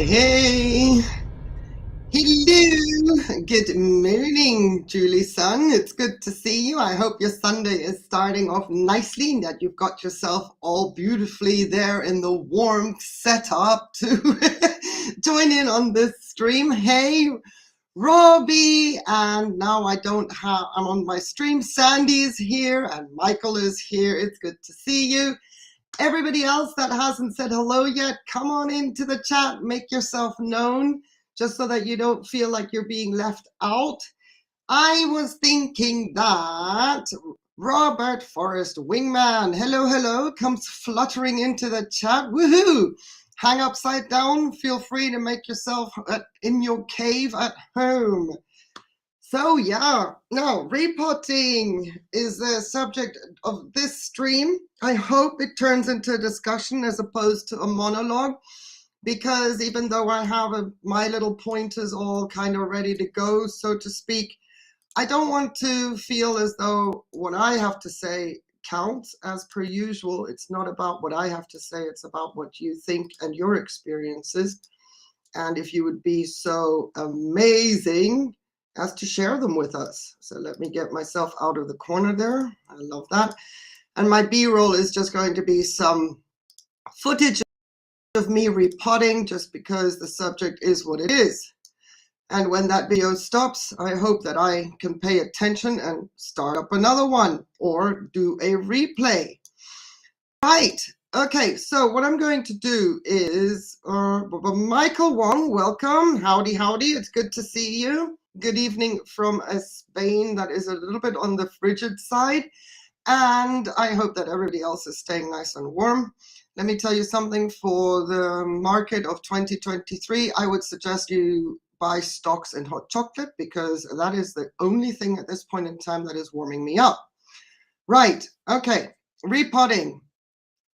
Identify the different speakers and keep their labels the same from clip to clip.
Speaker 1: Hey, hello. Good morning, Julie Sun. It's good to see you. I hope your Sunday is starting off nicely and that you've got yourself all beautifully there in the warm setup to join in on this stream. Hey, Robbie, and now I'm on my stream. Sandy's here and Michael is here. It's good to see you. Everybody else that hasn't said hello yet, come on into the chat, make yourself known, just so that you don't feel like you're being left out. I was thinking that Robert Forrest Wingman, hello, comes fluttering into the chat. Woohoo! Hang upside down, feel free to make yourself in your cave at home. So yeah, now repotting is the subject of this stream. I hope it turns into a discussion as opposed to a monologue, because even though I have my little pointers all kind of ready to go, so to speak, I don't want to feel as though what I have to say counts. As per usual, it's not about what I have to say, it's about what you think and your experiences. And if you would be so amazing as to share them with us. So let me get myself out of the corner there. I love that. And my B-roll is just going to be some footage of me repotting, just because the subject is what it is. And when that video stops, I hope that I can pay attention and start up another one or do a replay. Right. Okay, so what I'm going to do is, Michael Wong, welcome. Howdy, it's good to see you. Good evening from Spain that is a little bit on the frigid side. And I hope that everybody else is staying nice and warm. Let me tell you something, for the market of 2023, I would suggest you buy stocks in hot chocolate, because that is the only thing at this point in time that is warming me up. Right, okay, repotting.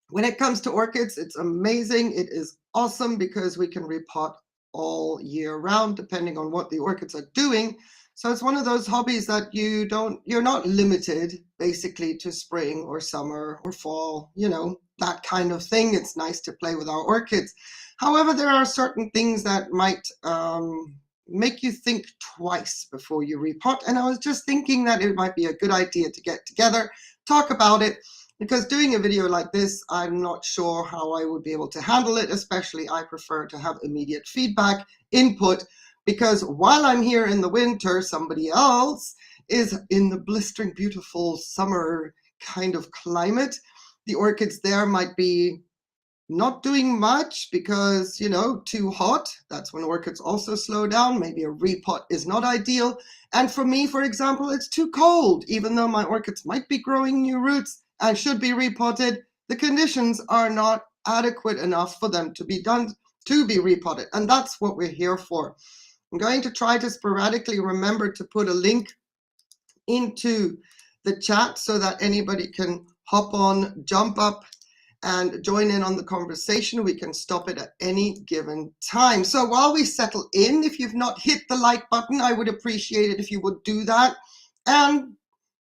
Speaker 1: When it comes to orchids, it's amazing. It is awesome because we can repot all year round, depending on what the orchids are doing. So it's one of those hobbies that you're not limited basically to spring or summer or fall, that kind of thing. It's nice to play with our orchids. However, there are certain things that might make you think twice before you repot. And I was just thinking that it might be a good idea to get together, talk about it, because doing a video like this, I'm not sure how I would be able to handle it. Especially, I prefer to have immediate feedback, input, because while I'm here in the winter, somebody else is in the blistering, beautiful summer kind of climate. The orchids there might be not doing much because, too hot. That's when orchids also slow down. Maybe a repot is not ideal. And for me, for example, it's too cold. Even though my orchids might be growing new roots and should be repotted, the conditions are not adequate enough for them to be done to be repotted. And that's what we're here for. I'm going to try to sporadically remember to put a link into the chat so that anybody can hop on, jump up, and join in on the conversation. We can stop it at any given time. So while we settle in, if you've not hit the like button, I would appreciate it if you would do that. And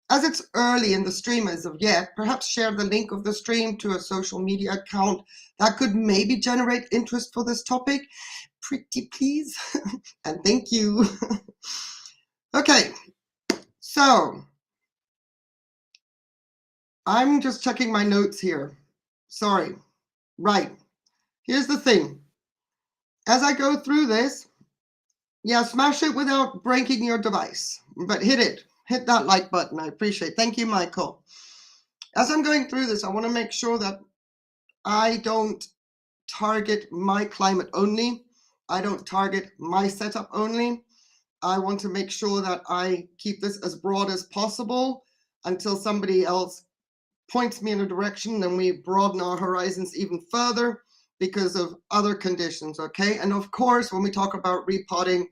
Speaker 1: as it's early in the stream as of yet, perhaps share the link of the stream to a social media account that could maybe generate interest for this topic. Pretty please. And thank you. Okay, so I'm just checking my notes here. Sorry. Right. Here's the thing. As I go through this, smash it without breaking your device, but hit it. Hit that like button. I appreciate it. Thank you, Michael. As I'm going through this, I want to make sure that I don't target my climate only. I don't target my setup only. I want to make sure that I keep this as broad as possible until somebody else points me in a direction, then we broaden our horizons even further because of other conditions, okay? And of course, when we talk about repotting,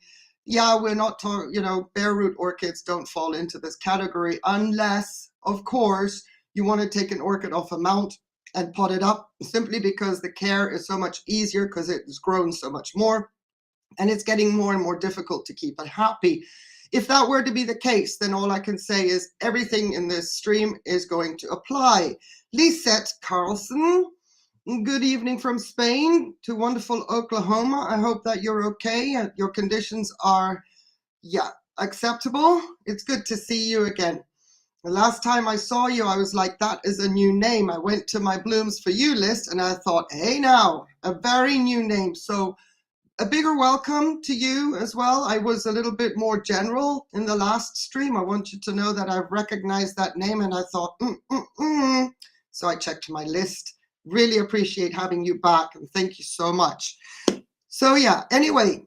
Speaker 1: we're not talking, bare root orchids don't fall into this category unless, of course, you want to take an orchid off a mount and pot it up, simply because the care is so much easier because it's grown so much more and it's getting more and more difficult to keep it happy. If that were to be the case, then all I can say is everything in this stream is going to apply. Lisette Carlson, Good evening from Spain to wonderful Oklahoma. I hope that you're okay and your conditions are, acceptable. It's good to see you again. The last time I saw you, I was like, that is a new name. I went to my Blooms for You list and I thought, hey now, a very new name. So a bigger welcome to you as well. I was a little bit more general in the last stream. I want you to know that I've recognized that name and I thought, So I checked my list. Really appreciate having you back and thank you so much. So anyway,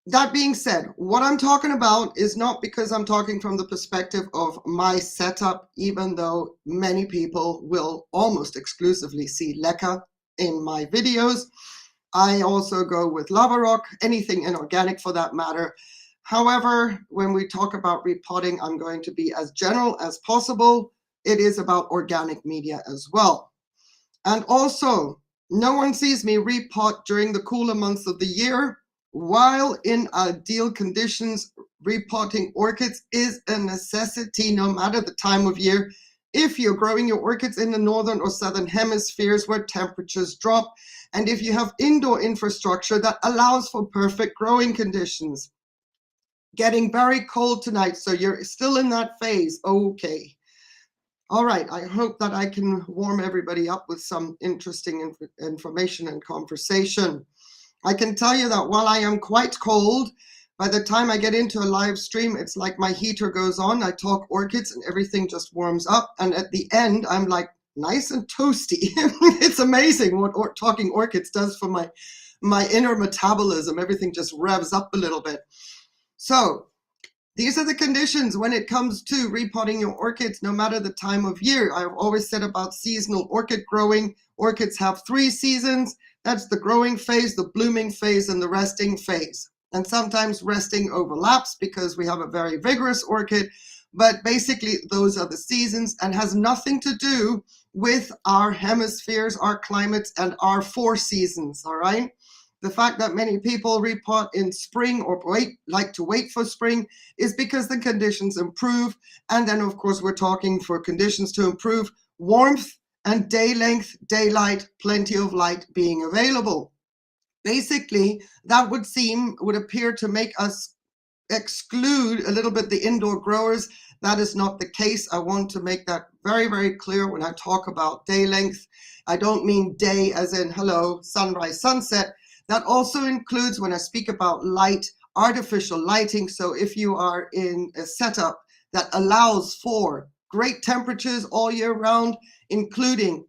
Speaker 1: that being said, what I'm talking about is not because I'm talking from the perspective of my setup, even though many people will almost exclusively see leca in my videos. I also go with lava rock, anything inorganic for that matter. However, when we talk about repotting, I'm going to be as general as possible. It is about organic media as well. And also, no one sees me repot during the cooler months of the year. While in ideal conditions, repotting orchids is a necessity no matter the time of year. If you're growing your orchids in the northern or southern hemispheres where temperatures drop, and if you have indoor infrastructure that allows for perfect growing conditions. Getting very cold tonight, so you're still in that phase. Okay. All right, I hope that I can warm everybody up with some interesting information and conversation. I can tell you that while I am quite cold, by the time I get into a live stream, it's like my heater goes on. I talk orchids and everything just warms up. And at the end, I'm like nice and toasty. It's amazing what talking orchids does for my inner metabolism. Everything just revs up a little bit. So these are the conditions when it comes to repotting your orchids, no matter the time of year. I've always said about seasonal orchid growing. Orchids have 3 seasons. That's the growing phase, the blooming phase, and the resting phase. And sometimes resting overlaps because we have a very vigorous orchid. But basically, those are the seasons and has nothing to do with our hemispheres, our climates, and our 4 seasons, all right? The fact that many people repot in spring or like to wait for spring is because the conditions improve. And then, of course, we're talking for conditions to improve, warmth and day length, daylight, plenty of light being available. Basically, that would appear to make us exclude a little bit the indoor growers. That is not the case. I want to make that very, very clear when I talk about day length. I don't mean day as in hello, sunrise, sunset. That also includes when I speak about light, artificial lighting. So if you are in a setup that allows for great temperatures all year round, including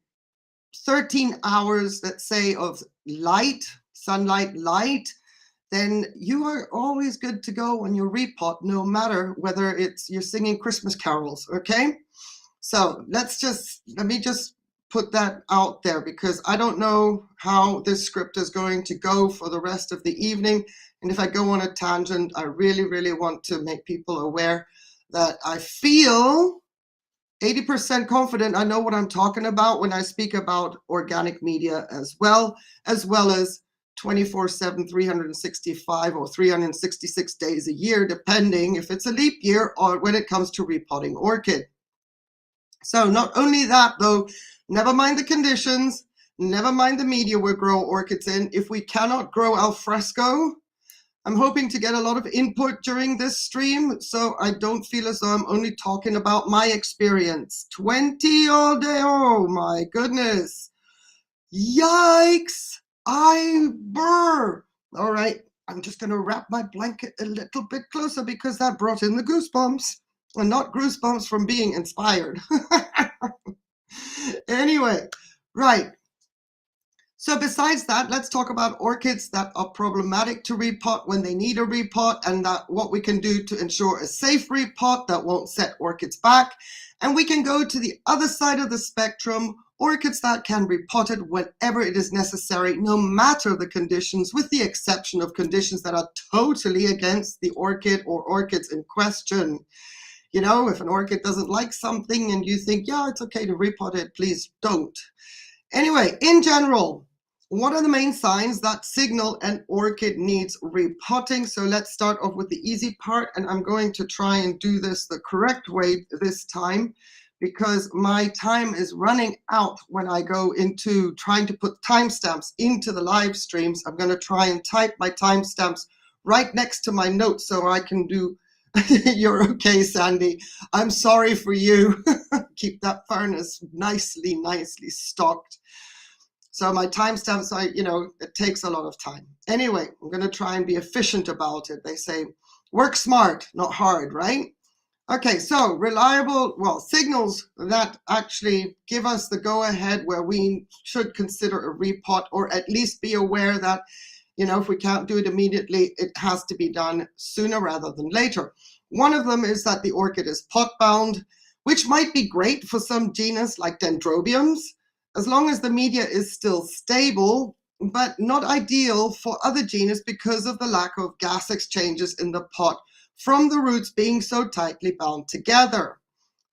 Speaker 1: 13 hours, let's say, of light, sunlight, light, then you are always good to go when you repot, no matter whether you're singing Christmas carols, okay? So let me just put that out there because I don't know how this script is going to go for the rest of the evening. And if I go on a tangent, I really, really want to make people aware that I feel 80% confident I know what I'm talking about when I speak about organic media as well as 24/7, 365 or 366 days a year, depending if it's a leap year or when it comes to repotting orchid. So not only that though, never mind the conditions, never mind the media we grow orchids in. If we cannot grow al fresco, I'm hoping to get a lot of input during this stream, so I don't feel as though I'm only talking about my experience. 20 all day, oh my goodness. Yikes, burr. All right, I'm just gonna wrap my blanket a little bit closer because that brought in the goosebumps. And not goosebumps from being inspired. Anyway, right. So besides that, let's talk about orchids that are problematic to repot when they need a repot and what we can do to ensure a safe repot that won't set orchids back. And we can go to the other side of the spectrum, orchids that can be repotted whenever it is necessary, no matter the conditions, with the exception of conditions that are totally against the orchid or orchids in question. You know, if an orchid doesn't like something and you think, yeah, it's okay to repot it, please don't. Anyway, in general, what are the main signs that signal an orchid needs repotting? So let's start off with the easy part, and I'm going to try and do this the correct way this time because my time is running out when I go into trying to put timestamps into the live streams. I'm going to try and type my timestamps right next to my notes so I can do. You're okay, Sandy. I'm sorry for you. Keep that furnace nicely stocked. So my timestamps, it takes a lot of time. Anyway, I'm going to try and be efficient about it. They say, work smart, not hard, right? Okay, so reliable, signals that actually give us the go-ahead where we should consider a repot, or at least be aware that, if we can't do it immediately, it has to be done sooner rather than later. One of them is that the orchid is pot-bound, which might be great for some genus like dendrobiums, as long as the media is still stable, but not ideal for other genus because of the lack of gas exchanges in the pot from the roots being so tightly bound together.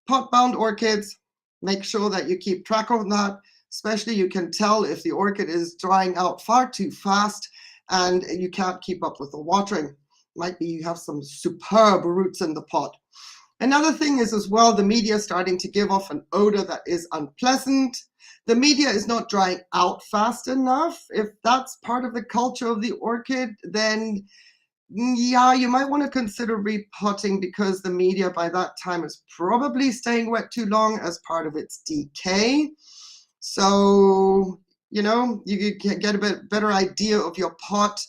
Speaker 1: Pot-bound orchids, make sure that you keep track of that. Especially you can tell if the orchid is drying out far too fast and you can't keep up with the watering. Might be you have some superb roots in the pot. Another thing is as well, the media starting to give off an odor that is unpleasant. The media is not drying out fast enough. If that's part of the culture of the orchid, then yeah, you might want to consider repotting because the media by that time is probably staying wet too long as part of its decay. So, you can get a bit better idea of your pot.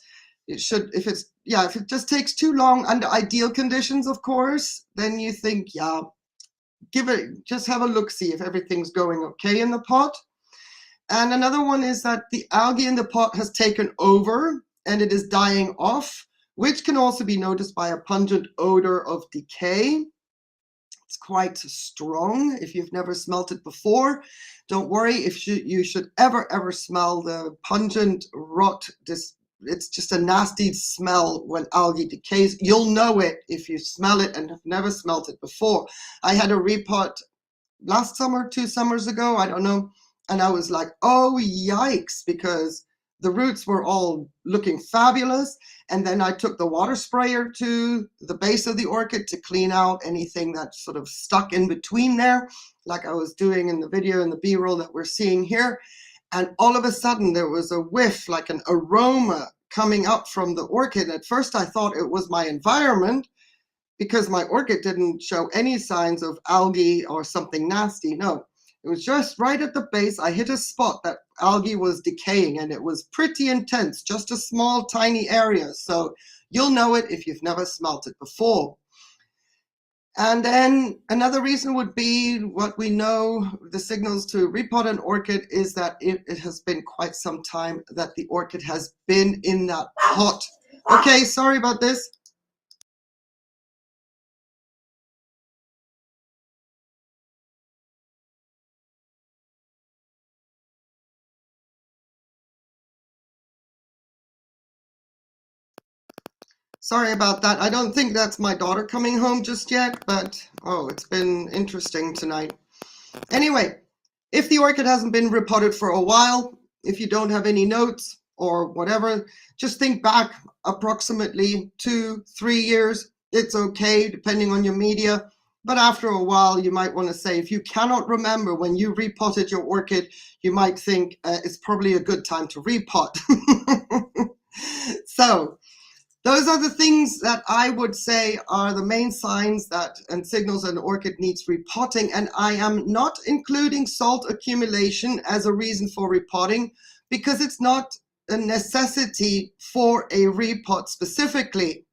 Speaker 1: It should, if it just takes too long under ideal conditions, of course, then you think, just have a look, see if everything's going okay in the pot. And another one is that the algae in the pot has taken over and it is dying off, which can also be noticed by a pungent odor of decay. It's quite strong. If you've never smelt it before, don't worry. If you should ever smell the pungent rot, it's just a nasty smell when algae decays. You'll know it if you smell it and have never smelt it before. I had a repot last summer, 2 summers ago, I don't know, and I was like, oh yikes, because the roots were all looking fabulous. And then I took the water sprayer to the base of the orchid to clean out anything that sort of stuck in between there, like I was doing in the video in the B-roll that we're seeing here. And all of a sudden there was a whiff, like an aroma coming up from the orchid. At first I thought it was my environment because my orchid didn't show any signs of algae or something nasty. No, it was just right at the base. I hit a spot that algae was decaying and it was pretty intense, just a small, tiny area. So you'll know it if you've never smelt it before. And then another reason would be what we know, the signals to repot an orchid is that it has been quite some time that the orchid has been in that pot. Okay, sorry about this. Sorry about that. I don't think that's my daughter coming home just yet, but oh, it's been interesting tonight. Anyway, if the orchid hasn't been repotted for a while, if you don't have any notes or whatever, just think back approximately 2-3 years. It's okay, depending on your media. But after a while, you might want to say, if you cannot remember when you repotted your orchid, you might think it's probably a good time to repot. So, those are the things that I would say are the main signs that and signals an orchid needs repotting. And I am not including salt accumulation as a reason for repotting because it's not a necessity for a repot specifically.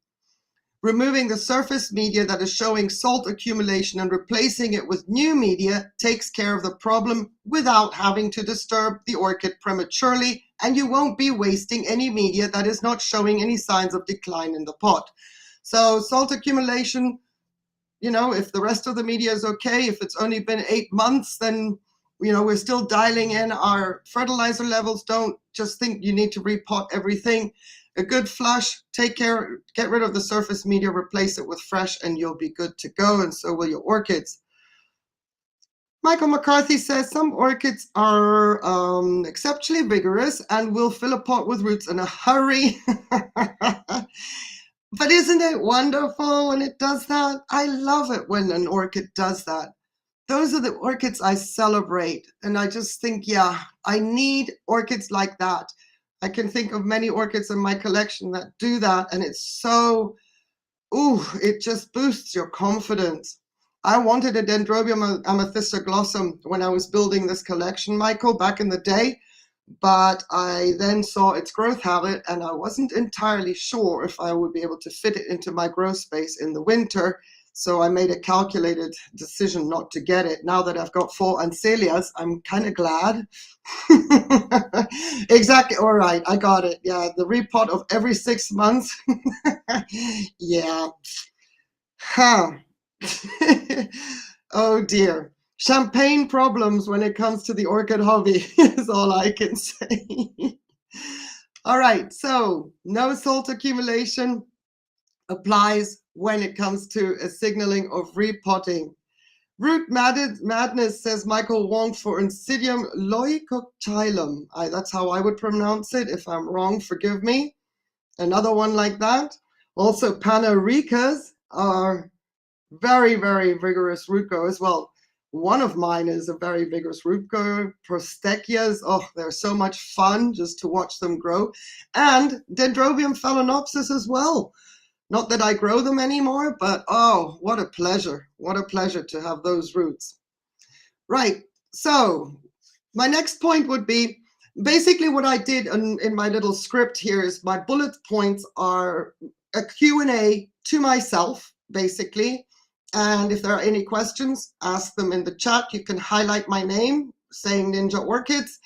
Speaker 1: Removing the surface media that is showing salt accumulation and replacing it with new media takes care of the problem without having to disturb the orchid prematurely, and you won't be wasting any media that is not showing any signs of decline in the pot. So salt accumulation, if the rest of the media is okay, if it's only been 8 months, then we're still dialing in our fertilizer levels. Don't just think you need to repot everything. A good flush, take care, get rid of the surface media, replace it with fresh, and you'll be good to go, and so will your orchids. Michael McCarthy says some orchids are exceptionally vigorous and will fill a pot with roots in a hurry. But isn't it wonderful when it does that? I love it when an orchid does that. those are the orchids I celebrate. And I just think, yeah, I need orchids like that. I can think of many orchids in my collection that do that. And it's so, ooh, it just boosts your confidence. I wanted a Dendrobium amethystoglossum when I was building this collection, Michael, back in the day. But I then saw its growth habit and I wasn't entirely sure if I would be able to fit it into my grow space in the winter. So I made a calculated decision not to get it. Now that I've got 4 Ancelias, I'm kind of glad. Exactly. All right. I got it. Yeah. The repot of every 6 months. Yeah. Huh. Oh dear. Champagne problems when it comes to the orchid hobby is all I can say. All right, so no salt accumulation applies when it comes to a signaling of repotting. Root madness, says Michael Wong, for Oncidium loicoctylum. That's how I would pronounce it. If I'm wrong, forgive me. Another one like that. Also, Panaricas are very, very vigorous root growers. Well, one of mine is a very vigorous root grower. Prostechias, oh, they're so much fun just to watch them grow. And Dendrobium phalaenopsis as well. Not that I grow them anymore, but oh, what a pleasure. What a pleasure to have those roots. Right, so my next point would be, basically what I did in my little script here is my bullet points are a Q&A to myself, basically. And if there are any questions, ask them in the chat. You can highlight my name, saying Ninja Orchids,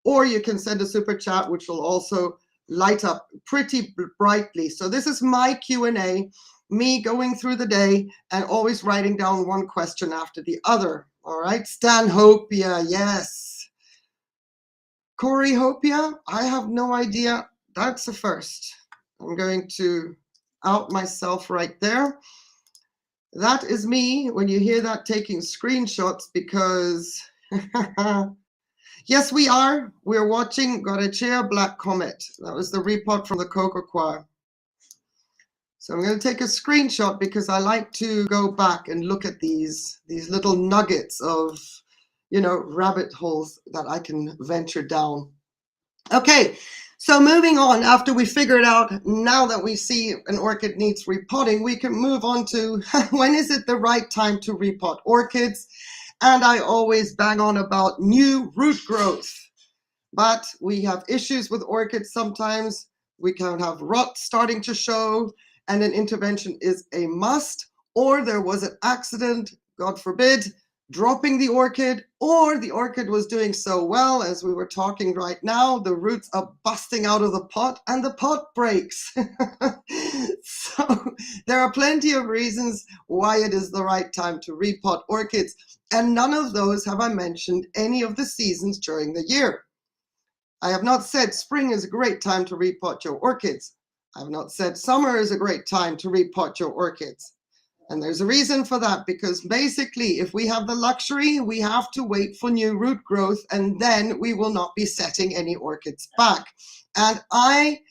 Speaker 1: or you can send a super chat, which will also light up pretty brightly. So this is my Q&A, me going through the day and always writing down one question after the other. All right, Stanhopia, yes. Coryhopia, I have no idea. That's a first. I'm going to out myself right there. That is me when you hear that taking screenshots because yes, we are. We're watching Gorechea Black Comet. That was the repot from the Cocoa Choir. So I'm going to take a screenshot because I like to go back and look at these little nuggets of, you know, rabbit holes that I can venture down. Okay, so moving on, after we figured out now that we see an orchid needs repotting, we can move on to when is it the right time to repot orchids? And I always bang on about new root growth. But we have issues with orchids sometimes. We can have rot starting to show, and an intervention is a must. Or there was an accident, God forbid, dropping the orchid, or the orchid was doing so well, as we were talking right now, the roots are busting out of the pot and the pot breaks. So there are plenty of reasons why it is the right time to repot orchids, and none of those have I mentioned any of the seasons during the year. I have not said spring is a great time to repot your orchids. I have not said summer is a great time to repot your orchids. And there's a reason for that, because basically if we have the luxury, we have to wait for new root growth, and then we will not be setting any orchids back. And I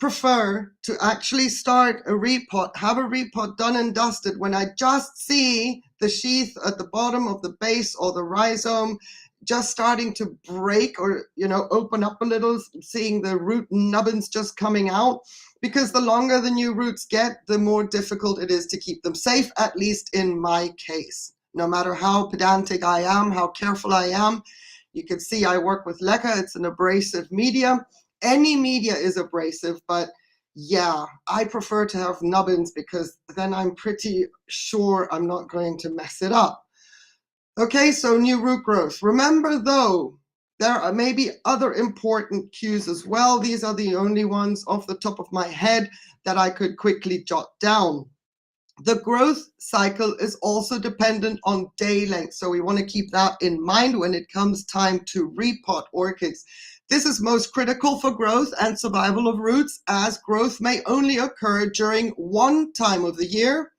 Speaker 1: prefer to actually start a repot, have a repot done and dusted when I just see the sheath at the bottom of the base or the rhizome just starting to break or, you know, open up a little, seeing the root nubbins just coming out. Because the longer the new roots get, the more difficult it is to keep them safe, at least in my case. No matter how pedantic I am, how careful I am, you can see I work with leca. It's an abrasive media. Any media is abrasive, but yeah, I prefer to have nubbins because then I'm pretty sure I'm not going to mess it up. Okay, so new root growth. Remember though, there are maybe other important cues as well. These are the only ones off the top of my head that I could quickly jot down. The growth cycle is also dependent on day length, so we want to keep that in mind when it comes time to repot orchids. This is most critical for growth and survival of roots, as growth may only occur during one time of the year.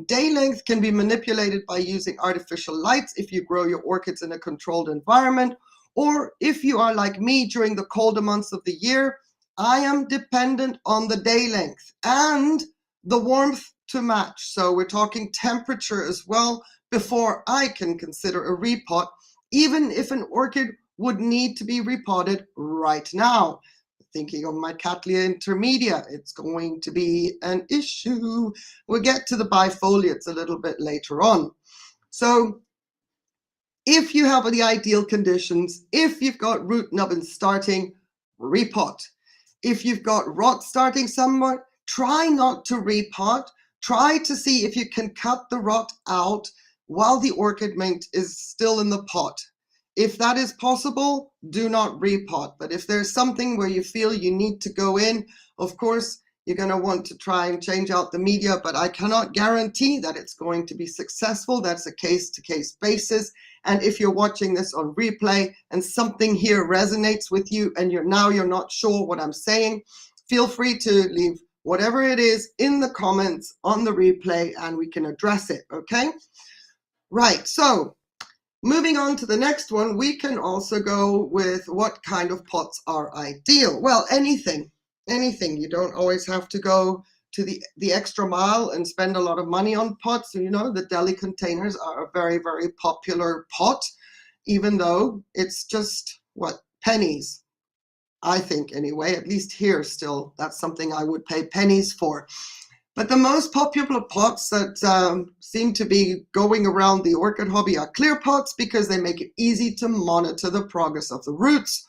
Speaker 1: Day length can be manipulated by using artificial lights if you grow your orchids in a controlled environment, or if you are like me during the colder months of the year, I am dependent on the day length and the warmth to match. So we're talking temperature as well, before I can consider a repot, even if an orchid would need to be repotted right now. Thinking of my Cattleya intermedia, it's going to be an issue. We'll get to the bifoliates a little bit later on. So if you have the ideal conditions, if you've got root nubbins starting, repot. If you've got rot starting somewhere, try not to repot. Try to see if you can cut the rot out while the orchid mate is still in the pot. If that is possible, do not repot. But if there's something where you feel you need to go in, of course, you're going to want to try and change out the media, but I cannot guarantee that it's going to be successful. That's a case-to-case basis. And if you're watching this on replay and something here resonates with you and you're not sure what I'm saying, feel free to leave whatever it is in the comments on the replay and we can address it, okay? Right, so moving on to the next one, we can also go with what kind of pots are ideal. Well, anything. You don't always have to go to the extra mile and spend a lot of money on pots. You know, the deli containers are a very, very popular pot, even though it's just, what, pennies, I think anyway, at least here still, that's something I would pay pennies for. But the most popular pots that seem to be going around the orchid hobby are clear pots because they make it easy to monitor the progress of the roots.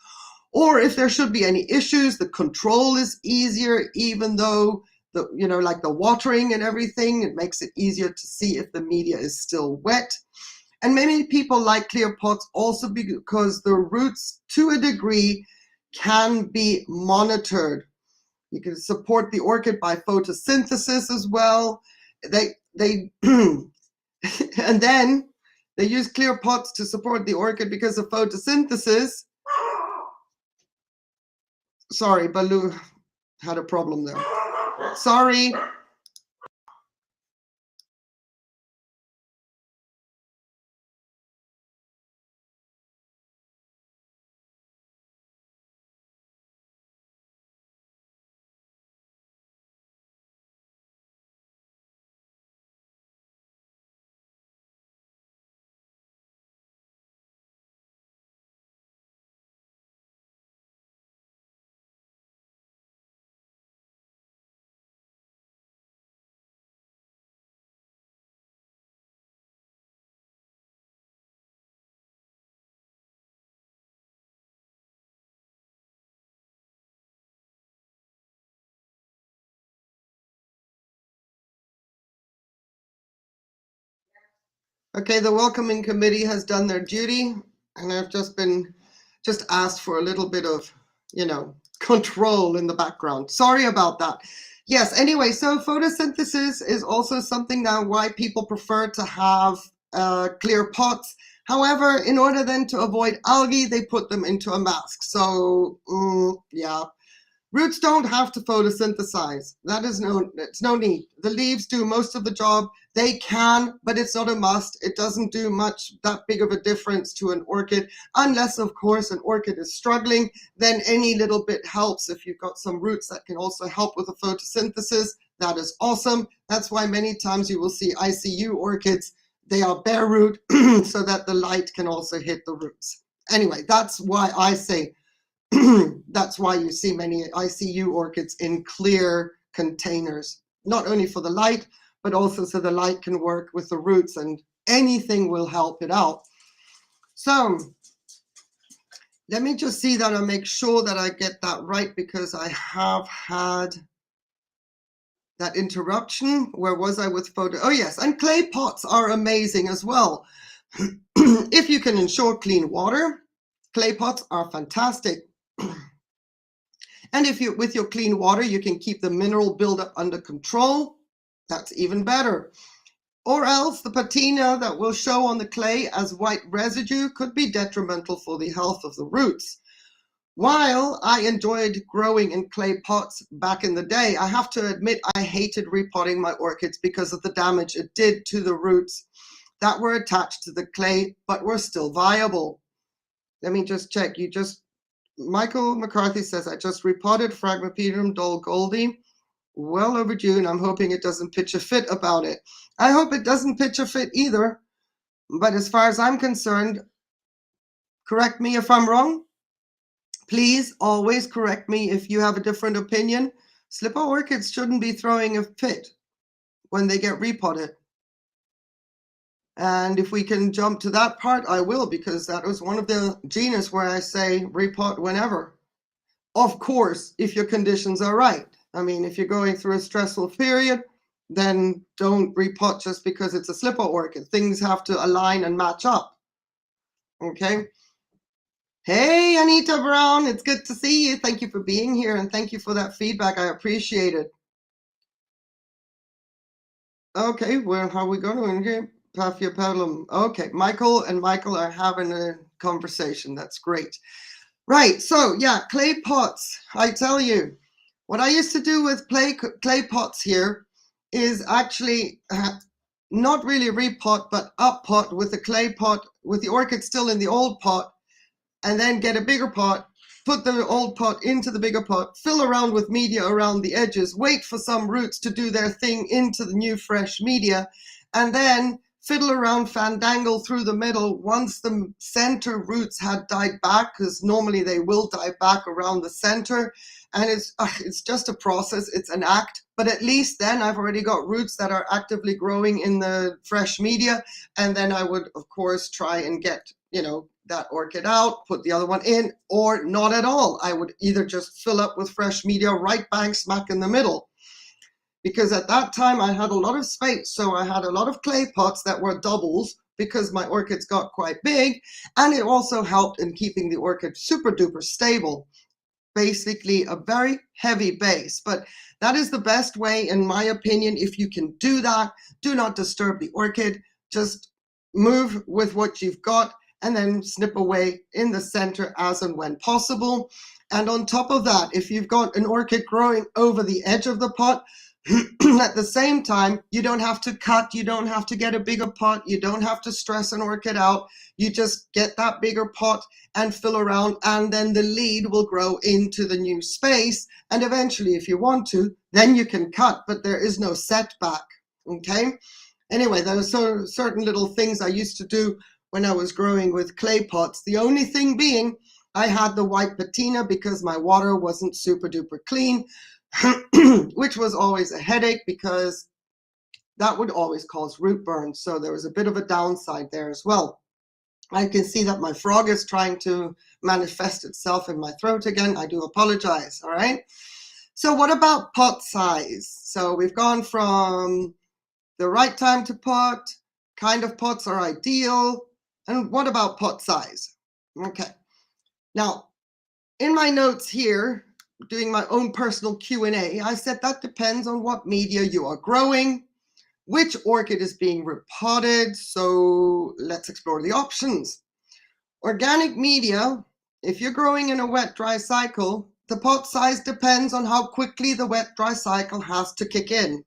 Speaker 1: Or if there should be any issues, the control is easier, even though like the watering and everything, it makes it easier to see if the media is still wet. And many people like clear pots also because the roots, to a degree, can be monitored. You can support the orchid by photosynthesis as well. They and then they use clear pots to support the orchid because of photosynthesis. Sorry, Baloo had a problem there. Sorry. Okay, the welcoming committee has done their duty, and I've just asked for a little bit of, control in the background. Sorry about that. Yes, anyway, so photosynthesis is also something now why people prefer to have clear pots. However, in order then to avoid algae, they put them into a mask. So, yeah. Roots don't have to photosynthesize. It's no need. The leaves do most of the job. They can, but it's not a must. It doesn't do that big of a difference to an orchid, unless, of course, an orchid is struggling. Then any little bit helps. If you've got some roots that can also help with the photosynthesis, that is awesome. That's why many times you will see ICU orchids. They are bare root so that the light can also hit the roots. Anyway, that's why I say that's why you see many ICU orchids in clear containers, not only for the light, but also so the light can work with the roots and anything will help it out. So let me just see that I make sure that I get that right because I have had that interruption. Where was I with photo? Oh yes, and clay pots are amazing as well. If you can ensure clean water, clay pots are fantastic. And if with your clean water, you can keep the mineral buildup under control, that's even better. Or else the patina that will show on the clay as white residue could be detrimental for the health of the roots. While I enjoyed growing in clay pots back in the day, I have to admit I hated repotting my orchids because of the damage it did to the roots that were attached to the clay but were still viable. Let me just check. Michael McCarthy says, I just repotted Phragmipedium Dol Goldie. Well overdue, and I'm hoping it doesn't pitch a fit about it. I hope it doesn't pitch a fit either. But as far as I'm concerned, correct me if I'm wrong. Please always correct me if you have a different opinion. Slipper orchids shouldn't be throwing a fit when they get repotted. And if we can jump to that part, I will, because that was one of the genus where I say repot whenever. Of course, if your conditions are right. I mean, if you're going through a stressful period, then don't repot just because it's a slipper orchid. Things have to align and match up. Okay. Hey, Anita Brown, it's good to see you. Thank you for being here and thank you for that feedback. I appreciate it. Okay, well, how are we going to Pafia Pedalum? Okay, Michael and Michael are having a conversation. That's great. Right, so yeah, clay pots. I tell you, what I used to do with clay pots here is actually not really repot, but up pot with the clay pot, with the orchid still in the old pot, and then get a bigger pot, put the old pot into the bigger pot, fill around with media around the edges, wait for some roots to do their thing into the new fresh media, and then fiddle around, fandangle through the middle. Once the center roots had died back, because normally they will die back around the center, and it's just a process, it's an act, but at least then I've already got roots that are actively growing in the fresh media, and then I would, of course, try and get, that orchid out, put the other one in, or not at all. I would either just fill up with fresh media right bang smack in the middle. Because at that time I had a lot of space, so I had a lot of clay pots that were doubles because my orchids got quite big, and it also helped in keeping the orchid super duper stable. Basically a very heavy base, but that is the best way, in my opinion. If you can do that, do not disturb the orchid, just move with what you've got and then snip away in the center as and when possible. And on top of that, if you've got an orchid growing over the edge of the pot, at the same time, you don't have to cut, you don't have to get a bigger pot, you don't have to stress an orchid out. You just get that bigger pot and fill around, and then the lead will grow into the new space. And eventually, if you want to, then you can cut, but there is no setback. Okay? Anyway, there are certain little things I used to do when I was growing with clay pots. The only thing being, I had the white patina because my water wasn't super duper clean, which was always a headache because that would always cause root burn. So there was a bit of a downside there as well. I can see that my frog is trying to manifest itself in my throat again. I do apologize, all right? So what about pot size? So we've gone from the right time to pot, kind of pots are ideal, and what about pot size? Okay, now in my notes here, doing my own personal Q&A, I said that depends on what media you are growing, which orchid is being repotted. So let's explore the options. Organic media, if you're growing in a wet-dry cycle, the pot size depends on how quickly the wet-dry cycle has to kick in.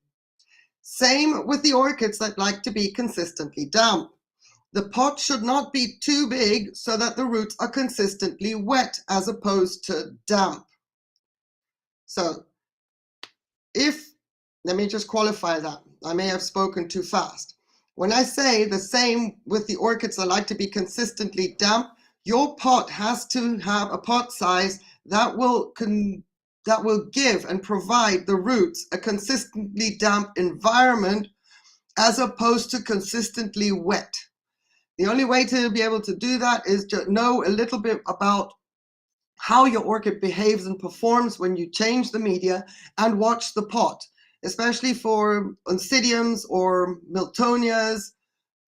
Speaker 1: Same with the orchids that like to be consistently damp. The pot should not be too big so that the roots are consistently wet as opposed to damp. So let me just qualify that. I may have spoken too fast. When I say the same with the orchids that like to be consistently damp, your pot has to have a pot size that will give and provide the roots a consistently damp environment as opposed to consistently wet. The only way to be able to do that is to know a little bit about how your orchid behaves and performs when you change the media, and watch the pot, especially for oncidiums or miltonias,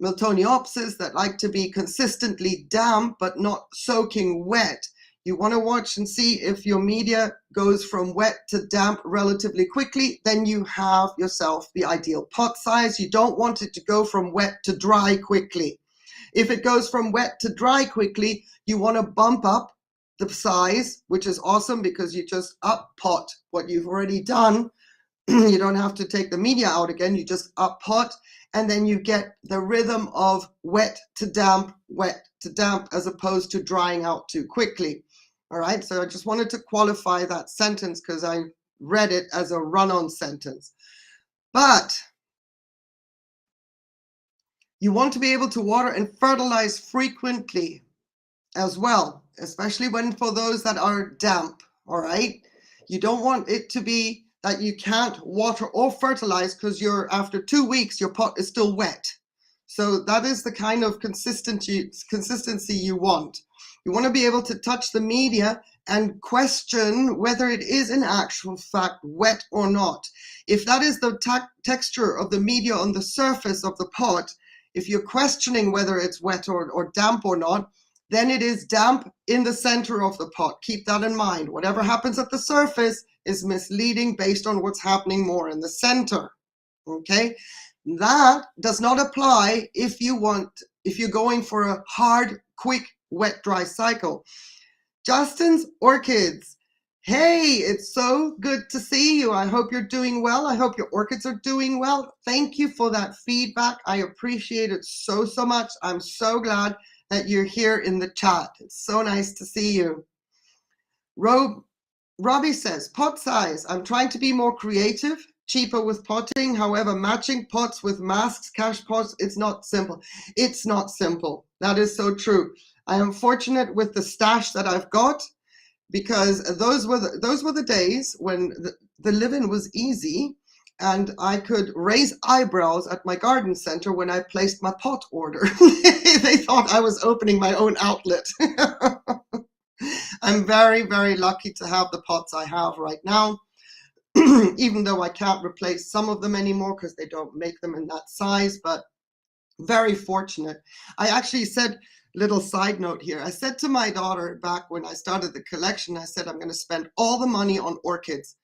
Speaker 1: miltoniopsis that like to be consistently damp but not soaking wet. You want to watch and see if your media goes from wet to damp relatively quickly, then you have yourself the ideal pot size. You don't want it to go from wet to dry quickly. If it goes from wet to dry quickly, you want to bump up the size, which is awesome because you just up pot what you've already done. You don't have to take the media out again, you just up pot, and then you get the rhythm of wet to damp, as opposed to drying out too quickly. All right, so I just wanted to qualify that sentence because I read it as a run-on sentence. But You want to be able to water and fertilize frequently as well, especially when for those that are damp, all right? You don't want it to be that you can't water or fertilize because you're after 2 weeks, your pot is still wet. So that is the kind of consistency you want. You want to be able to touch the media and question whether it is in actual fact wet or not. If that is the texture of the media on the surface of the pot, if you're questioning whether it's wet or damp or not, then it is damp in the center of the pot. Keep that in mind. Whatever happens at the surface is misleading based on what's happening more in the center. Okay? That does not apply if you're going for a hard, quick, wet, dry cycle. Justin's Orchids. Hey, it's so good to see you. I hope you're doing well. I hope your orchids are doing well. Thank you for that feedback. I appreciate it so, so much. I'm so glad that you're here in the chat. It's so nice to see you. Robbie says, pot size. I'm trying to be more creative, cheaper with potting. However, matching pots with masks, cash pots, it's not simple. It's not simple. That is so true. I am fortunate with the stash that I've got, because those were the days when the living was easy and I could raise eyebrows at my garden center when I placed my pot order. They thought I was opening my own outlet. I'm very, very lucky to have the pots I have right now, even though I can't replace some of them anymore because they don't make them in that size, but very fortunate. I actually said, little side note here, I said to my daughter back when I started the collection, I said, I'm going to spend all the money on orchids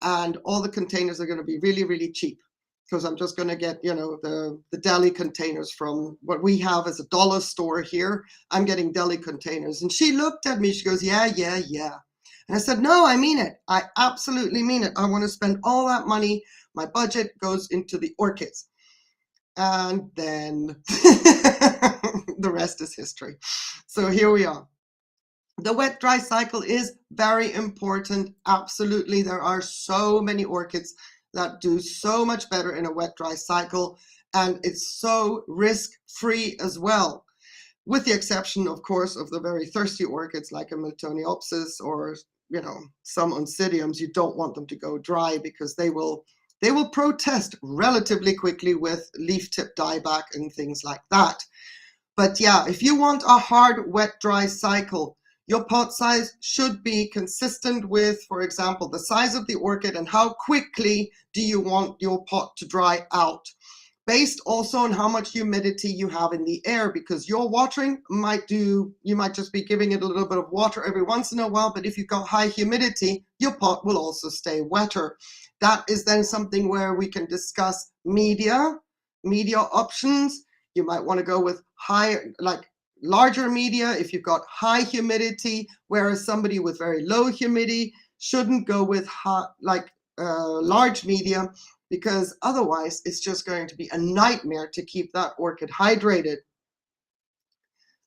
Speaker 1: and all the containers are going to be really, really cheap, because I'm just going to get, the deli containers from what we have as a dollar store here. I'm getting deli containers. And she looked at me, she goes, yeah. And I said, no, I mean it. I absolutely mean it. I want to spend all that money. My budget goes into the orchids. And then the rest is history. So here we are. The wet dry cycle is very important. Absolutely. There are so many orchids that do so much better in a wet dry cycle, and it's so risk free as well, with the exception, of course, of the very thirsty orchids like a Miltoniopsis or some Oncidiums. You don't want them to go dry because they will protest relatively quickly with leaf tip dieback and things like that. But yeah, if you want a hard wet dry cycle, your pot size should be consistent with, for example, the size of the orchid and how quickly do you want your pot to dry out, based also on how much humidity you have in the air, because your watering you might just be giving it a little bit of water every once in a while, but if you've got high humidity, your pot will also stay wetter. That is then something where we can discuss media options. You might want to go with larger media if you've got high humidity, whereas somebody with very low humidity shouldn't go with large media, because otherwise it's just going to be a nightmare to keep that orchid hydrated.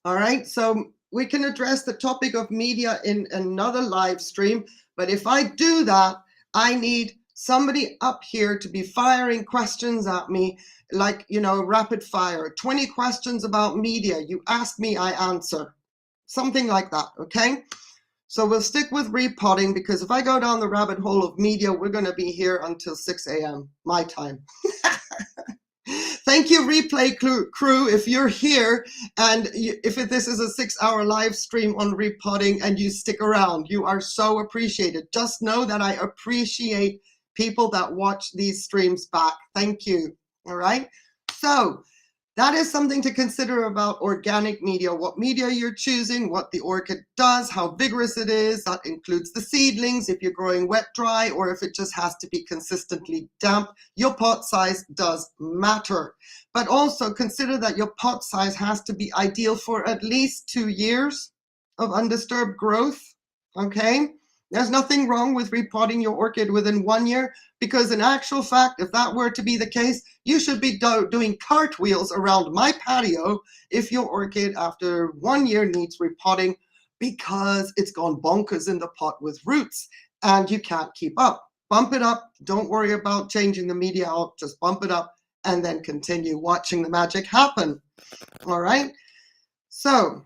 Speaker 1: All right, so we can address the topic of media in another live stream, but if I do that, I need somebody up here to be firing questions at me, rapid fire. 20 questions about media. You ask me, I answer. Something like that, okay? So we'll stick with repotting, because if I go down the rabbit hole of media, we're going to be here until 6 a.m. my time. Thank you, replay crew, if you're here and if this is a 6-hour live stream on repotting and you stick around, you are so appreciated. Just know that I appreciate people that watch these streams back. Thank you. All right. So that is something to consider about organic media, what media you're choosing, what the orchid does, how vigorous it is. That includes the seedlings, if you're growing wet dry, or if it just has to be consistently damp. Your pot size does matter. But also consider that your pot size has to be ideal for at least 2 years of undisturbed growth. Okay? There's nothing wrong with repotting your orchid within 1 year, because in actual fact, if that were to be the case, you should be doing cartwheels around my patio if your orchid after 1 year needs repotting, because it's gone bonkers in the pot with roots and you can't keep up. Bump it up. Don't worry about changing the media out. Just bump it up and then continue watching the magic happen. All right. So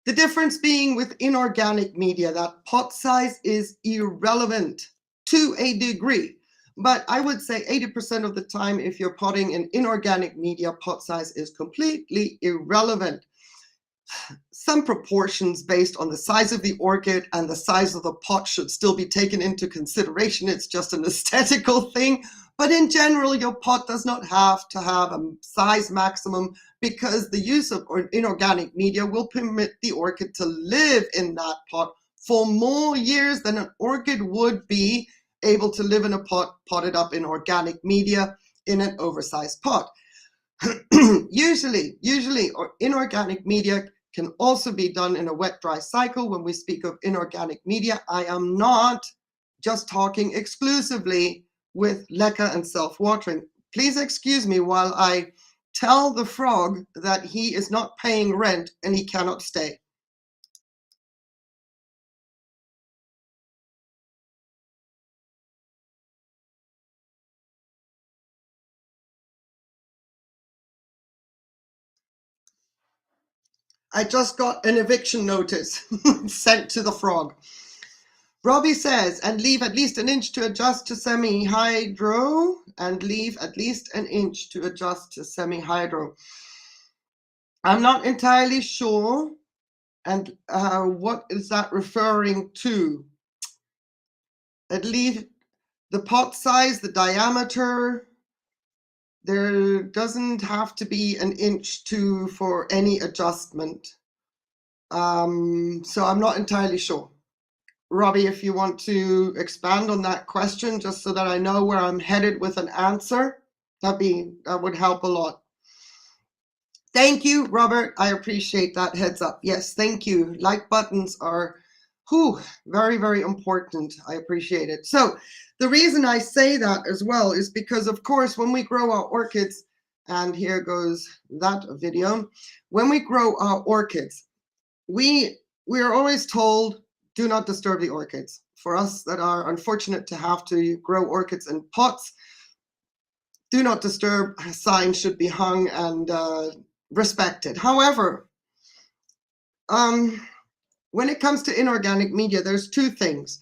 Speaker 1: the difference being with inorganic media, that pot size is irrelevant to a degree. But I would say 80% of the time, if you're potting in inorganic media, pot size is completely irrelevant. Some proportions based on the size of the orchid and the size of the pot should still be taken into consideration. It's just an aesthetical thing. But in general, your pot does not have to have a size maximum, because the use of inorganic media will permit the orchid to live in that pot for more years than an orchid would be able to live in a pot potted up in organic media in an oversized pot. Usually, or inorganic media can also be done in a wet-dry cycle. When we speak of inorganic media, I am not just talking exclusively with leca and self-watering. Please excuse me while I tell the frog that he is not paying rent and he cannot stay. I just got an eviction notice sent to the frog. Robbie says, and leave at least an inch to adjust to semi-hydro, and leave at least an inch to adjust to semi-hydro. I'm not entirely sure, and what is that referring to? At least the pot size, the diameter, there doesn't have to be an inch for any adjustment. So I'm not entirely sure. Robbie, if you want to expand on that question, just so that I know where I'm headed with an answer, that would help a lot. Thank you, Robert. I appreciate that heads up. Yes, thank you. Like buttons are very, very important. I appreciate it. So the reason I say that as well is because, of course, when we grow our orchids, and here goes that video, when we grow our orchids, we are always told, do not disturb the orchids. For us that are unfortunate to have to grow orchids in pots, do not disturb sign should be hung and respected. However, when it comes to inorganic media, there's two things.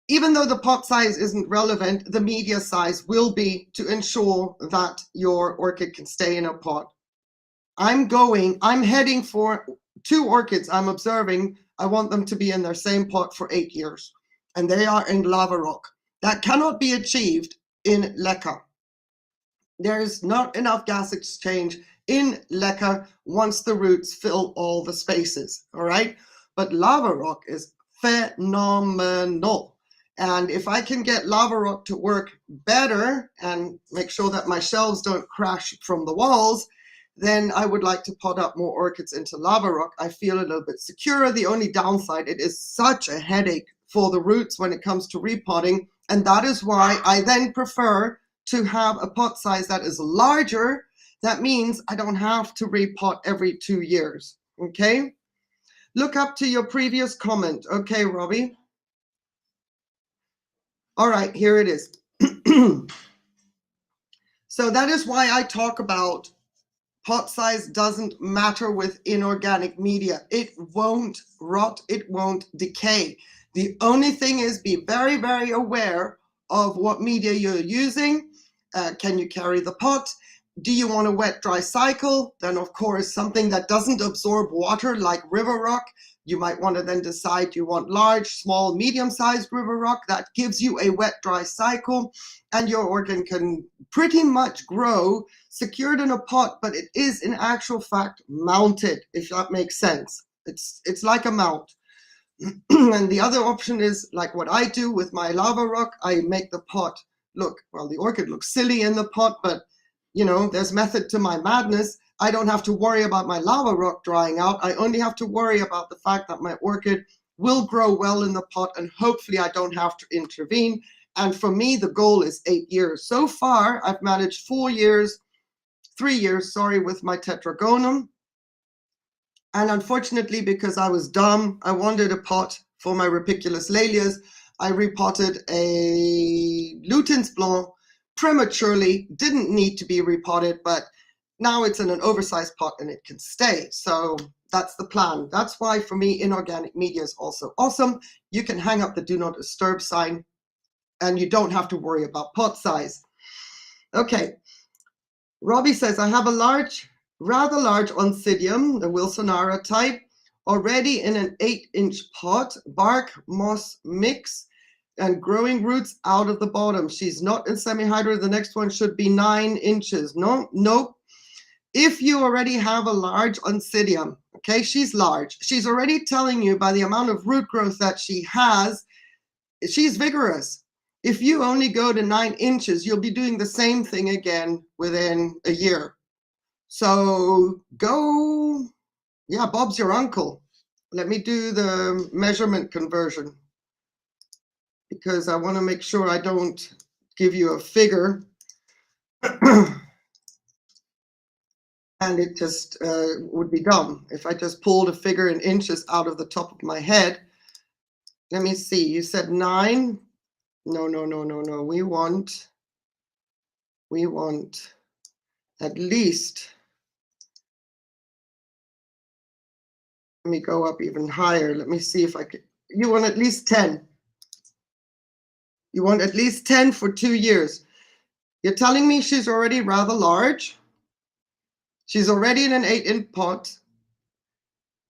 Speaker 1: Even though the pot size isn't relevant, the media size will be, to ensure that your orchid can stay in a pot. I'm heading for 2 orchids I'm observing. I want them to be in their same pot for 8 years, and they are in lava rock. That cannot be achieved in leca. There's not enough gas exchange in leca once the roots fill all the spaces, all right? But lava rock is phenomenal. And if I can get lava rock to work better and make sure that my shelves don't crash from the walls, then I would like to pot up more orchids into lava rock. I feel a little bit secure. The only downside, it is such a headache for the roots when it comes to repotting. And that is why I then prefer to have a pot size that is larger. That means I don't have to repot every 2 years, okay? Look up to your previous comment. Okay, Robbie. All right, here it is. So that is why I talk about pot size doesn't matter with inorganic media. It won't rot, it won't decay. The only thing is, be very, very aware of what media you're using. Can you carry the pot? Do you want a wet-dry cycle? Then, of course, something that doesn't absorb water like river rock. You might want to then decide you want large, small, medium-sized river rock. That gives you a wet-dry cycle, and your orchid can pretty much grow secured in a pot, but it is in actual fact mounted, if that makes sense. It's like a mount. And the other option is like what I do with my lava rock. I make the pot look, well, the orchid looks silly in the pot, but you know, there's method to my madness. I don't have to worry about my lava rock drying out. I only have to worry about the fact that my orchid will grow well in the pot, and hopefully I don't have to intervene. And for me, the goal is 8 years. So far, I've managed 3 years, with my tetragonum. And unfortunately, because I was dumb, I wanted a pot for my Rapiculus lalias. I repotted a Lutens Blanc, prematurely, didn't need to be repotted, but now it's in an oversized pot and it can stay. So that's the plan. That's why for me, inorganic media is also awesome. You can hang up the do not disturb sign and you don't have to worry about pot size. Okay. Robbie says, I have a rather large Oncidium, the Wilsonara type, already in an 8-inch pot, bark moss mix, and growing roots out of the bottom. She's not in semi-hydro. The next one should be 9 inches. No, nope. If you already have a large Oncidium, okay, she's large. She's already telling you by the amount of root growth that she has, she's vigorous. If you only go to 9 inches, you'll be doing the same thing again within a year. So go, yeah, Bob's your uncle. Let me do the measurement conversion because I want to make sure I don't give you a figure and it just would be dumb if I just pulled a figure in inches out of the top of my head. Let me see, you said 9. No. We want at least, let me go up even higher. Let me see if I can, you want at least 10. You want at least 10 for 2 years. You're telling me she's already rather large. She's already in an 8-inch pot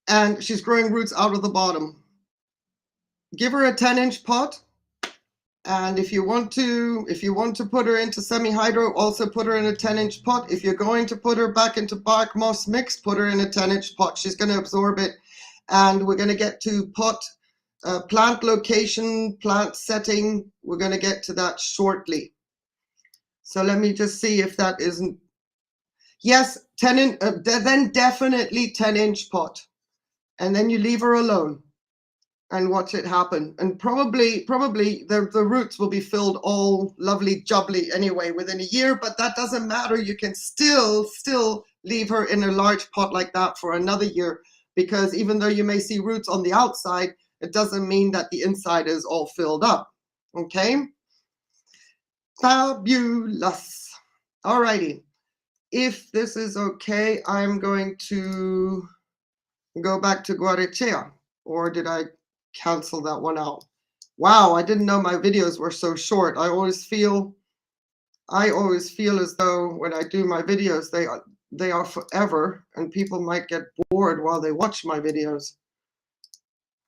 Speaker 1: and she's growing roots out of the bottom. Give her a 10-inch pot. And if you want to put her into semi-hydro, also put her in a 10-inch pot. If you're going to put her back into bark moss mix, put her in a 10-inch pot. She's going to absorb it. And we're going to get to pot, plant location, plant setting. We're going to get to that shortly. So let me just see if that isn't. Yes, 10 in, then definitely 10-inch pot. And then you leave her alone and watch it happen. And probably the roots will be filled all lovely jubbly anyway within a year, but that doesn't matter. You can still leave her in a large pot like that for another year, because even though you may see roots on the outside, it doesn't mean that the inside is all filled up. Okay? Fabulous. Alrighty. If this is okay, I'm going to go back to Guarechea, or did I cancel that one out? Wow, I didn't know my videos were so short. I always feel as though when I do my videos, they are forever, and people might get bored while they watch my videos.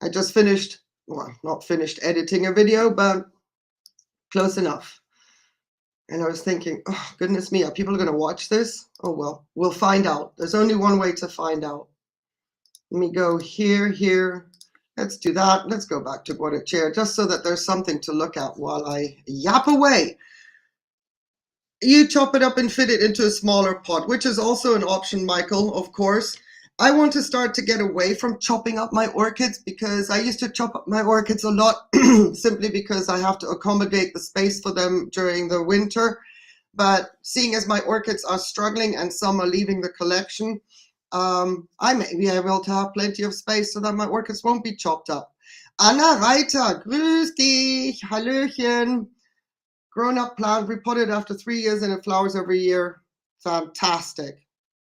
Speaker 1: I just finished, well, not finished editing a video, but close enough. And I was thinking, oh, goodness me, are people going to watch this? Oh, well, we'll find out. There's only one way to find out. Let me go here. Let's do that. Let's go back to Guarechea, just so that there's something to look at while I yap away. You chop it up and fit it into a smaller pot, which is also an option, Michael, of course. I want to start to get away from chopping up my orchids, because I used to chop up my orchids a lot simply because I have to accommodate the space for them during the winter. But seeing as my orchids are struggling and some are leaving the collection, I may be able to have plenty of space so that my orchids won't be chopped up. Anna Reiter, grüß dich, hallöchen. Grown up plant, repotted after 3 years and it flowers every year. Fantastic.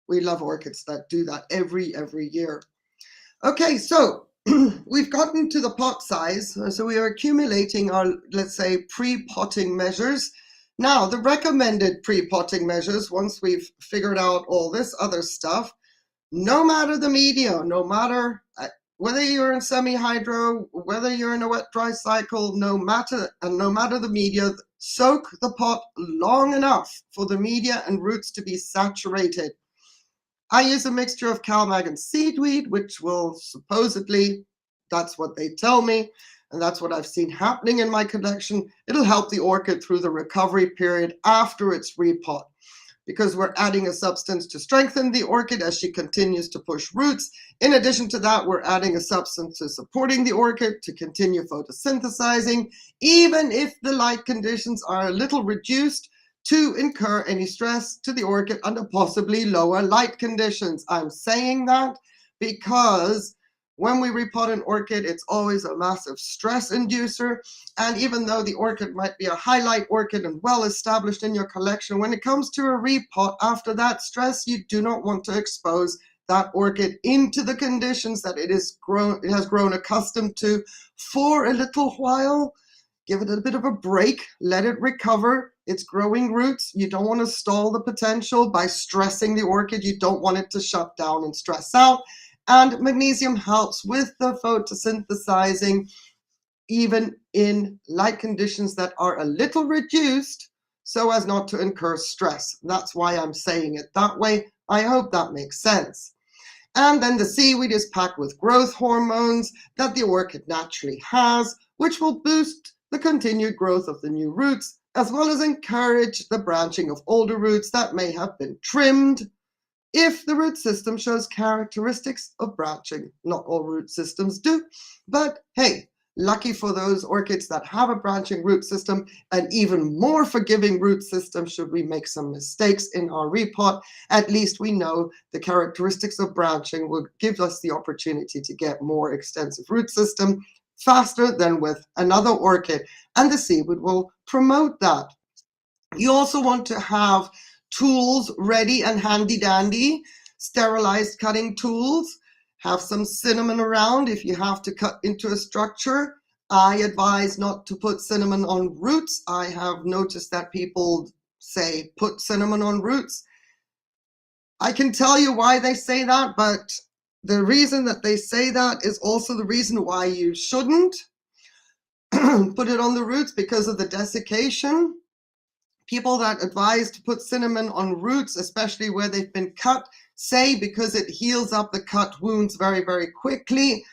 Speaker 1: We love orchids that do that every year. Okay, so we've gotten to the pot size. So we are accumulating our, let's say, pre-potting measures. Now, the recommended pre-potting measures, once we've figured out all this other stuff, no matter the media, no matter whether you're in semi-hydro, whether you're in a wet-dry cycle, no matter the media, soak the pot long enough for the media and roots to be saturated. I use a mixture of CalMag and seedweed, which will supposedly, that's what they tell me, and that's what I've seen happening in my collection. It'll help the orchid through the recovery period after its repot, because we're adding a substance to strengthen the orchid as she continues to push roots. In addition to that, we're adding a substance to supporting the orchid to continue photosynthesizing, even if the light conditions are a little reduced, to incur any stress to the orchid under possibly lower light conditions. I'm saying that because When we repot an orchid, it's always a massive stress inducer. And even though the orchid might be a highlight orchid and well established in your collection, when it comes to a repot, after that stress, you do not want to expose that orchid into the conditions that it has grown accustomed to for a little while. Give it a bit of a break, let it recover its growing roots. You don't want to stall the potential by stressing the orchid. You don't want it to shut down and stress out. And magnesium helps with the photosynthesizing, even in light conditions that are a little reduced, so as not to incur stress. That's why I'm saying it that way. I hope that makes sense. And then the seaweed is packed with growth hormones that the orchid naturally has, which will boost the continued growth of the new roots, as well as encourage the branching of older roots that may have been trimmed if the root system shows characteristics of branching. Not all root systems do, but hey, lucky for those orchids that have a branching root system, an even more forgiving root system should we make some mistakes in our repot. At least we know the characteristics of branching will give us the opportunity to get more extensive root system faster than with another orchid, and the seaweed will promote that. You also want to have tools ready and handy dandy, sterilized cutting tools. Have some cinnamon around if you have to cut into a structure. I advise not to put cinnamon on roots. I have noticed that people say put cinnamon on roots. I can tell you why they say that, but the reason that they say that is also the reason why you shouldn't put it on the roots, because of the desiccation. People that advise to put cinnamon on roots, especially where they've been cut, say because it heals up the cut wounds very, very quickly.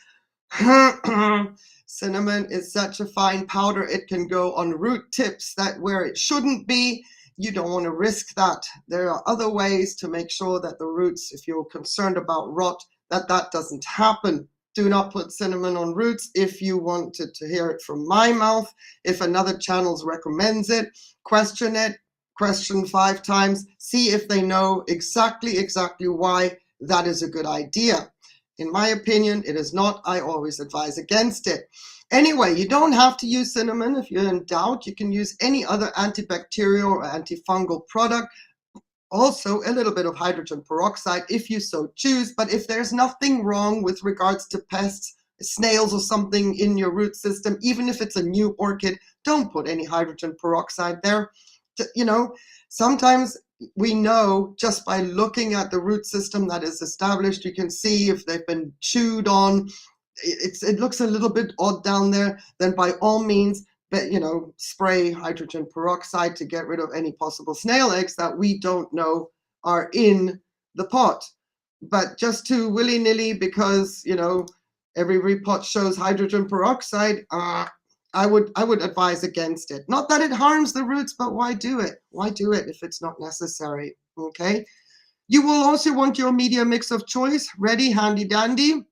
Speaker 1: Cinnamon is such a fine powder, it can go on root tips that where it shouldn't be. You don't want to risk that. There are other ways to make sure that the roots, if you're concerned about rot, that doesn't happen. Do not put cinnamon on roots. If you wanted to hear it from my mouth, if another channel recommends it, question 5 times, see if they know exactly why that is a good idea. In my opinion, it is not. I always advise against it. Anyway, you don't have to use cinnamon. If you're in doubt, you can use any other antibacterial or antifungal product. Also, a little bit of hydrogen peroxide if you so choose. But if there's nothing wrong with regards to pests, snails or something in your root system, even if it's a new orchid, don't put any hydrogen peroxide there. You know, sometimes we know just by looking at the root system that is established, you can see if they've been chewed on. It looks a little bit odd down there. Then by all means, spray hydrogen peroxide to get rid of any possible snail eggs that we don't know are in the pot. But just to willy-nilly, because every repot shows hydrogen peroxide, I would advise against it. Not that it harms the roots, but why do it? Why do it if it's not necessary? Okay. You will also want your media mix of choice ready, handy dandy.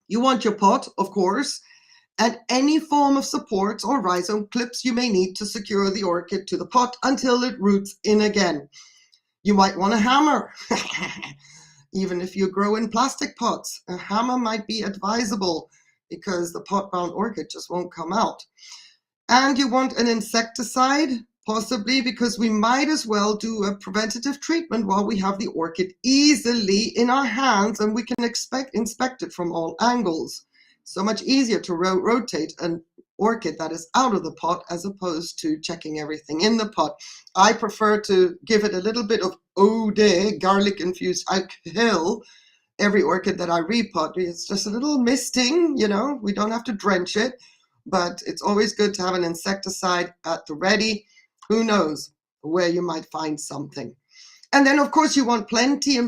Speaker 1: You want your pot, of course, and any form of supports or rhizome clips you may need to secure the orchid to the pot until it roots in again. You might want a hammer. Even if you grow in plastic pots, a hammer might be advisable because the pot-bound orchid just won't come out. And you want an insecticide, possibly because we might as well do a preventative treatment while we have the orchid easily in our hands and we can inspect it from all angles. So much easier to rotate an orchid that is out of the pot as opposed to checking everything in the pot. I prefer to give it a little bit of eau de garlic infused alcohol every orchid that I repot. It's just a little misting, we don't have to drench it, but it's always good to have an insecticide at the ready. Who knows where you might find something. And then of course you want plenty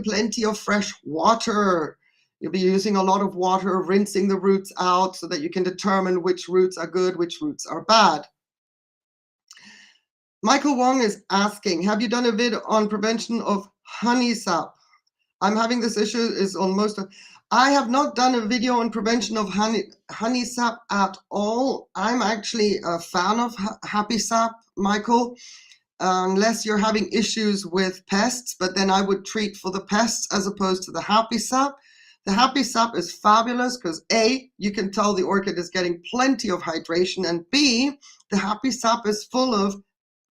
Speaker 1: of fresh water. You'll be using a lot of water, rinsing the roots out so that you can determine which roots are good, which roots are bad. Michael Wong is asking, have you done a vid on prevention of honey sap? I'm having this issue is on most of. I have not done a video on prevention of honey sap at all. I'm actually a fan of happy sap, Michael, unless you're having issues with pests, but then I would treat for the pests as opposed to the happy sap. The happy sap is fabulous because A, you can tell the orchid is getting plenty of hydration, and B, the happy sap is full of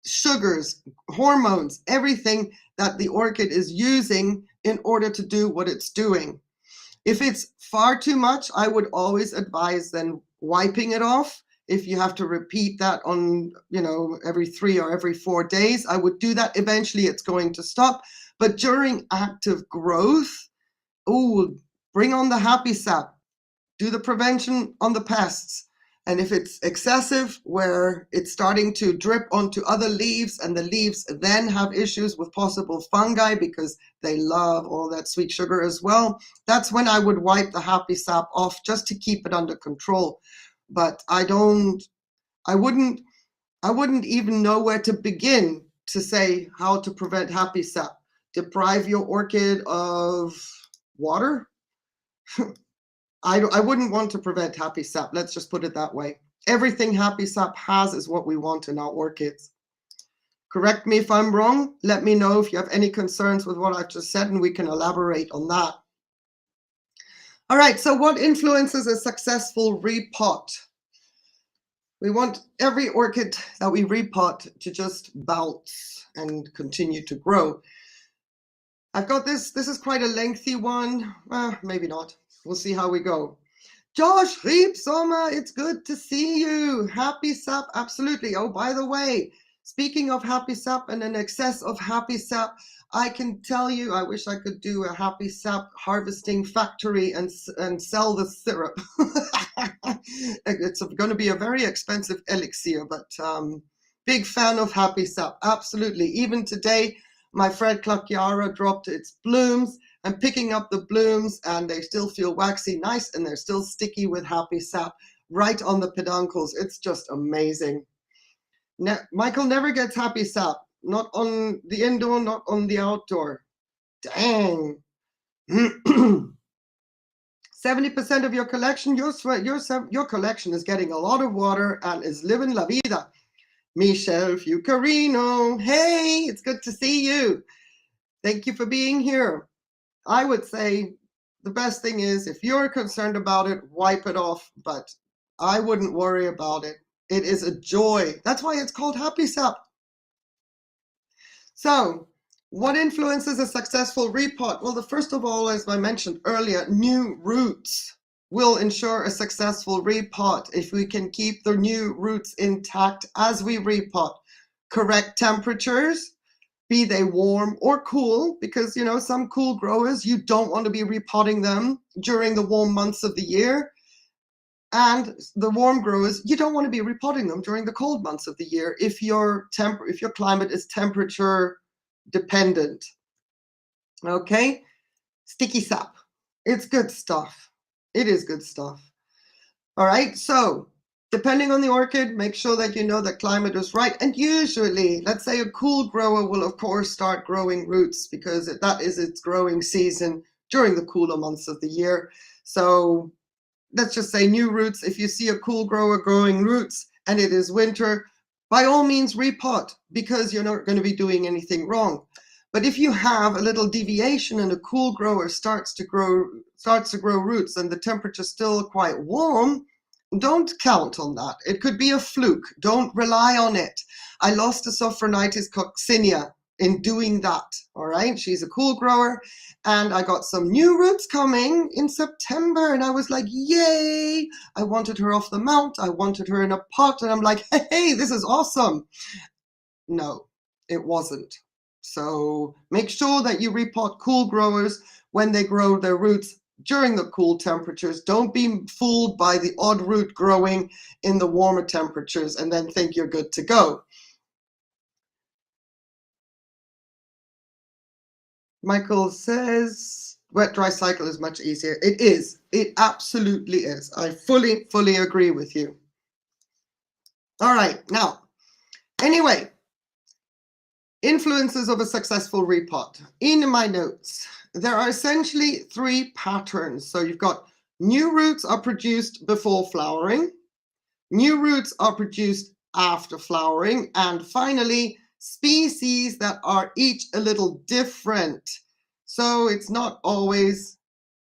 Speaker 1: sugars, hormones, everything that the orchid is using in order to do what it's doing. If it's far too much, I would always advise then wiping it off. If you have to repeat that on, every 3 or every 4 days, I would do that. Eventually it's going to stop. But during active growth, bring on the happy sap. Do the prevention on the pests. And if it's excessive, where it's starting to drip onto other leaves and the leaves then have issues with possible fungi because they love all that sweet sugar as well, that's when I would wipe the happy sap off just to keep it under control. But I wouldn't even know where to begin to say how to prevent happy sap. Deprive your orchid of water? I wouldn't want to prevent happy sap. Let's just put it that way. Everything happy sap has is what we want in our orchids. Correct me if I'm wrong. Let me know if you have any concerns with what I've just said, and we can elaborate on that. All right, so what influences a successful repot? We want every orchid that we repot to just bounce and continue to grow. I've got this is quite a lengthy one. Maybe not. We'll see how we go. Josh Riepsommer, it's good to see you. Happy sap, absolutely. Oh, by the way, speaking of happy sap and an excess of happy sap, I can tell you, I wish I could do a happy sap harvesting factory and sell the syrup. It's going to be a very expensive elixir, but big fan of happy sap, absolutely. Even today, my Fred Cluckiara dropped its blooms. I'm picking up the blooms and they still feel waxy nice and they're still sticky with happy sap right on the peduncles. It's just amazing. Michael never gets happy sap, not on the indoor, not on the outdoor. Dang. 70% of your collection, your collection is getting a lot of water and is living la vida. Michelle Fucarino, hey, it's good to see you. Thank you for being here. I would say the best thing is if you're concerned about it, wipe it off, but I wouldn't worry about it. It is a joy. That's why it's called happy sap. So what influences a successful repot? Well, first of all, as I mentioned earlier, new roots will ensure a successful repot if we can keep the new roots intact as we repot. Correct temperatures, be they warm or cool, because some cool growers, you don't want to be repotting them during the warm months of the year. And the warm growers, you don't want to be repotting them during the cold months of the year if your climate is temperature dependent. Okay, sticky sap. It's good stuff. It is good stuff. All right, so depending on the orchid, make sure that you know the climate is right. And usually, let's say a cool grower will, of course, start growing roots because that is its growing season during the cooler months of the year. So let's just say new roots. If you see a cool grower growing roots and it is winter, by all means repot because you're not going to be doing anything wrong. But if you have a little deviation and a cool grower starts to grow roots and the temperature is still quite warm, don't count on that. It could be a fluke. Don't rely on it. I lost to Sophronitis coccinea in doing that. All right. She's a cool grower. And I got some new roots coming in September. And I was like, yay. I wanted her off the mount. I wanted her in a pot. And I'm like, hey, this is awesome. No, it wasn't. So make sure that you repot cool growers when they grow their roots during the cool temperatures. Don't be fooled by the odd root growing in the warmer temperatures and then think you're good to go. Michael says wet dry cycle is much easier. It is. It absolutely is. I fully agree with you. All right. Now, anyway, influences of a successful repot. In my notes, there are essentially 3 patterns. So you've got new roots are produced before flowering, new roots are produced after flowering, and finally, species that are each a little different. So it's not always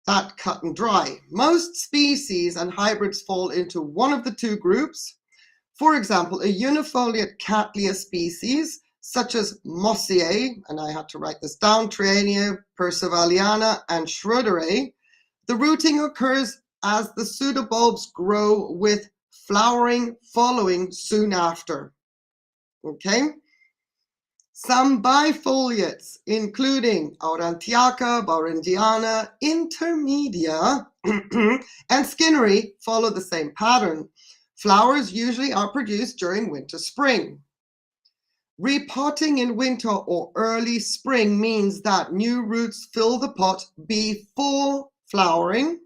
Speaker 1: that cut and dry. Most species and hybrids fall into one of the two groups. For example, a unifoliate Cattleya species, such as Mossiae, and I had to write this down, Triania, Percivaliana, and Schroederae, the rooting occurs as the pseudobulbs grow, with flowering following soon after. Okay? Some bifoliates, including Aurantiaca, Baurandiana, Intermedia, and Skinnery, follow the same pattern. Flowers usually are produced during winter-spring. Repotting in winter or early spring means that new roots fill the pot before flowering.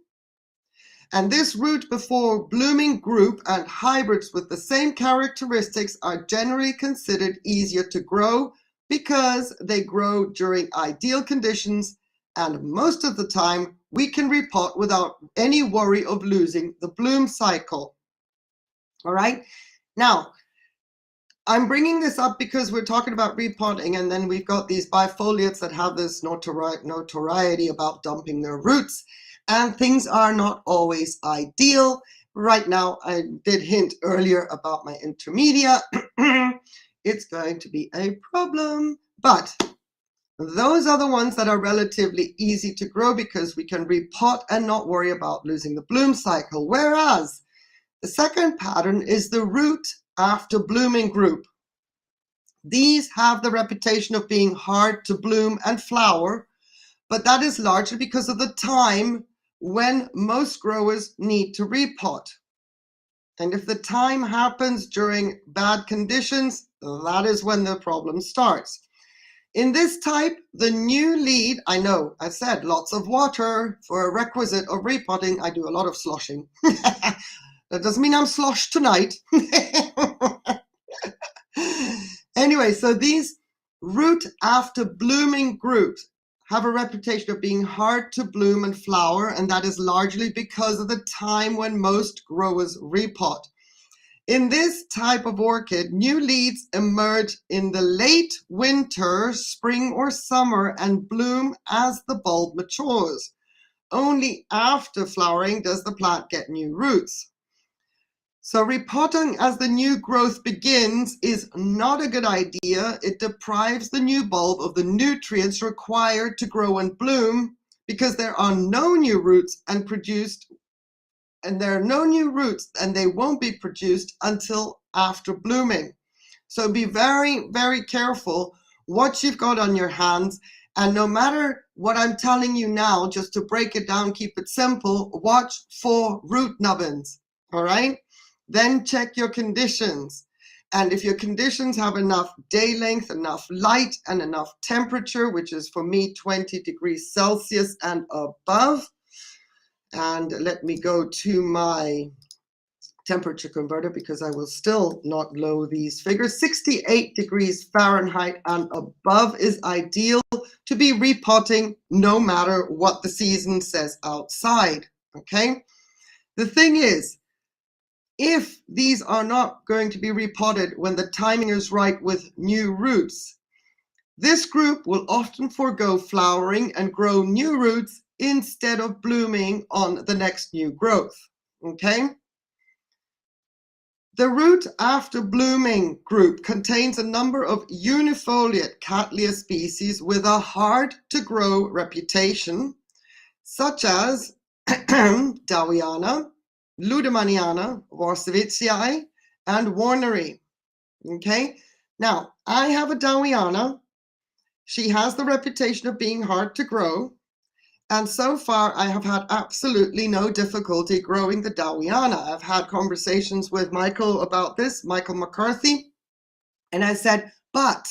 Speaker 1: And this root before blooming group and hybrids with the same characteristics are generally considered easier to grow because they grow during ideal conditions, and most of the time we can repot without any worry of losing the bloom cycle. All right, now I'm bringing this up because we're talking about repotting, and then we've got these bifoliates that have this notoriety about dumping their roots, and things are not always ideal. Right now, I did hint earlier about my intermedia. It's going to be a problem, but those are the ones that are relatively easy to grow because we can repot and not worry about losing the bloom cycle. Whereas the second pattern is the root after blooming group. These have the reputation of being hard to bloom and flower, but that is largely because of the time when most growers need to repot. And if the time happens during bad conditions, that is when the problem starts. In this type, the new lead, I know, I said lots of water for a requisite of repotting. I do a lot of sloshing. That doesn't mean I'm sloshed tonight. Anyway, so these root after blooming groups have a reputation of being hard to bloom and flower, and that is largely because of the time when most growers repot. In this type of orchid, new leads emerge in the late winter, spring or summer, and bloom as the bulb matures. Only after flowering does the plant get new roots. So repotting as the new growth begins is not a good idea. It deprives the new bulb of the nutrients required to grow and bloom because there are no new roots and they won't be produced until after blooming. So be very, very careful what you've got on your hands. And no matter what I'm telling you now, just to break it down, keep it simple, watch for root nubbins, all right? Then check your conditions. And if your conditions have enough day length, enough light, and enough temperature, which is for me 20 degrees Celsius and above, and let me go to my temperature converter because I will still not know these figures. 68 degrees Fahrenheit and above is ideal to be repotting no matter what the season says outside, okay? The thing is, if these are not going to be repotted when the timing is right with new roots, this group will often forego flowering and grow new roots instead of blooming on the next new growth, okay? The root after blooming group contains a number of unifoliate Cattleya species with a hard to grow reputation, such as Dowiana, Ludemaniana, Warscewiczii, and Warneri. Okay, now I have a Dowiana. She has the reputation of being hard to grow, and so far I have had absolutely no difficulty growing the Dowiana. I've had conversations with Michael about this, Michael McCarthy, and I said, but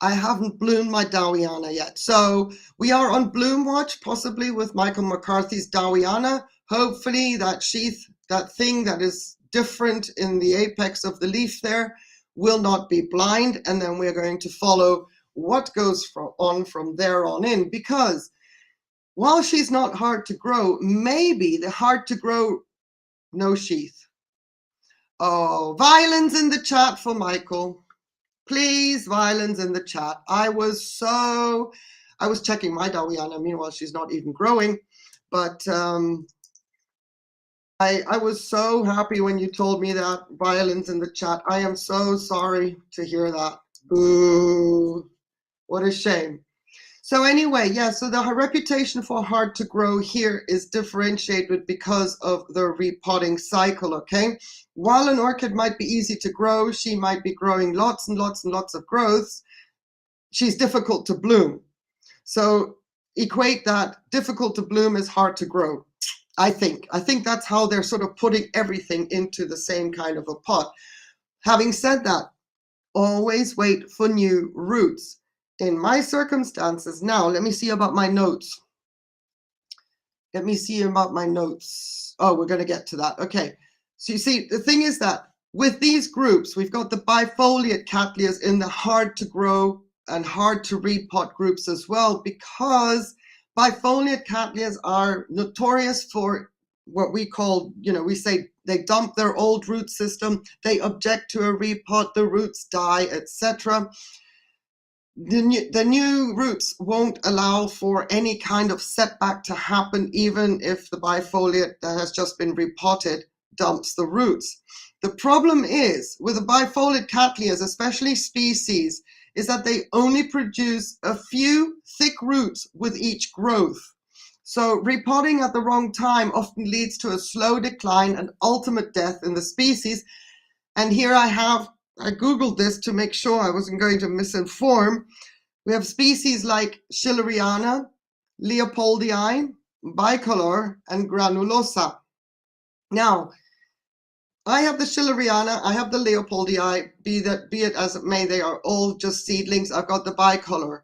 Speaker 1: I haven't bloomed my Dowiana yet. So we are on bloom watch, possibly with Michael McCarthy's Dowiana. Hopefully that sheath, that thing that is different in the apex of the leaf there, will not be blind. And then we're going to follow what goes on from there on in, because while she's not hard to grow, maybe the hard to grow no sheath. Oh, violins in the chat for Michael. Please, violins in the chat. I was checking my Dowiana, meanwhile she's not even growing. But I was so happy when you told me that, Violence, in the chat. I am so sorry to hear that. Boo. What a shame. So anyway, yeah, so the reputation for hard to grow here is differentiated because of the repotting cycle, okay? While an orchid might be easy to grow, she might be growing lots and lots and lots of growths, she's difficult to bloom. So equate that difficult to bloom is hard to grow. I think that's how they're sort of putting everything into the same kind of a pot. Having said that, always wait for new roots. In my circumstances now, let me see about my notes. Oh, we're going to get to that. Okay. So you see, the thing is that with these groups, we've got the bifoliate cattleyas in the hard to grow and hard to repot groups as well, because bifoliate cattleyas are notorious for what we call, we say they dump their old root system, they object to a repot, the roots die, etc. The new roots won't allow for any kind of setback to happen, even if the bifoliate that has just been repotted dumps the roots. The problem is with the bifoliate cattleyas, especially species, is that they only produce a few thick roots with each growth. So repotting at the wrong time often leads to a slow decline and ultimate death in the species. And here I Googled this to make sure I wasn't going to misinform. We have species like Schilleriana, Leopoldii, bicolor, and granulosa. Now, I have the Schilleriana, I have the Leopoldii, be it as it may, they are all just seedlings. I've got the bicolor.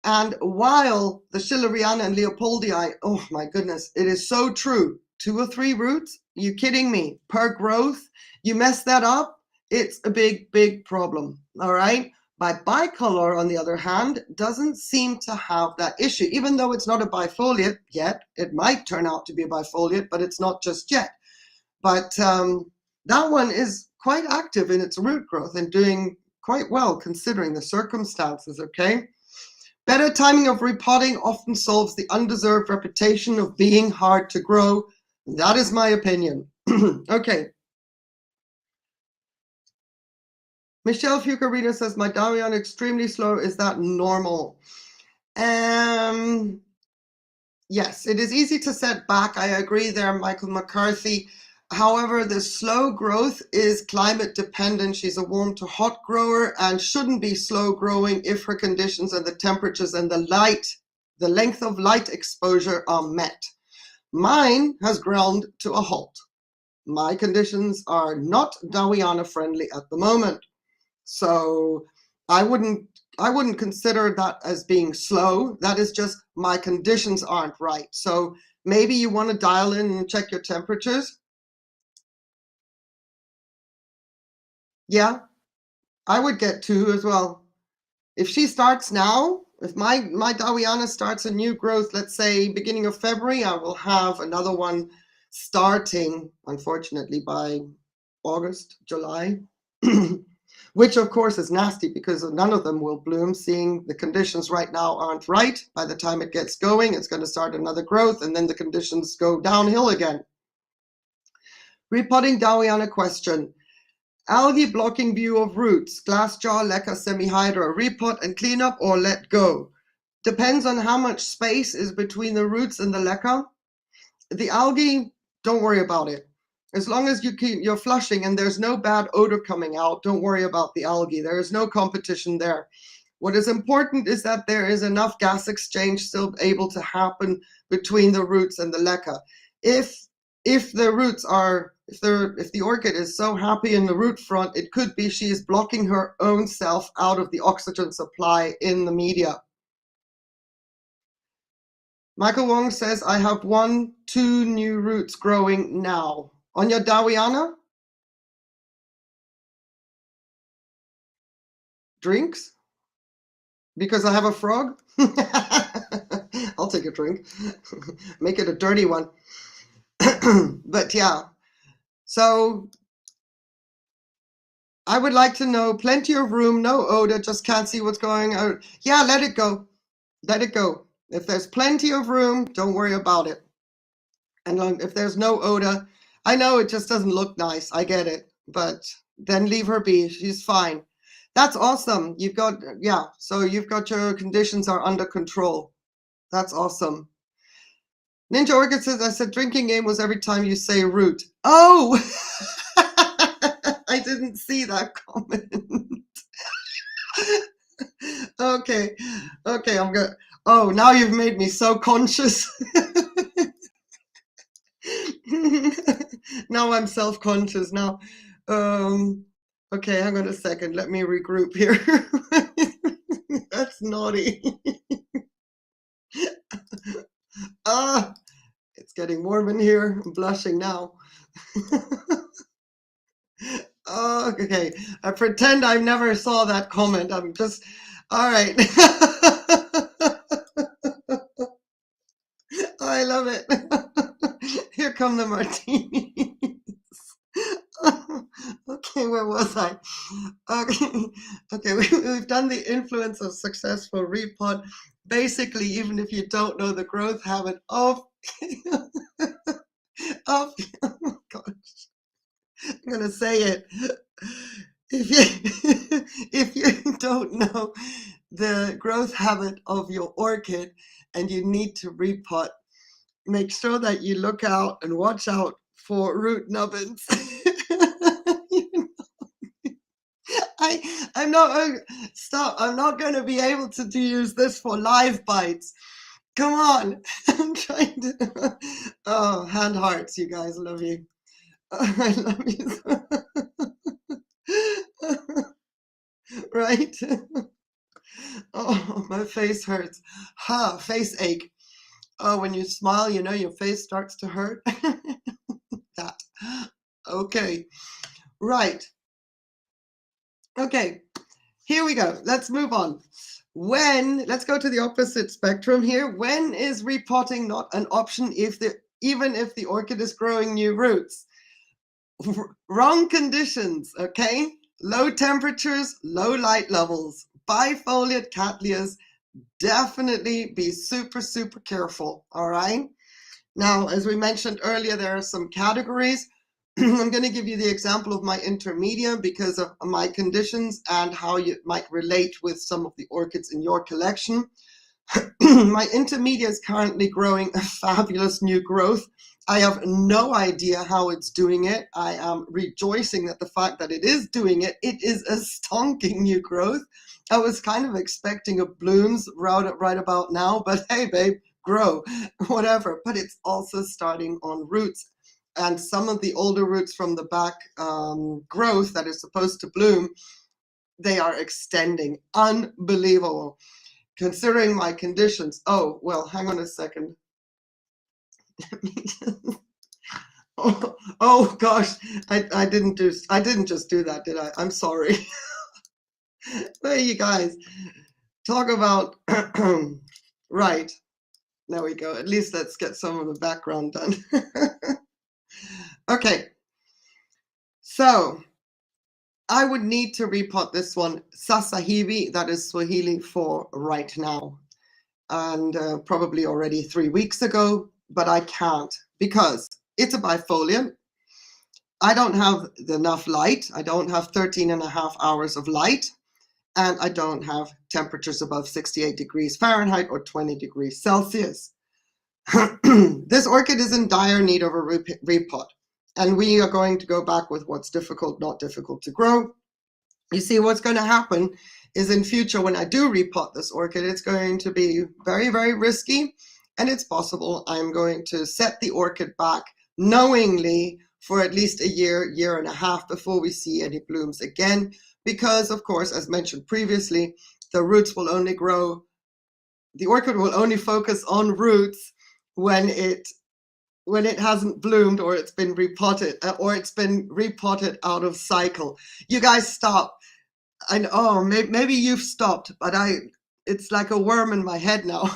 Speaker 1: And while the Schilleriana and Leopoldii, oh my goodness, it is so true. 2 or 3 roots? Are you kidding me? Per growth? You mess that up, it's a big, big problem. All right? Bicolor, on the other hand, doesn't seem to have that issue. Even though it's not a bifoliate yet, it might turn out to be a bifoliate, but it's not just yet. But that one is quite active in its root growth and doing quite well considering the circumstances, okay? Better timing of repotting often solves the undeserved reputation of being hard to grow. That is my opinion. Okay. Michelle Fucarina says, my Darian extremely slow. Is that normal? Yes, it is easy to set back. I agree there, Michael McCarthy. However, the slow growth is climate dependent. She's a warm to hot grower and shouldn't be slow growing if her conditions and the temperatures and the length of light exposure are met. Mine has ground to a halt. My conditions are not Dowiana friendly at the moment. So I wouldn't consider that as being slow. That is just my conditions aren't right. So maybe you want to dial in and check your temperatures. Yeah, I would get 2 as well. If she starts now, if my Dowiana starts a new growth, let's say beginning of February, I will have another one starting, unfortunately, by August, July. Which of course is nasty because none of them will bloom, seeing the conditions right now aren't right. By the time it gets going, it's going to start another growth and then the conditions go downhill again. Repotting Dowiana question. Algae blocking view of roots, glass jar, leca, semi-hydra, repot and clean up or let go. Depends on how much space is between the roots and the leca. The algae, don't worry about it. As long as you're flushing and there's no bad odor coming out, don't worry about the algae. There is no competition there. What is important is that there is enough gas exchange still able to happen between the roots and the leca. If the orchid is so happy in the root front, it could be she is blocking her own self out of the oxygen supply in the media. Michael Wong says, I have 1, 2 new roots growing now. On your Dowiana? Drinks? Because I have a frog? I'll take a drink. Make it a dirty one. But yeah, so I would like to know, plenty of room, no odor, just can't see what's going on. Yeah, let it go. Let it go. If there's plenty of room, don't worry about it. And if there's no odor, I know it just doesn't look nice. I get it. But then leave her be. She's fine. That's awesome. You've got, yeah. So you've got your conditions are under control. That's awesome. Ninja Orchid says, I said drinking game was every time you say root. Oh! I didn't see that comment. Okay. Okay, I'm good. Oh, now you've made me so conscious. Now I'm self-conscious now. Okay, hang on a second. Let me regroup here. That's naughty. Ah, it's getting warm in here. I'm blushing now. Oh, okay. I pretend I never saw that comment. I'm just, all right. I love it. Here come the martinis. Okay, where was I? Okay, we've done the influence of successful repot. Basically, even if you don't know the growth habit of, oh my gosh, I'm gonna say it. If you don't know the growth habit of your orchid and you need to repot, make sure that you look out and watch out for root nubbins. I'm not stop. I'm not going to be able to use this for live bites. Come on. I'm trying to. Oh, hand hearts, you guys. Love you. I love you. Right? Oh, my face hurts. Ha, face ache. Oh, when you smile, you know your face starts to hurt. That. Okay. Right. Okay. Here we go. Let's move on. Let's go to the opposite spectrum here. When is repotting not an option even if the orchid is growing new roots? Wrong conditions, okay? Low temperatures, low light levels, bifoliate cattleyas, definitely be super, super careful, all right? Now, as we mentioned earlier, there are some categories. I'm going to give you the example of my intermedia because of my conditions and how you might relate with some of the orchids in your collection. My intermedia is currently growing a fabulous new growth. I have no idea how it's doing it. I am rejoicing at the fact that it is doing it. It is a stonking new growth. I was kind of expecting a blooms right about now, but hey, babe, grow, whatever. But it's also starting on roots. And some of the older roots from the back growth that is supposed to bloom, they are extending. Unbelievable. Considering my conditions. Oh, well, hang on a second. Oh gosh, I didn't just do that, did I? I'm sorry. Hey, you guys, talk about right. There we go. At least let's get some of the background done. Okay. So I would need to repot this one, Sasahibi, that is Swahili for right now. And probably already 3 weeks ago, but I can't because it's a bifoliate. I don't have enough light. I don't have 13.5 hours of light, and I don't have temperatures above 68 degrees Fahrenheit or 20 degrees Celsius. This orchid is in dire need of a repot, and we are going to go back with what's difficult, not difficult to grow. You see, what's going to happen is in future, when I do repot this orchid, it's going to be very, very risky, and it's possible I'm going to set the orchid back knowingly for at least a year and a half before we see any blooms again, because of course, as mentioned previously, the roots will only grow, the orchid will only focus on roots when it hasn't bloomed or it's been repotted out of cycle. You guys stop. I know, oh, maybe you've stopped, but it's like a worm in my head now.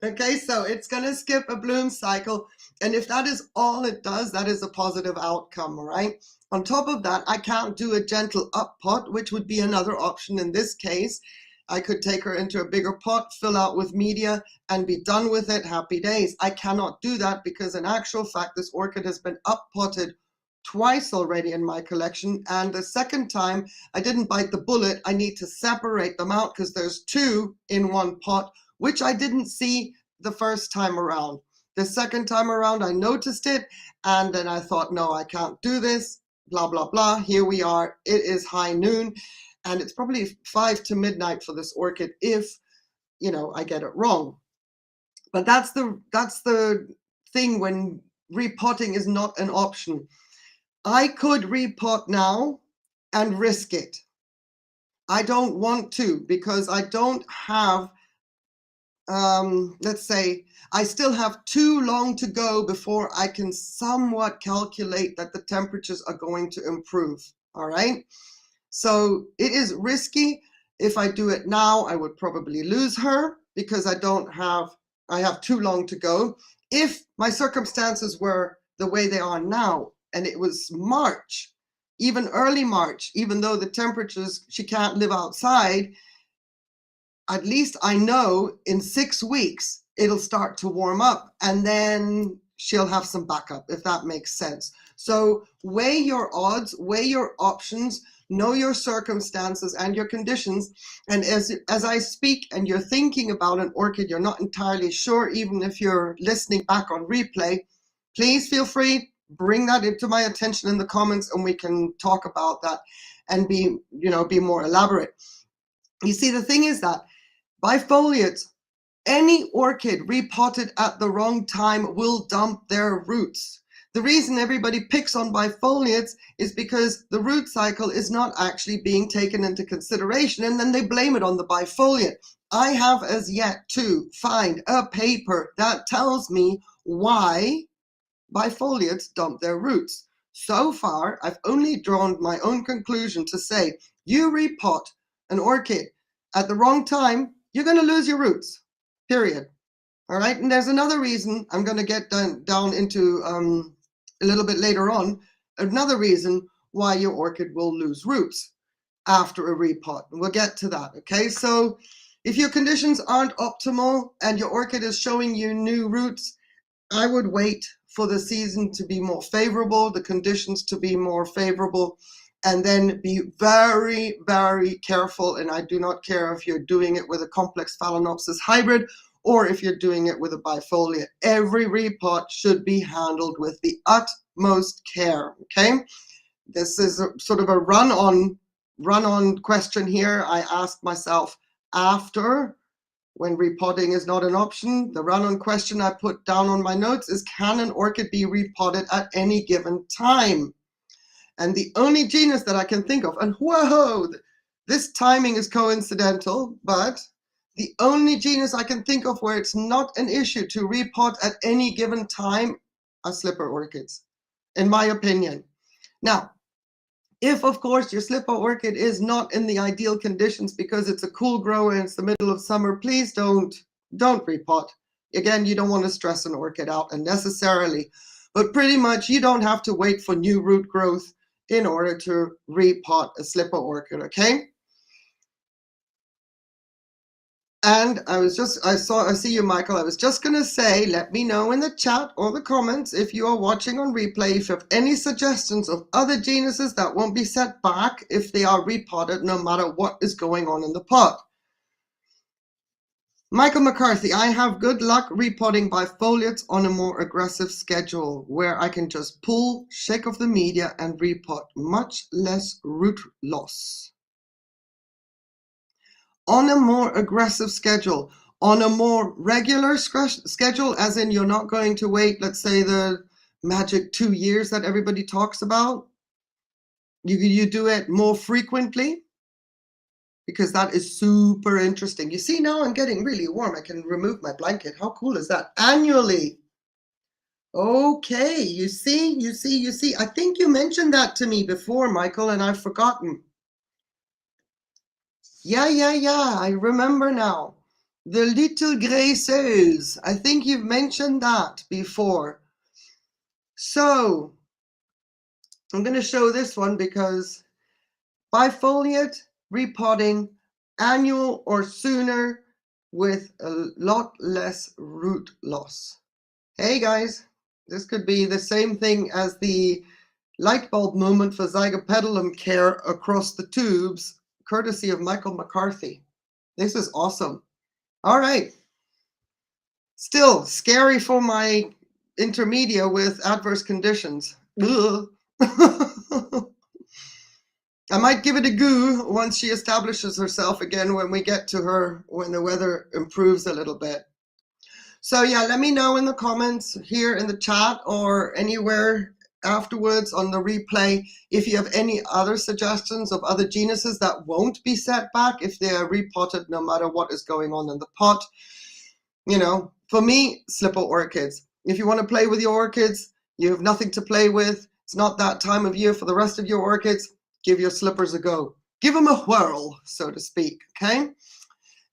Speaker 1: Okay, so it's going to skip a bloom cycle. And if that is all it does, that is a positive outcome, all right? On top of that, I can't do a gentle up pot, which would be another option in this case. I could take her into a bigger pot, fill out with media, and be done with it. Happy days. I cannot do that because in actual fact, this orchid has been up potted twice already in my collection. And the second time, I didn't bite the bullet. I need to separate them out because there's two in one pot, which I didn't see the first time around. The second time around, I noticed it, and then I thought, no, I can't do this, blah, blah, blah. Here we are. It is high noon, and it's probably 5 to midnight for this orchid if, I get it wrong. But that's the thing when repotting is not an option. I could repot now and risk it. I don't want to because I don't have let's say I still have too long to go before I can somewhat calculate that the temperatures are going to improve. All right. So it is risky. If I do it now, I would probably lose her because I have too long to go. If my circumstances were the way they are now, and it was March, even early March, even though the temperatures, she can't live outside, at least I know in 6 weeks it'll start to warm up and then she'll have some backup, if that makes sense. So weigh your odds, weigh your options, know your circumstances and your conditions. And as I speak and you're thinking about an orchid, you're not entirely sure, even if you're listening back on replay, please feel free, bring that into my attention in the comments and we can talk about that and be more elaborate. You see, the thing is that bifoliates, any orchid repotted at the wrong time will dump their roots. The reason everybody picks on bifoliates is because the root cycle is not actually being taken into consideration, and then they blame it on the bifoliate. I have as yet to find a paper that tells me why bifoliates dump their roots. So far, I've only drawn my own conclusion to say, you repot an orchid at the wrong time, you're going to lose your roots, period. All right. And there's another reason I'm going to get down into a little bit later on, another reason why your orchid will lose roots after a repot. And we'll get to that. Okay. So if your conditions aren't optimal and your orchid is showing you new roots, I would wait for the season to be more favorable, the conditions to be more favorable, and then be very, very careful. And I do not care if you're doing it with a complex Phalaenopsis hybrid or if you're doing it with a bifoliate. Every repot should be handled with the utmost care, okay? This is sort of a run-on question here. I asked myself after, when repotting is not an option, the run-on question I put down on my notes is, can an orchid be repotted at any given time? And the only genus that I can think of, and whoa, this timing is coincidental, but the only genus I can think of where it's not an issue to repot at any given time are slipper orchids, in my opinion. Now, if, of course, your slipper orchid is not in the ideal conditions because it's a cool grower and it's the middle of summer, please don't repot. Again, you don't want to stress an orchid out unnecessarily, but pretty much you don't have to wait for new root growth in order to repot a slipper orchid, okay? And I see you, Michael. I was just going to say, let me know in the chat or the comments if you are watching on replay, if you have any suggestions of other genuses that won't be set back if they are repotted, no matter what is going on in the pot. Michael McCarthy, I have good luck repotting bifoliates on a more aggressive schedule where I can just pull, shake off the media and repot, much less root loss. On a more aggressive schedule, on a more regular schedule, as in you're not going to wait, let's say, the magic 2 years that everybody talks about. You do it more frequently, because that is super interesting. You see, now I'm getting really warm. I can remove my blanket. How cool is that? Annually. Okay, you see. I think you mentioned that to me before, Michael, and I've forgotten. Yeah, I remember now. The little graisseuse. I think you've mentioned that before. So, I'm going to show this one because bifoliate repotting annual or sooner with a lot less root loss. Hey guys, this could be the same thing as the light bulb moment for zygopetalum care across the tubes, courtesy of Michael McCarthy. This is awesome. All right. Still scary for my intermedia with adverse conditions. Ugh. I might give it a go once she establishes herself again when we get to her, when the weather improves a little bit. So yeah, let me know in the comments here in the chat or anywhere afterwards on the replay if you have any other suggestions of other genuses that won't be set back if they're repotted no matter what is going on in the pot. You know, for me, slipper orchids. If you want to play with your orchids, you have nothing to play with, it's not that time of year for the rest of your orchids, give your slippers a go. Give them a whirl, so to speak, okay?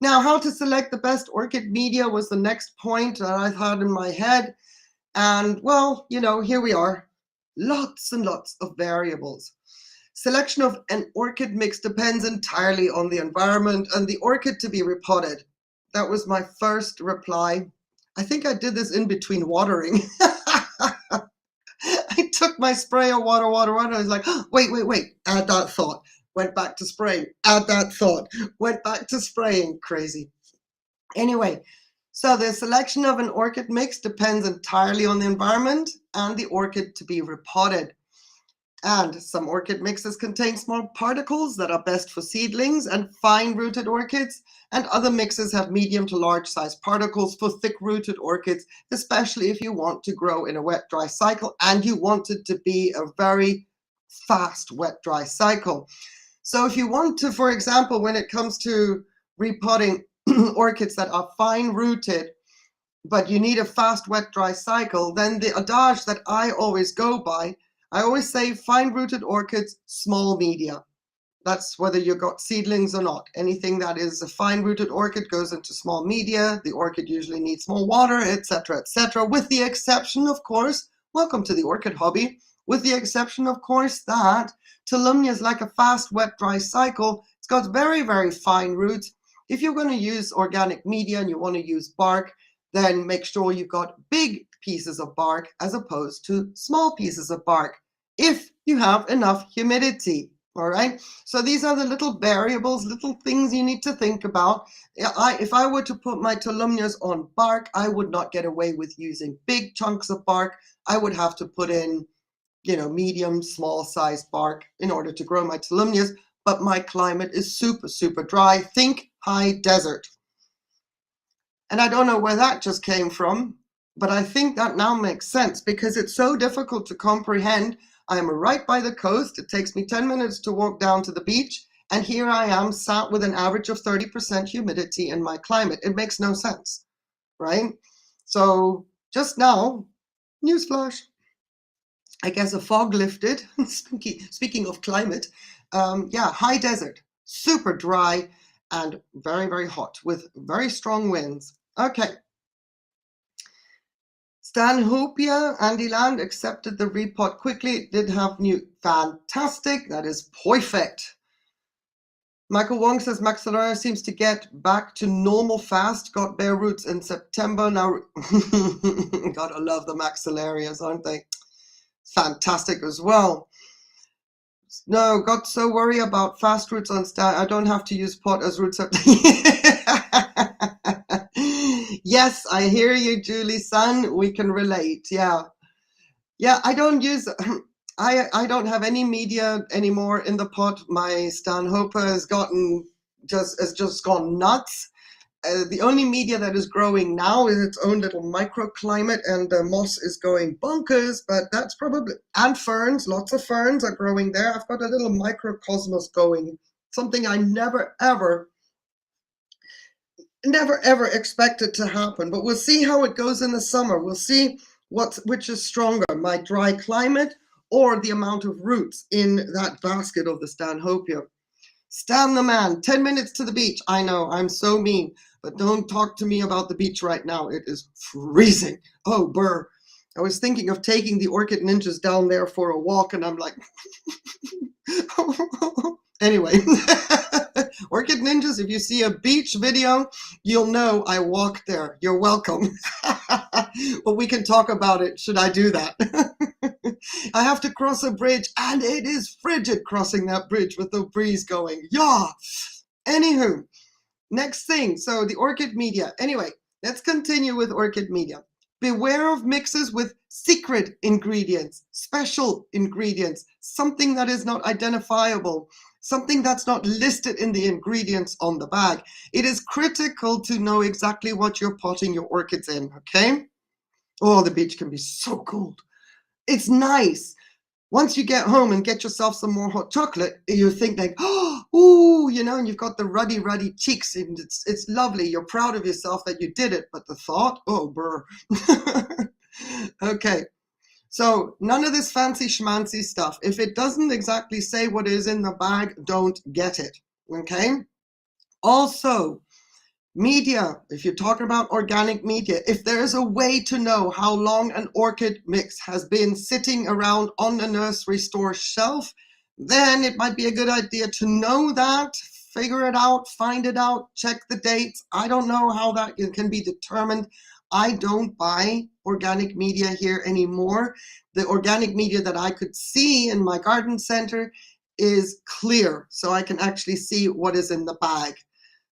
Speaker 1: Now, how to select the best orchid media was the next point that I had in my head. And well, you know, here we are. Lots and lots of variables. Selection of an orchid mix depends entirely on the environment and the orchid to be repotted. That was my first reply. I think I did this in between watering. I took my sprayer, water. I was like, oh, wait, add that thought. Went back to spraying, add that thought. Went back to spraying, crazy. Anyway, so the selection of an orchid mix depends entirely on the environment and the orchid to be repotted. And some orchid mixes contain small particles that are best for seedlings and fine-rooted orchids, and other mixes have medium to large-sized particles for thick-rooted orchids, especially if you want to grow in a wet-dry cycle and you want it to be a very fast wet-dry cycle. So if you want to, for example, when it comes to repotting orchids that are fine-rooted, but you need a fast wet-dry cycle, then the adage that I always go by, I always say fine-rooted orchids, small media. That's whether you've got seedlings or not. Anything that is a fine-rooted orchid goes into small media. The orchid usually needs more water, etc., with the exception, of course, welcome to the orchid hobby, with the exception, of course, that Tolumnia is like a fast wet-dry cycle. It's got very, very fine roots. If you're going to use organic media and you want to use bark, then make sure you've got big pieces of bark as opposed to small pieces of bark if you have enough humidity. All right, so these are the little variables, little things you need to think about. If I were to put my Tolumnias on bark, I would not get away with using big chunks of bark. I would have to put in, you know, medium, small sized bark in order to grow my Tolumnias. But my climate is super, super dry. Think high desert. And I don't know where that just came from, but I think that now makes sense because it's so difficult to comprehend. I'm right by the coast. It takes me 10 minutes to walk down to the beach. And here I am sat with an average of 30% humidity in my climate. It makes no sense, right? So just now, newsflash, I guess a fog lifted. Speaking of climate, yeah, high desert, super dry and very, very hot with very strong winds. Okay. Stanhopia, Andy Land accepted the repot quickly. It did have new. Fantastic. That is perfect. Michael Wong says Maxillaria seems to get back to normal fast. Got bare roots in September. Now, gotta love the Maxillarias, aren't they? Fantastic as well. No, got so worried about fast roots on Stan. I don't have to use pot as root Yes, I hear you, Julie son. We can relate. Yeah. Yeah, I don't use I don't have any media anymore in the pot. My Stanhope has just gone nuts. The only media that is growing now is its own little microclimate, and the moss is going bonkers, but that's probably, and ferns, lots of ferns are growing there. I've got a little microcosmos going, something I never ever expected to happen, but we'll see how it goes in the summer. We'll see which is stronger, my dry climate or the amount of roots in that basket of the Stanhopea. Stan the man, 10 minutes to the beach. I know, I'm so mean, but don't talk to me about the beach right now. It is freezing. Oh, burr. I was thinking of taking the Orchid Ninjas down there for a walk, and I'm like, anyway, Orchid Ninjas. ninjas, if you see a beach video, you'll know I walked there. You're welcome. Well, we can talk about it. Should I do that? I have to cross a bridge, and it is frigid crossing that bridge with the breeze going. Yeah. Anywho, next thing. So the orchid media. Anyway, let's continue with orchid media. Beware of mixes with secret ingredients, special ingredients, something that is not identifiable, something that's not listed in the ingredients on the bag. It is critical to know exactly what you're potting your orchids in, okay? Oh, the beach can be so cold. It's nice. Once you get home and get yourself some more hot chocolate, you think like, oh, ooh, you know, and you've got the ruddy cheeks, and it's lovely. You're proud of yourself that you did it, but the thought, oh, brr. Okay, so none of this fancy schmancy stuff. If it doesn't exactly say what is in the bag, don't get it, okay? Also, media, if you're talking about organic media, if there is a way to know how long an orchid mix has been sitting around on the nursery store shelf, then it might be a good idea to know that, figure it out, find it out, check the dates. I don't know how that can be determined. I don't buy organic media here anymore. The organic media that I could see in my garden center is clear, so I can actually see what is in the bag.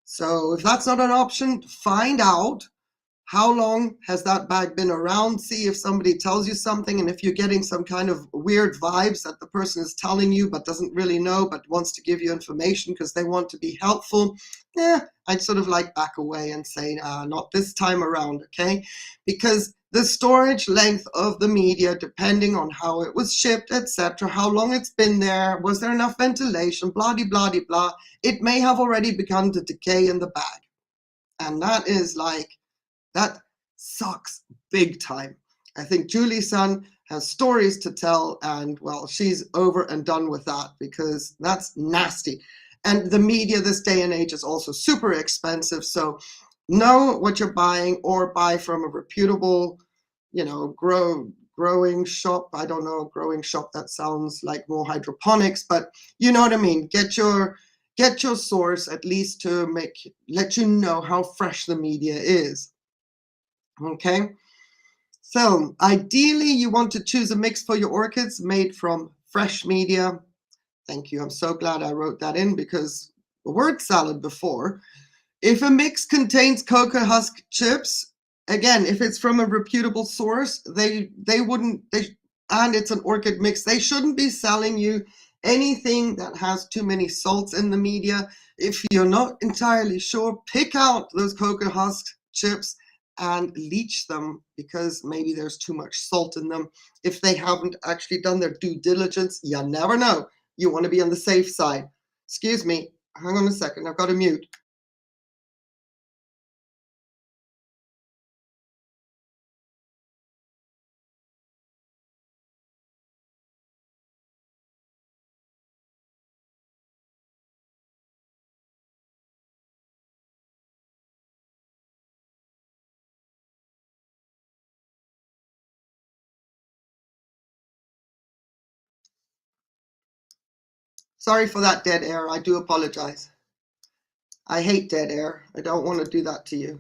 Speaker 1: So if that's not an option, find out how long has that bag been around. See if somebody tells you something, and if you're getting some kind of weird vibes that the person is telling you but doesn't really know but wants to give you information because they want to be helpful, I'd sort of like back away and say, not this time around, okay? Because the storage length of the media, depending on how it was shipped, etc., how long it's been there, was there enough ventilation, blah, blah, blah, blah, it may have already begun to decay in the bag. And that is like, that sucks big time. I think Julie's son has stories to tell, and well, she's over and done with that because that's nasty. And the media this day and age is also super expensive. So know what you're buying, or buy from a reputable, you know, growing shop. I don't know, growing shop, that sounds like more hydroponics, but you know what I mean. Get your source at least to let you know how fresh the media is. Okay, so ideally you want to choose a mix for your orchids made from fresh media. Thank you. I'm so glad I wrote that in, because the word salad before. If a mix contains cocoa husk chips, again, if it's from a reputable source, and it's an orchid mix, they shouldn't be selling you anything that has too many salts in the media. If you're not entirely sure, pick out those cocoa husk chips and leach them, because maybe there's too much salt in them. If they haven't actually done their due diligence, you never know. You want to be on the safe side. Excuse me, hang on a second, I've got to mute. Sorry for that dead air. I do apologize. I hate dead air. I don't want to do that to you.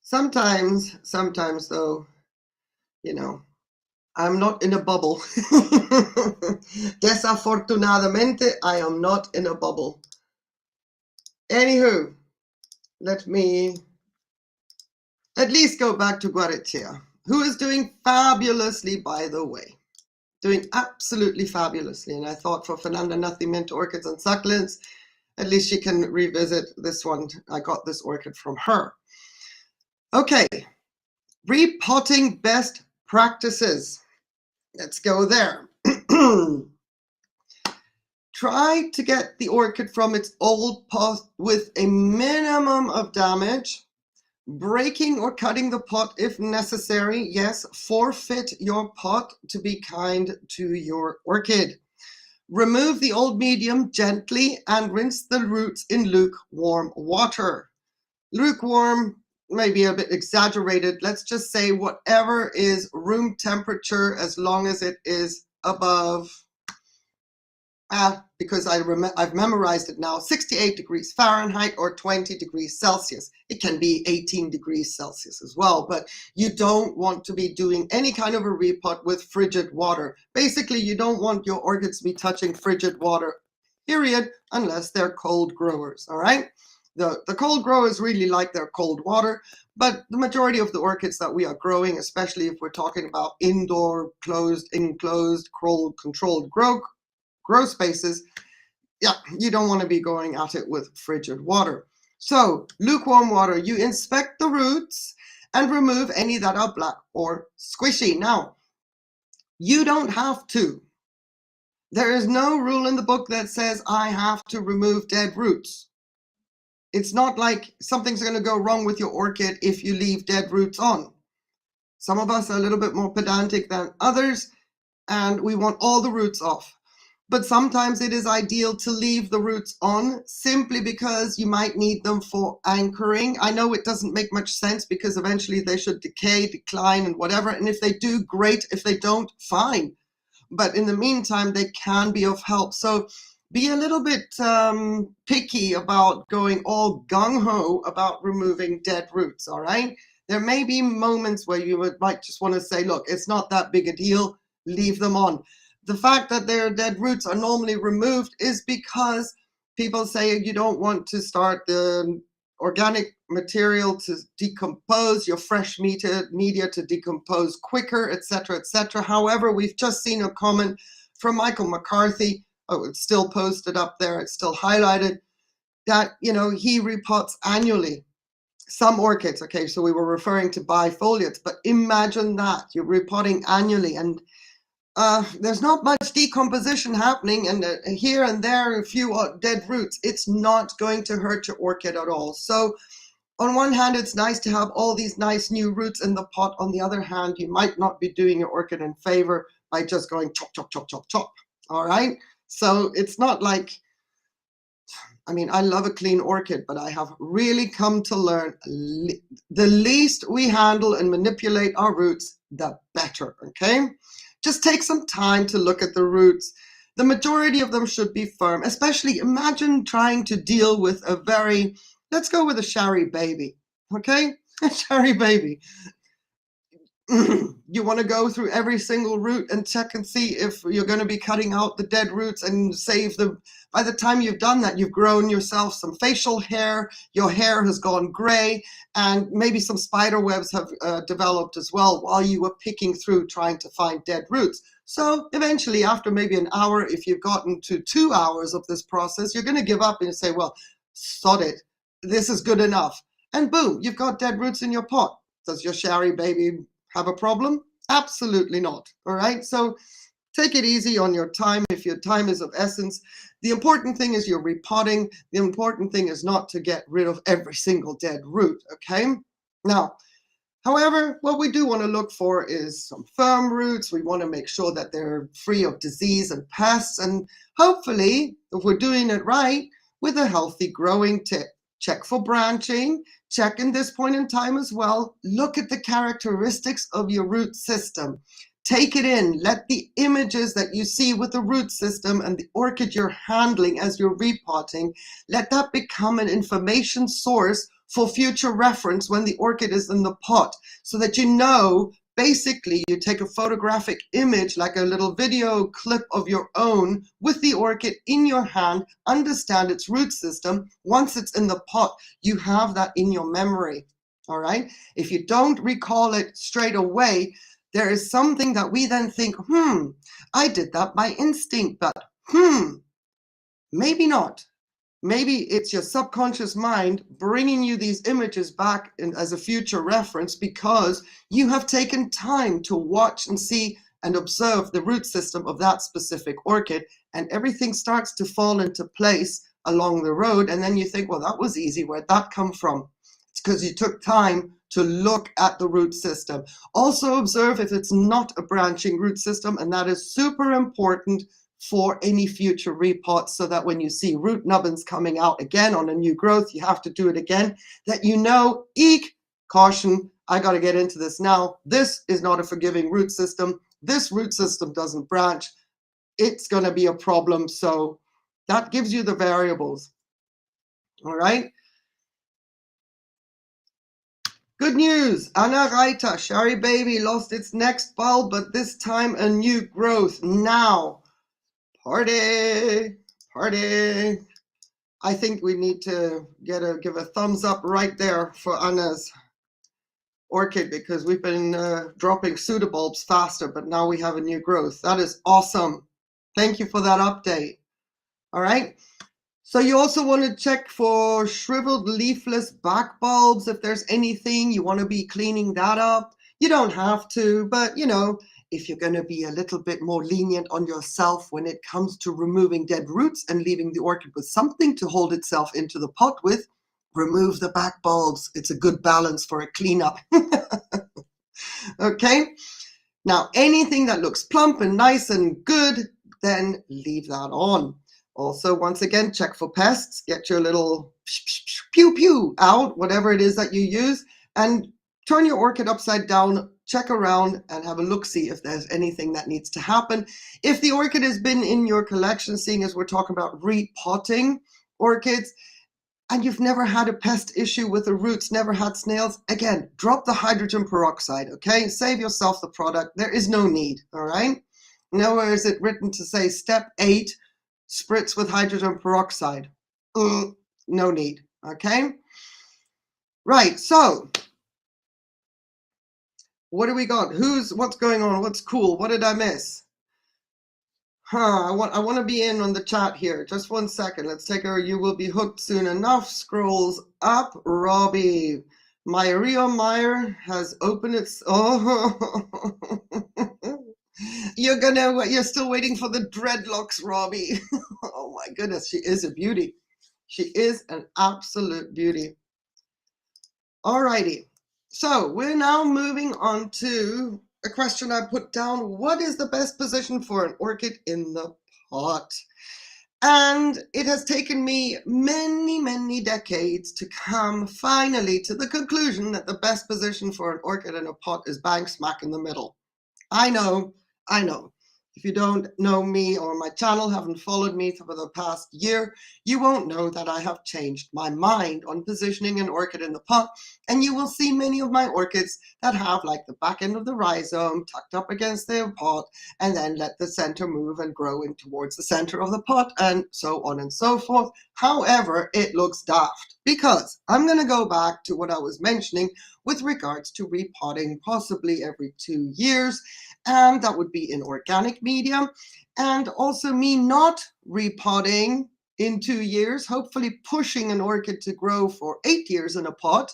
Speaker 1: Sometimes though, you know, I'm not in a bubble. Desafortunadamente, I am not in a bubble. Anywho, let me at least go back to Guaretia, who is doing fabulously, by the way. Doing absolutely fabulously. And I thought for Fernanda Nacimiento Orchids and Succulents, at least she can revisit this one. I got this orchid from her. Okay, repotting best practices. Let's go there. Try to get the orchid from its old pot with a minimum of damage. Breaking or cutting the pot if necessary. Yes, forfeit your pot to be kind to your orchid. Remove the old medium gently and rinse the roots in lukewarm water. Lukewarm may be a bit exaggerated. Let's just say whatever is room temperature, as long as it is above Because I've memorized it now, 68 degrees Fahrenheit or 20 degrees Celsius. It can be 18 degrees Celsius as well, but you don't want to be doing any kind of a repot with frigid water. Basically, you don't want your orchids to be touching frigid water, period, unless they're cold growers, all right? The cold growers really like their cold water, but the majority of the orchids that we are growing, especially if we're talking about indoor, enclosed, controlled grow spaces, yeah, you don't want to be going at it with frigid water. So lukewarm water, you inspect the roots and remove any that are black or squishy. Now, you don't have to. There is no rule in the book that says I have to remove dead roots. It's not like something's going to go wrong with your orchid if you leave dead roots on. Some of us are a little bit more pedantic than others, and we want all the roots off. But sometimes it is ideal to leave the roots on simply because you might need them for anchoring. I know it doesn't make much sense because eventually they should decay, decline, and whatever. And if they do, great. If they don't, fine. But in the meantime, they can be of help. So be a little bit picky about going all gung-ho about removing dead roots, all right? There may be moments where you might just want to say, look, it's not that big a deal, leave them on. The fact that their dead roots are normally removed is because people say you don't want to start the organic material to decompose, your fresh media to decompose quicker, etc., etc. However, we've just seen a comment from Michael McCarthy. Oh, it's still posted up there. It's still highlighted that, he repots annually. Some orchids, okay, so we were referring to bifoliates, but imagine that you're repotting annually and there's not much decomposition happening, and here and there a few dead roots. It's not going to hurt your orchid at all. So on one hand, it's nice to have all these nice new roots in the pot. On the other hand, you might not be doing your orchid in favor by just going chop, chop, chop, chop, chop. All right. So it's not like, I love a clean orchid, but I have really come to learn the least we handle and manipulate our roots, the better. Okay. Just take some time to look at the roots. The majority of them should be firm, especially imagine trying to deal with let's go with a Shari baby, okay? A Shari baby. You want to go through every single root and check and see if you're going to be cutting out the dead roots and save them. By the time you've done that, you've grown yourself some facial hair, your hair has gone gray, and maybe some spider webs have developed as well while you were picking through trying to find dead roots. So eventually, after maybe an hour, if you've gotten to 2 hours of this process, you're going to give up and say, well, sod it, this is good enough. And boom, you've got dead roots in your pot. Does your Shari baby have a problem? Absolutely not. All right. So take it easy on your time if your time is of essence. The important thing is you're repotting. The important thing is not to get rid of every single dead root. Okay. Now, however, what we do want to look for is some firm roots. We want to make sure that they're free of disease and pests. And hopefully, if we're doing it right, with a healthy growing tip. Check for branching. Check in this point in time as well. Look at the characteristics of your root system. Take it in. Let the images that you see with the root system and the orchid you're handling as you're repotting, let that become an information source for future reference when the orchid is in the pot, so that basically you take a photographic image, like a little video clip of your own with the orchid in your hand, understand its root system. Once it's in the pot, you have that in your memory, all right? If you don't recall it straight away, there is something that we then think, I did that by instinct, but maybe not. Maybe it's your subconscious mind bringing you these images back as a future reference because you have taken time to watch and see and observe the root system of that specific orchid, and everything starts to fall into place along the road. And then you think, well, that was easy. Where'd that come from? It's because you took time to look at the root system. Also observe if it's not a branching root system, and that is super important for any future repots, so that when you see root nubbins coming out again on a new growth, you have to do it again, that eek, caution, I got to get into this now. This is not a forgiving root system. This root system doesn't branch. it's going to be a problem. So that gives you the variables. All right. Good news. Anna Reiter, Sherry Baby, lost its next bulb, but this time a new growth. Now, party, party. I think we need to give a thumbs up right there for Anna's orchid, because we've been dropping pseudobulbs faster, but now we have a new growth. That is awesome. Thank you for that update. All right. So you also want to check for shriveled leafless back bulbs. If there's anything, you want to be cleaning that up. You don't have to, but if you're going to be a little bit more lenient on yourself when it comes to removing dead roots and leaving the orchid with something to hold itself into the pot with, remove the back bulbs. It's a good balance for a cleanup. Okay. Now, anything that looks plump and nice and good, then leave that on. Also, once again, check for pests. Get your little pew pew out, whatever it is that you use, and turn your orchid upside down, check around, and have a look-see if there's anything that needs to happen. If the orchid has been in your collection, seeing as we're talking about repotting orchids, and you've never had a pest issue with the roots, never had snails, again, drop the hydrogen peroxide, okay? Save yourself the product. There is no need, all right? Nowhere is it written to say step 8, spritz with hydrogen peroxide. No need, okay? Right, so what do we got? What's going on? What's cool? What did I miss? I want to be in on the chat here. Just 1 second. Let's take her. You will be hooked soon enough. Scrolls up. Robbie. Myria Meyer has opened its. Oh, you're still waiting for the dreadlocks, Robbie. Oh my goodness, she is a beauty. She is an absolute beauty. Alrighty, so we're now moving on to a question I put down. What is the best position for an orchid in the pot? And it has taken me many, many decades to come finally to the conclusion that the best position for an orchid in a pot is bang smack in the middle. I know. If you don't know me or my channel, haven't followed me for the past year, you won't know that I have changed my mind on positioning an orchid in the pot, and you will see many of my orchids that have like the back end of the rhizome tucked up against their pot, and then let the center move and grow in towards the center of the pot, and so on and so forth. However, it looks daft, because I'm going to go back to what I was mentioning with regards to repotting possibly every 2 years, and that would be in organic medium, and also me not repotting in 2 years, hopefully pushing an orchid to grow for 8 years in a pot.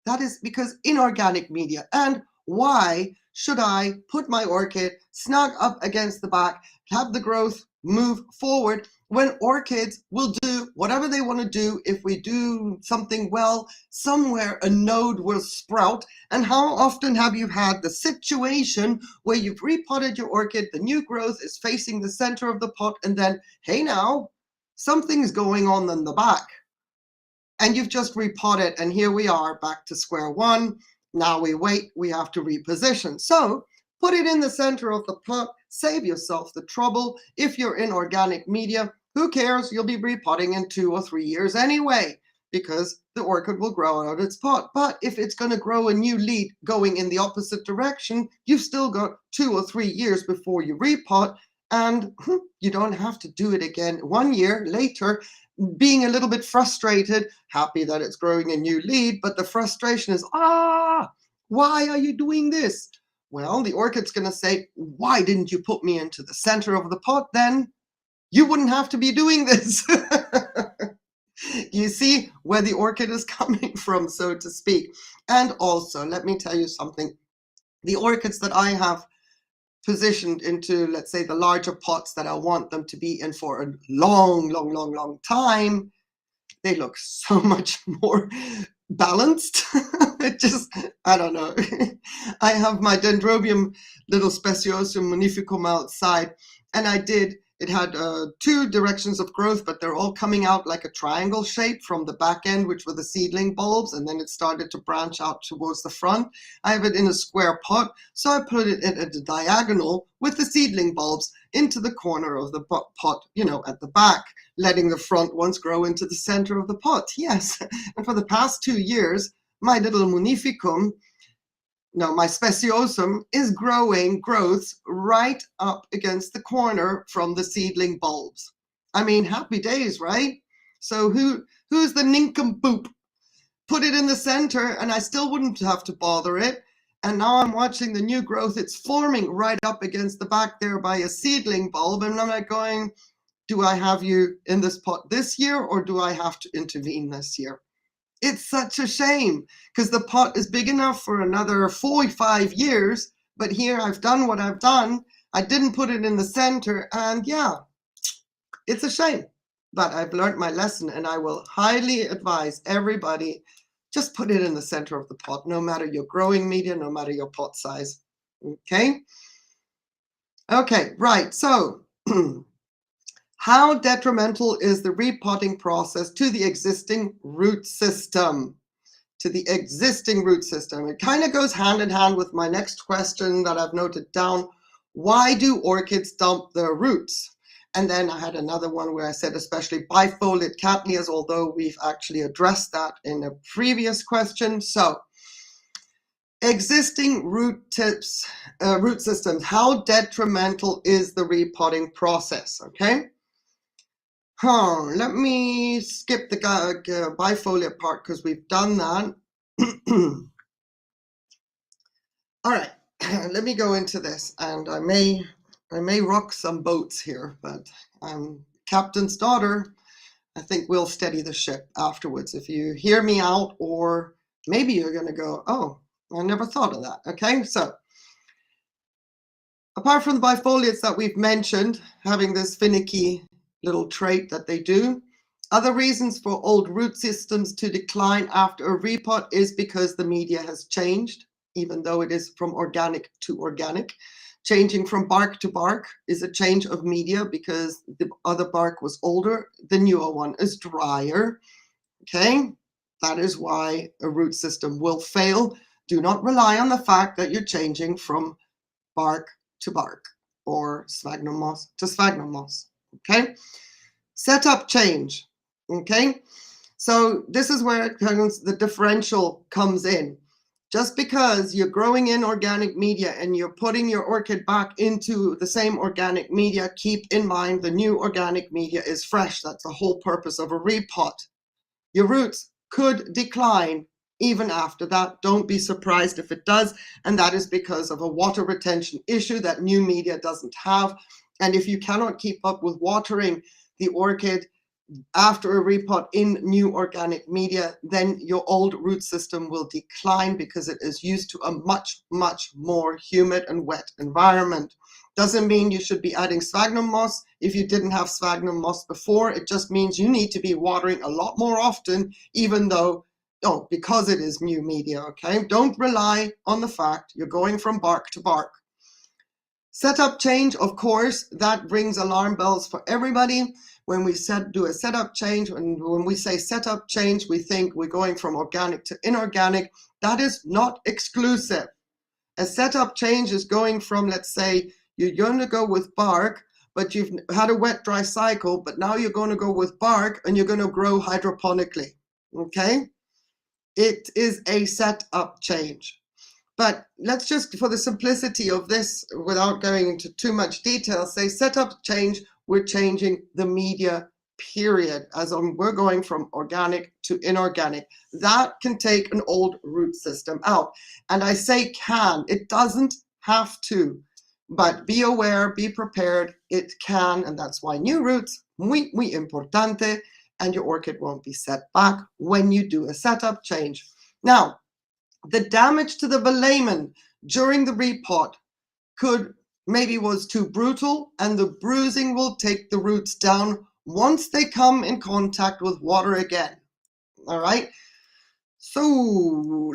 Speaker 1: That is because inorganic media. And why should I put my orchid snug up against the back, have the growth move forward, when orchids will do whatever they want to do? If we do something well, somewhere a node will sprout. And how often have you had the situation where you've repotted your orchid, the new growth is facing the center of the pot, and then, hey now, something's going on in the back. And you've just repotted, and here we are back to square one. Now we wait, we have to reposition. So put it in the center of the pot, save yourself the trouble. If you're in organic media, who cares? You'll be repotting in 2 or 3 years anyway, because the orchid will grow out its pot. But if it's going to grow a new lead going in the opposite direction, you've still got 2 or 3 years before you repot, and you don't have to do it again 1 year later, being a little bit frustrated, happy that it's growing a new lead, but the frustration is, why are you doing this? Well, the orchid's going to say, why didn't you put me into the center of the pot then? You wouldn't have to be doing this. You see where the orchid is coming from, so to speak. And also, let me tell you something. The orchids that I have positioned into, let's say, the larger pots that I want them to be in for a long time, they look so much more balanced. It just, I don't know. I have my Dendrobium little Speciosum Magnificum outside, and it had 2 directions of growth, but they're all coming out like a triangle shape from the back end, which were the seedling bulbs, and then it started to branch out towards the front. I have it in a square pot, so I put it at a diagonal with the seedling bulbs, into the corner of the pot, at the back, letting the front ones grow into the center of the pot. Yes, and for the past 2 years, my little munificum, no, my speciosum is growing growths right up against the corner from the seedling bulbs. I mean, happy days, right? So who's the nincompoop? Put it in the center and I still wouldn't have to bother it. And now I'm watching the new growth. It's forming right up against the back there by a seedling bulb. And I'm like going, do I have you in this pot this year or do I have to intervene this year? It's such a shame because the pot is big enough for another 4 or 5 years. But here I've done what I've done. I didn't put it in the center. And yeah, it's a shame. But I've learned my lesson and I will highly advise everybody, just put it in the center of the pot, no matter your growing media, no matter your pot size. Okay? Okay, right. So how detrimental is the repotting process to the existing root system? It kind of goes hand in hand with my next question that I've noted down. Why do orchids dump their roots? And then I had another one where I said especially bifoliate cattleyas, although we've actually addressed that in a previous question. So existing root systems, how detrimental is the repotting process? Okay. Let me skip the bifoliate part because we've done that. All right, let me go into this, and I may rock some boats here, but I'm captain's daughter. I think we'll steady the ship afterwards. If you hear me out, or maybe you're going to go, oh, I never thought of that. Okay, so apart from the bifoliates that we've mentioned, having this finicky little trait that they do, other reasons for old root systems to decline after a repot is because the media has changed, even though it is from organic to organic. Changing from bark to bark is a change of media because the other bark was older, the newer one is drier. Okay, that is why a root system will fail. Do not rely on the fact that you're changing from bark to bark or sphagnum moss to sphagnum moss. Okay, setup change. Okay, so this is where the differential comes in. Just because you're growing in organic media and you're putting your orchid back into the same organic media, keep in mind the new organic media is fresh. That's the whole purpose of a repot. Your roots could decline even after that. Don't be surprised if it does. And that is because of a water retention issue that new media doesn't have. And if you cannot keep up with watering the orchid after a repot in new organic media, then your old root system will decline because it is used to a much, much more humid and wet environment. Doesn't mean you should be adding sphagnum moss if you didn't have sphagnum moss before. It just means you need to be watering a lot more often, even though, because it is new media, okay? Don't rely on the fact you're going from bark to bark. Setup change, of course, that rings alarm bells for everybody. When we do a setup change, and when we say setup change, we think we're going from organic to inorganic. That is not exclusive. A setup change is going from, let's say, you're going to go with bark, but you've had a wet dry cycle, but now you're going to go with bark and you're going to grow hydroponically. Okay? It is a setup change. But let's just, for the simplicity of this, without going into too much detail, say setup change, we're changing the media, period, as we're going from organic to inorganic. That can take an old root system out. And I say can, it doesn't have to, but be aware, be prepared, it can, and that's why new roots, muy importante, and your orchid won't be set back when you do a setup change. Now, the damage to the velamen during the repot was too brutal, and the bruising will take the roots down once they come in contact with water again. All right. So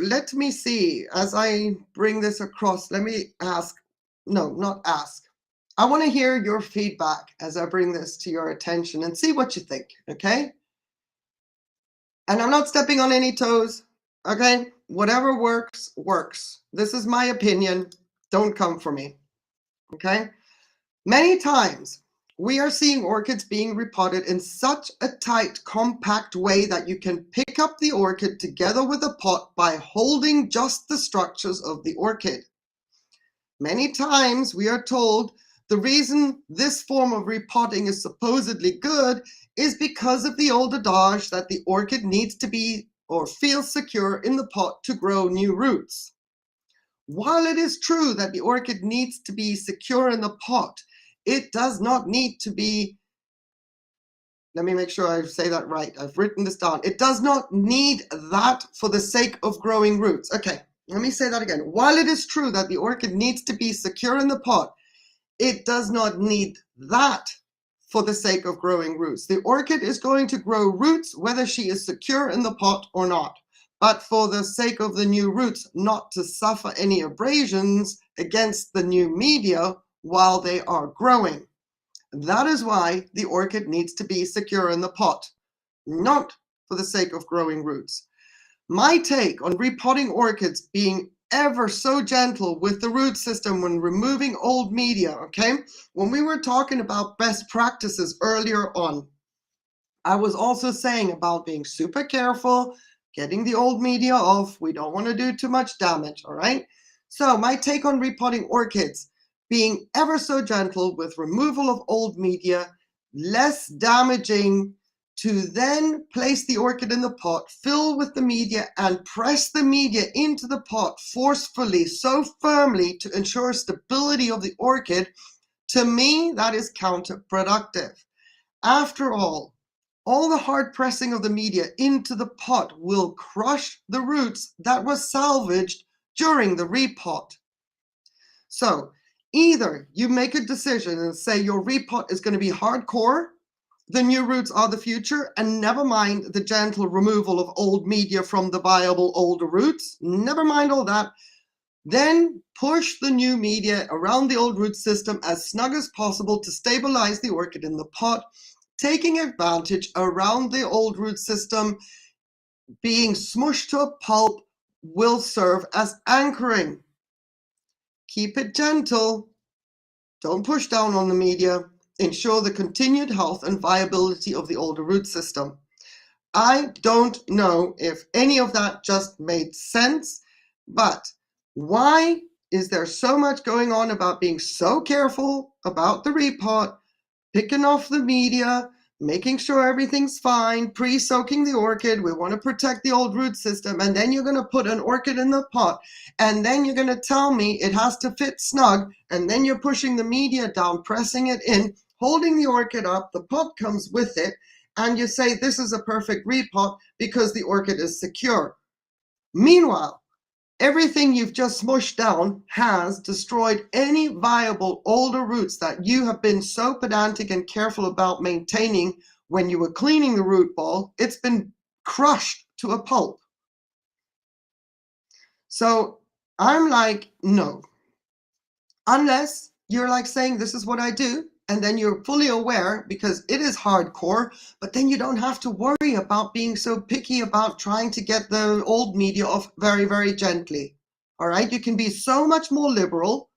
Speaker 1: let me see, as I bring this across, let me ask, no, not ask. I want to hear your feedback as I bring this to your attention and see what you think, okay? And I'm not stepping on any toes, okay? Whatever works, works. This is my opinion. Don't come for me, okay? Many times we are seeing orchids being repotted in such a tight, compact way that you can pick up the orchid together with a pot by holding just the structures of the orchid. Many times we are told the reason this form of repotting is supposedly good is because of the old adage that the orchid needs to be or feel secure in the pot to grow new roots. While it is true that the orchid needs to be secure in the pot, it does not need to be, let me make sure I say that right. I've written this down. It does not need that for the sake of growing roots. Okay, let me say that again. While it is true that the orchid needs to be secure in the pot, it does not need that for the sake of growing roots. The orchid is going to grow roots whether she is secure in the pot or not, but for the sake of the new roots, not to suffer any abrasions against the new media while they are growing. That is why the orchid needs to be secure in the pot, not for the sake of growing roots. My take on repotting orchids being ever so gentle with the root system when removing old media, okay? When we were talking about best practices earlier on, I was also saying about being super careful, getting the old media off. We don't want to do too much damage, all right? So my take on repotting orchids, being ever so gentle with removal of old media, less damaging, to then place the orchid in the pot, fill with the media and press the media into the pot forcefully, so firmly to ensure stability of the orchid, to me, that is counterproductive. After all the hard pressing of the media into the pot will crush the roots that were salvaged during the repot. So either you make a decision and say your repot is going to be hardcore, the new roots are the future, and never mind the gentle removal of old media from the viable older roots, never mind all that, then push the new media around the old root system as snug as possible to stabilize the orchid in the pot, taking advantage around the old root system being smushed to a pulp will serve as anchoring. Keep it gentle. Don't push down on the media. Ensure the continued health and viability of the older root system. I don't know if any of that just made sense, but why is there so much going on about being so careful about the repot, picking off the media, making sure everything's fine, pre-soaking the orchid? We want to protect the old root system, and then you're going to put an orchid in the pot, and then you're going to tell me it has to fit snug, and then you're pushing the media down, pressing it in, holding the orchid up, the pot comes with it, and you say this is a perfect repot because the orchid is secure. Meanwhile, everything you've just smushed down has destroyed any viable older roots that you have been so pedantic and careful about maintaining when you were cleaning the root ball. It's been crushed to a pulp. So I'm like, no. Unless you're like saying, this is what I do, and then you're fully aware because it is hardcore, but then you don't have to worry about being so picky about trying to get the old media off very, very gently. All right, you can be so much more liberal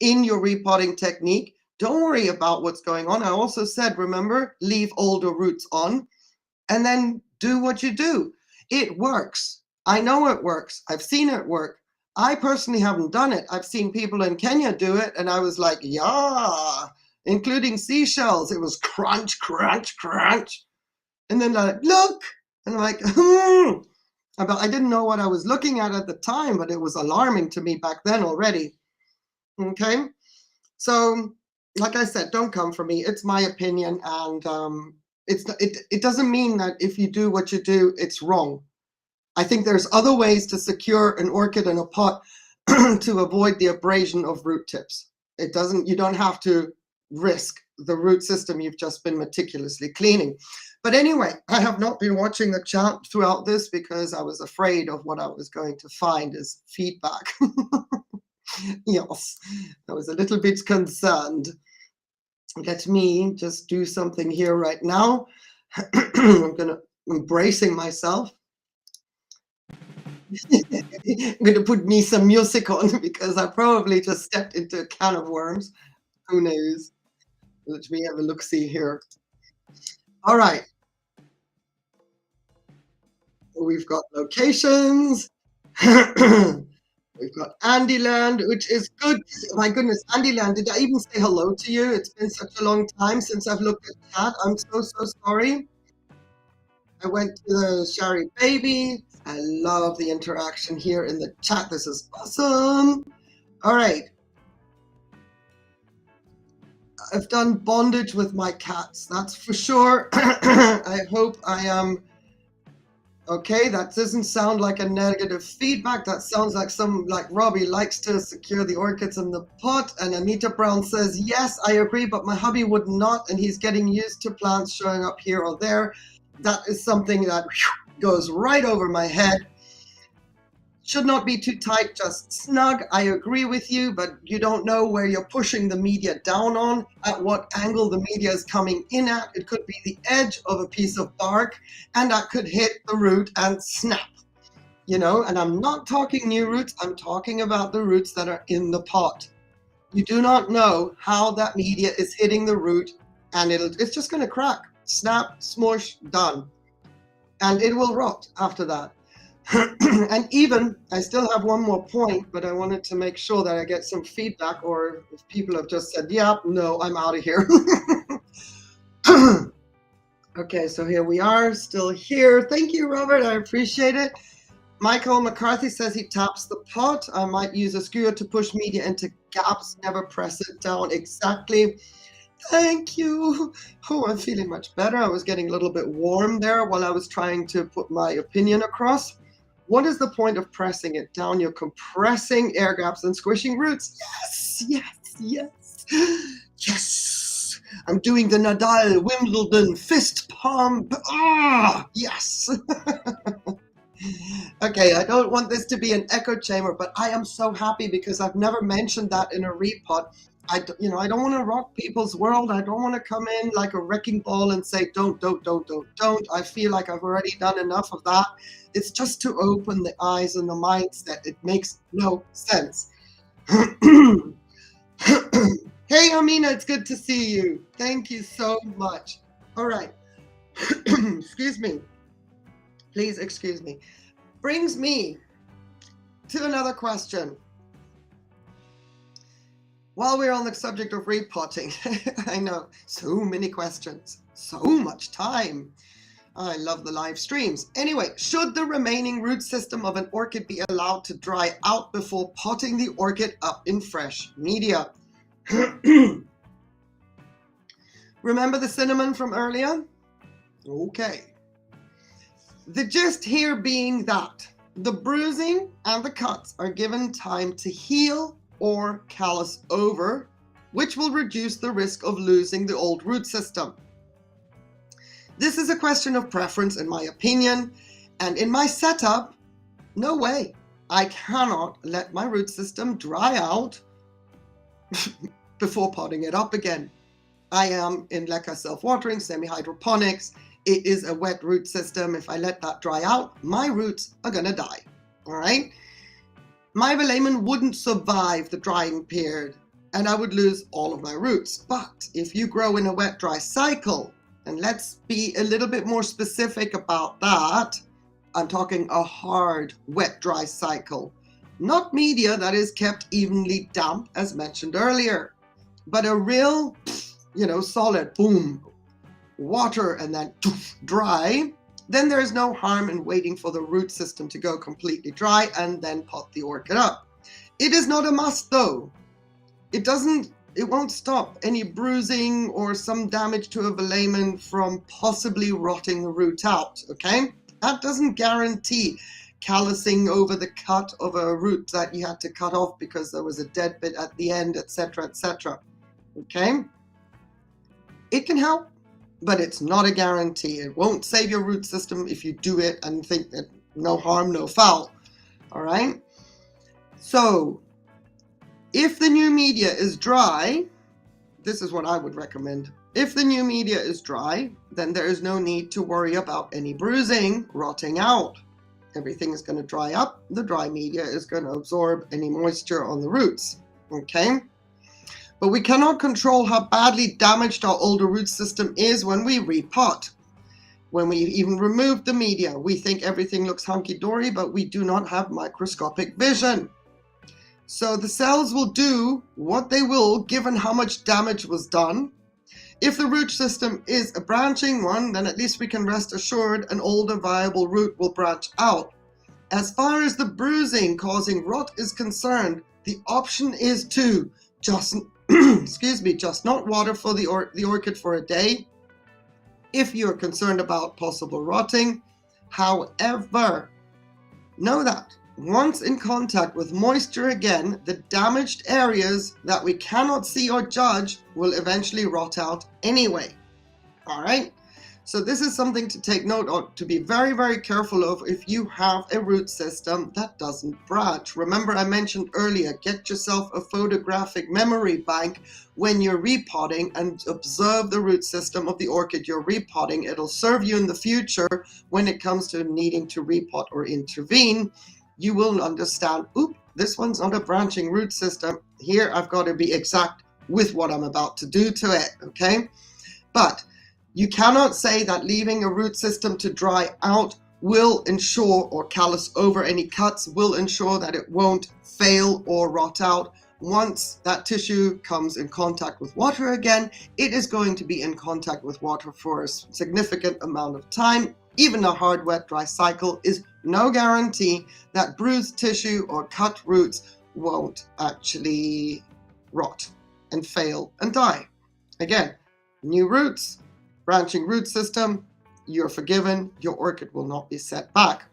Speaker 1: in your repotting technique. Don't worry about what's going on. I also said, remember, leave older roots on and then do what you do. It works. I know it works. I've seen it work. I personally haven't done it. I've seen people in Kenya do it, and I was like, yeah, including seashells. It was crunch, crunch, crunch. And then like, look, and I'm like, I didn't know what I was looking at the time, but it was alarming to me back then already. Okay, so like I said, don't come for me. It's my opinion, and it doesn't mean that if you do what you do, it's wrong. I think there's other ways to secure an orchid in a pot to avoid the abrasion of root tips. You don't have to risk the root system you've just been meticulously cleaning. But anyway, I have not been watching the chat throughout this because I was afraid of what I was going to find as feedback. Yes, I was a little bit concerned. Let me just do something here right now. I'm bracing myself. I'm going to put me some music on because I probably just stepped into a can of worms. Who knows? Let me have a look-see here. All right, we've got locations. We've got Andyland, which is good. My goodness, Andyland, did I even say hello to you? It's been such a long time since I've looked at chat. I'm so, so sorry. I went to the Shari Baby. I love the interaction here in the chat. This is awesome. All right. I've done bondage with my cats, that's for sure. I hope I am okay. That doesn't sound like a negative feedback. That sounds like Robbie likes to secure the orchids in the pot. And Anita Brown says, yes, I agree, but my hubby would not, and he's getting used to plants showing up here or there. That is something that goes right over my head. Should not be too tight, just snug. I agree with you, but you don't know where you're pushing the media down on, at what angle the media is coming in at. It could be the edge of a piece of bark, and that could hit the root and snap. And I'm not talking new roots, I'm talking about the roots that are in the pot. You do not know how that media is hitting the root, and it's just going to crack, snap, smush, done. And it will rot after that. And even, I still have one more point, but I wanted to make sure that I get some feedback, or if people have just said, yeah, no, I'm out of here. Okay, so here we are, still here. Thank you, Robert, I appreciate it. Michael McCarthy says he taps the pot. I might use a skewer to push media into gaps, never press it down. Exactly. Thank you. Oh, I'm feeling much better. I was getting a little bit warm there while I was trying to put my opinion across. What is the point of pressing it down? You're compressing air gaps and squishing roots. Yes, yes, yes, yes. I'm doing the Nadal Wimbledon fist pump. Ah, yes. Okay, I don't want this to be an echo chamber, but I am so happy because I've never mentioned that in a repot. I don't want to rock people's world. I don't want to come in like a wrecking ball and say, don't. I feel like I've already done enough of that. It's just to open the eyes and the mindset. It makes no sense. Hey, Amina, it's good to see you. Thank you so much. All right. Excuse me. Please excuse me. Brings me to another question. While we're on the subject of repotting, I know, so many questions, so much time. I love the live streams. Anyway, should the remaining root system of an orchid be allowed to dry out before potting the orchid up in fresh media? Remember the cinnamon from earlier? Okay. The gist here being that the bruising and the cuts are given time to heal or callus over, which will reduce the risk of losing the old root system. This is a question of preference, in my opinion, and in my setup, no way. I cannot let my root system dry out before potting it up again. I am in leca self-watering, semi-hydroponics. It is a wet root system. If I let that dry out, my roots are gonna die, all right? My Velamen wouldn't survive the drying period, and I would lose all of my roots. But if you grow in a wet-dry cycle, and let's be a little bit more specific about that, I'm talking a hard wet-dry cycle, not media that is kept evenly damp, as mentioned earlier, but a real, solid, boom, water and then dry, then there's no harm in waiting for the root system to go completely dry and then pot the orchid up. It is not a must though. It won't stop any bruising or some damage to a Velamen from possibly rotting the root out, okay? That doesn't guarantee callusing over the cut of a root that you had to cut off because there was a dead bit at the end, etc., okay? It can help, but it's not a guarantee. It won't save your root system if you do it and think that no harm, no foul, all right? So, if the new media is dry, this is what I would recommend. If the new media is dry, then there is no need to worry about any bruising, rotting out. Everything is going to dry up. The dry media is going to absorb any moisture on the roots, okay? But we cannot control how badly damaged our older root system is when we repot. When we even remove the media, we think everything looks hunky-dory, but we do not have microscopic vision. So the cells will do what they will given how much damage was done. If the root system is a branching one, then at least we can rest assured an older viable root will branch out. As far as the bruising causing rot is concerned, the option is to just just not water for the orchid for a day if you're concerned about possible rotting. However, know that once in contact with moisture again, the damaged areas that we cannot see or judge will eventually rot out anyway. All right? So this is something to take note of, to be very, very careful of if you have a root system that doesn't branch. Remember, I mentioned earlier, get yourself a photographic memory bank when you're repotting and observe the root system of the orchid you're repotting. It'll serve you in the future when it comes to needing to repot or intervene. You will understand, oop, this one's not a branching root system. Here, I've got to be exact with what I'm about to do to it, okay? But you cannot say that leaving a root system to dry out will ensure, or callus over any cuts, will ensure that it won't fail or rot out. Once that tissue comes in contact with water again, it is going to be in contact with water for a significant amount of time. Even a hard, wet, dry cycle is no guarantee that bruised tissue or cut roots won't actually rot and fail and die. Again, new roots, branching root system, you're forgiven, your orchid will not be set back.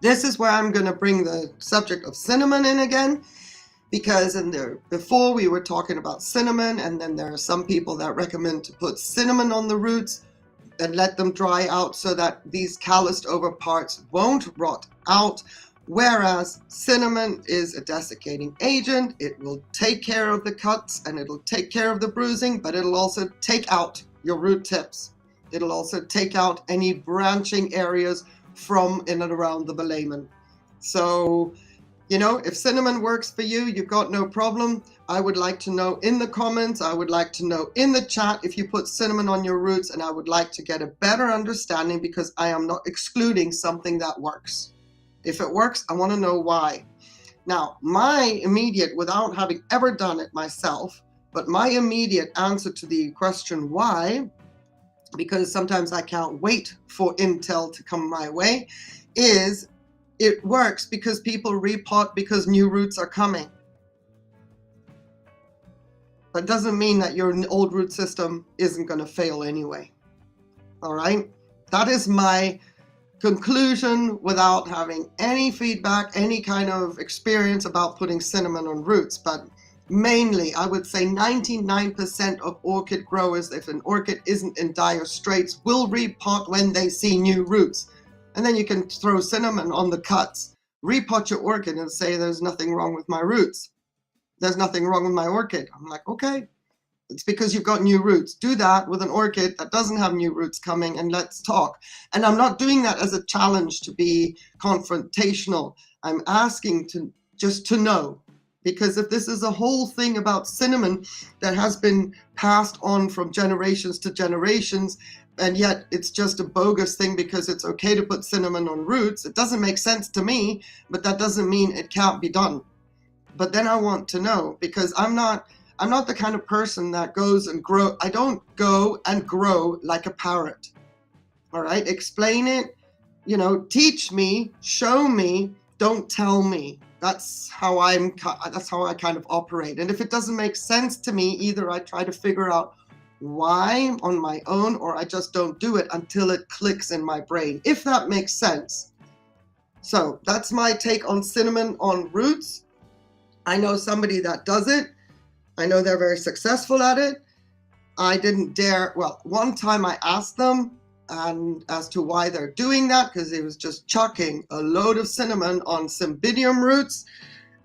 Speaker 1: This is where I'm going to bring the subject of cinnamon in again, because before we were talking about cinnamon, and then there are some people that recommend to put cinnamon on the roots and let them dry out so that these calloused over parts won't rot out. Whereas cinnamon is a desiccating agent. It will take care of the cuts and it'll take care of the bruising, but it'll also take out your root tips. It'll also take out any branching areas from in and around the velamen. So, if cinnamon works for you, you've got no problem. I would like to know in the comments, I would like to know in the chat if you put cinnamon on your roots, and I would like to get a better understanding, because I am not excluding something that works. If it works, I want to know why. Now, my immediate, without having ever done it myself, but my immediate answer to the question why, because sometimes I can't wait for intel to come my way, is it works because people repot because new roots are coming. That doesn't mean that your old root system isn't going to fail anyway. All right? That is my conclusion without having any feedback, any kind of experience about putting cinnamon on roots. But mainly, I would say 99% of orchid growers, if an orchid isn't in dire straits, will repot when they see new roots. And then you can throw cinnamon on the cuts. Repot your orchid and say, there's nothing wrong with my roots. There's nothing wrong with my orchid. I'm like, okay, it's because you've got new roots. Do that with an orchid that doesn't have new roots coming, and let's talk. And I'm not doing that as a challenge to be confrontational. I'm asking just to know. Because if this is a whole thing about cinnamon that has been passed on from generations to generations, and yet it's just a bogus thing because it's okay to put cinnamon on roots, it doesn't make sense to me, but that doesn't mean it can't be done. But then I want to know, because I'm not the kind of person that goes and grow. I don't go and grow like a parrot. All right, explain it, teach me, show me, don't tell me. That's how I kind of operate. And if it doesn't make sense to me, either I try to figure out why on my own, or I just don't do it until it clicks in my brain, if that makes sense. So that's my take on cinnamon on roots. I know somebody that does it. I know they're very successful at it. I didn't dare, one time I asked them and as to why they're doing that, because he was just chucking a load of cinnamon on cymbidium roots.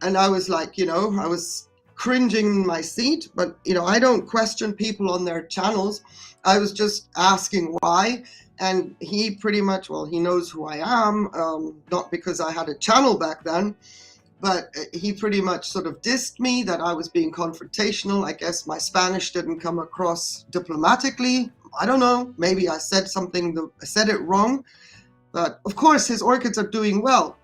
Speaker 1: And I was like, I was cringing in my seat, but I don't question people on their channels. I was just asking why. And he pretty much, he knows who I am, not because I had a channel back then, but he pretty much sort of dissed me that I was being confrontational. I guess my Spanish didn't come across diplomatically. I don't know. Maybe I said it wrong. But of course, his orchids are doing well.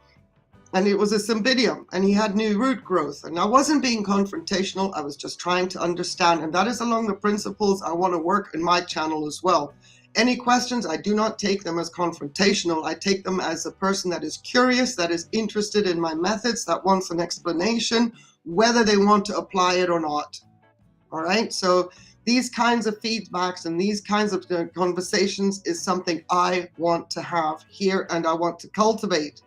Speaker 1: And it was a cymbidium, and he had new root growth. And I wasn't being confrontational. I was just trying to understand. And that is along the principles I want to work in my channel as well. Any questions, I do not take them as confrontational. I take them as a person that is curious, that is interested in my methods, that wants an explanation, whether they want to apply it or not. All right. So these kinds of feedbacks and these kinds of conversations is something I want to have here and I want to cultivate.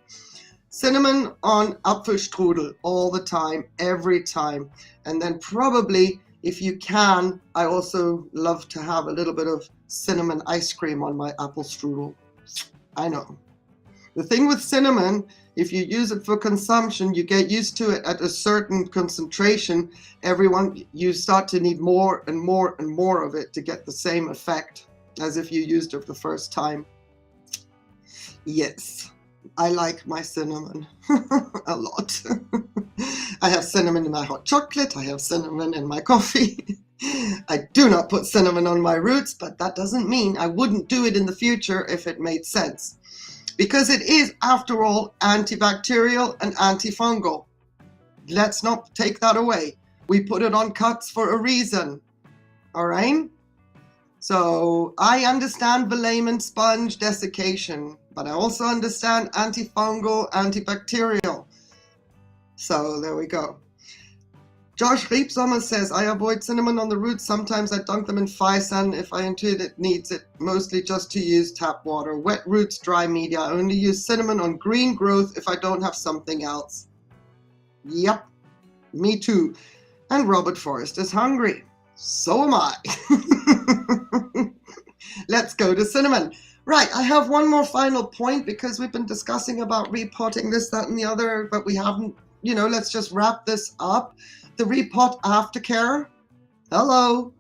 Speaker 1: Cinnamon on Apfelstrudel all the time, every time. And then probably, if you can, I also love to have a little bit of cinnamon ice cream on my apple strudel. I know. The thing with cinnamon, if you use it for consumption, you get used to it at a certain concentration. You start to need more and more and more of it to get the same effect as if you used it the first time. Yes. I like my cinnamon a lot. I have cinnamon in my hot chocolate. I have cinnamon in my coffee. I do not put cinnamon on my roots, but that doesn't mean I wouldn't do it in the future if it made sense. Because it is, after all, antibacterial and antifungal. Let's not take that away. We put it on cuts for a reason. All right? So I understand Velamen sponge desiccation, but I also understand antifungal, antibacterial. So there we go. Josh Riepsommer says, I avoid cinnamon on the roots. Sometimes I dunk them in sigsn if I intuit it needs it, mostly just to use tap water. Wet roots, dry media. I only use cinnamon on green growth if I don't have something else. Yep, me too. And Robert Forrest is hungry. So am I. Let's go to cinnamon. Right, I have one more final point because we've been discussing about repotting this, that, and the other, but we haven't, let's just wrap this up. The repot aftercare. Hello.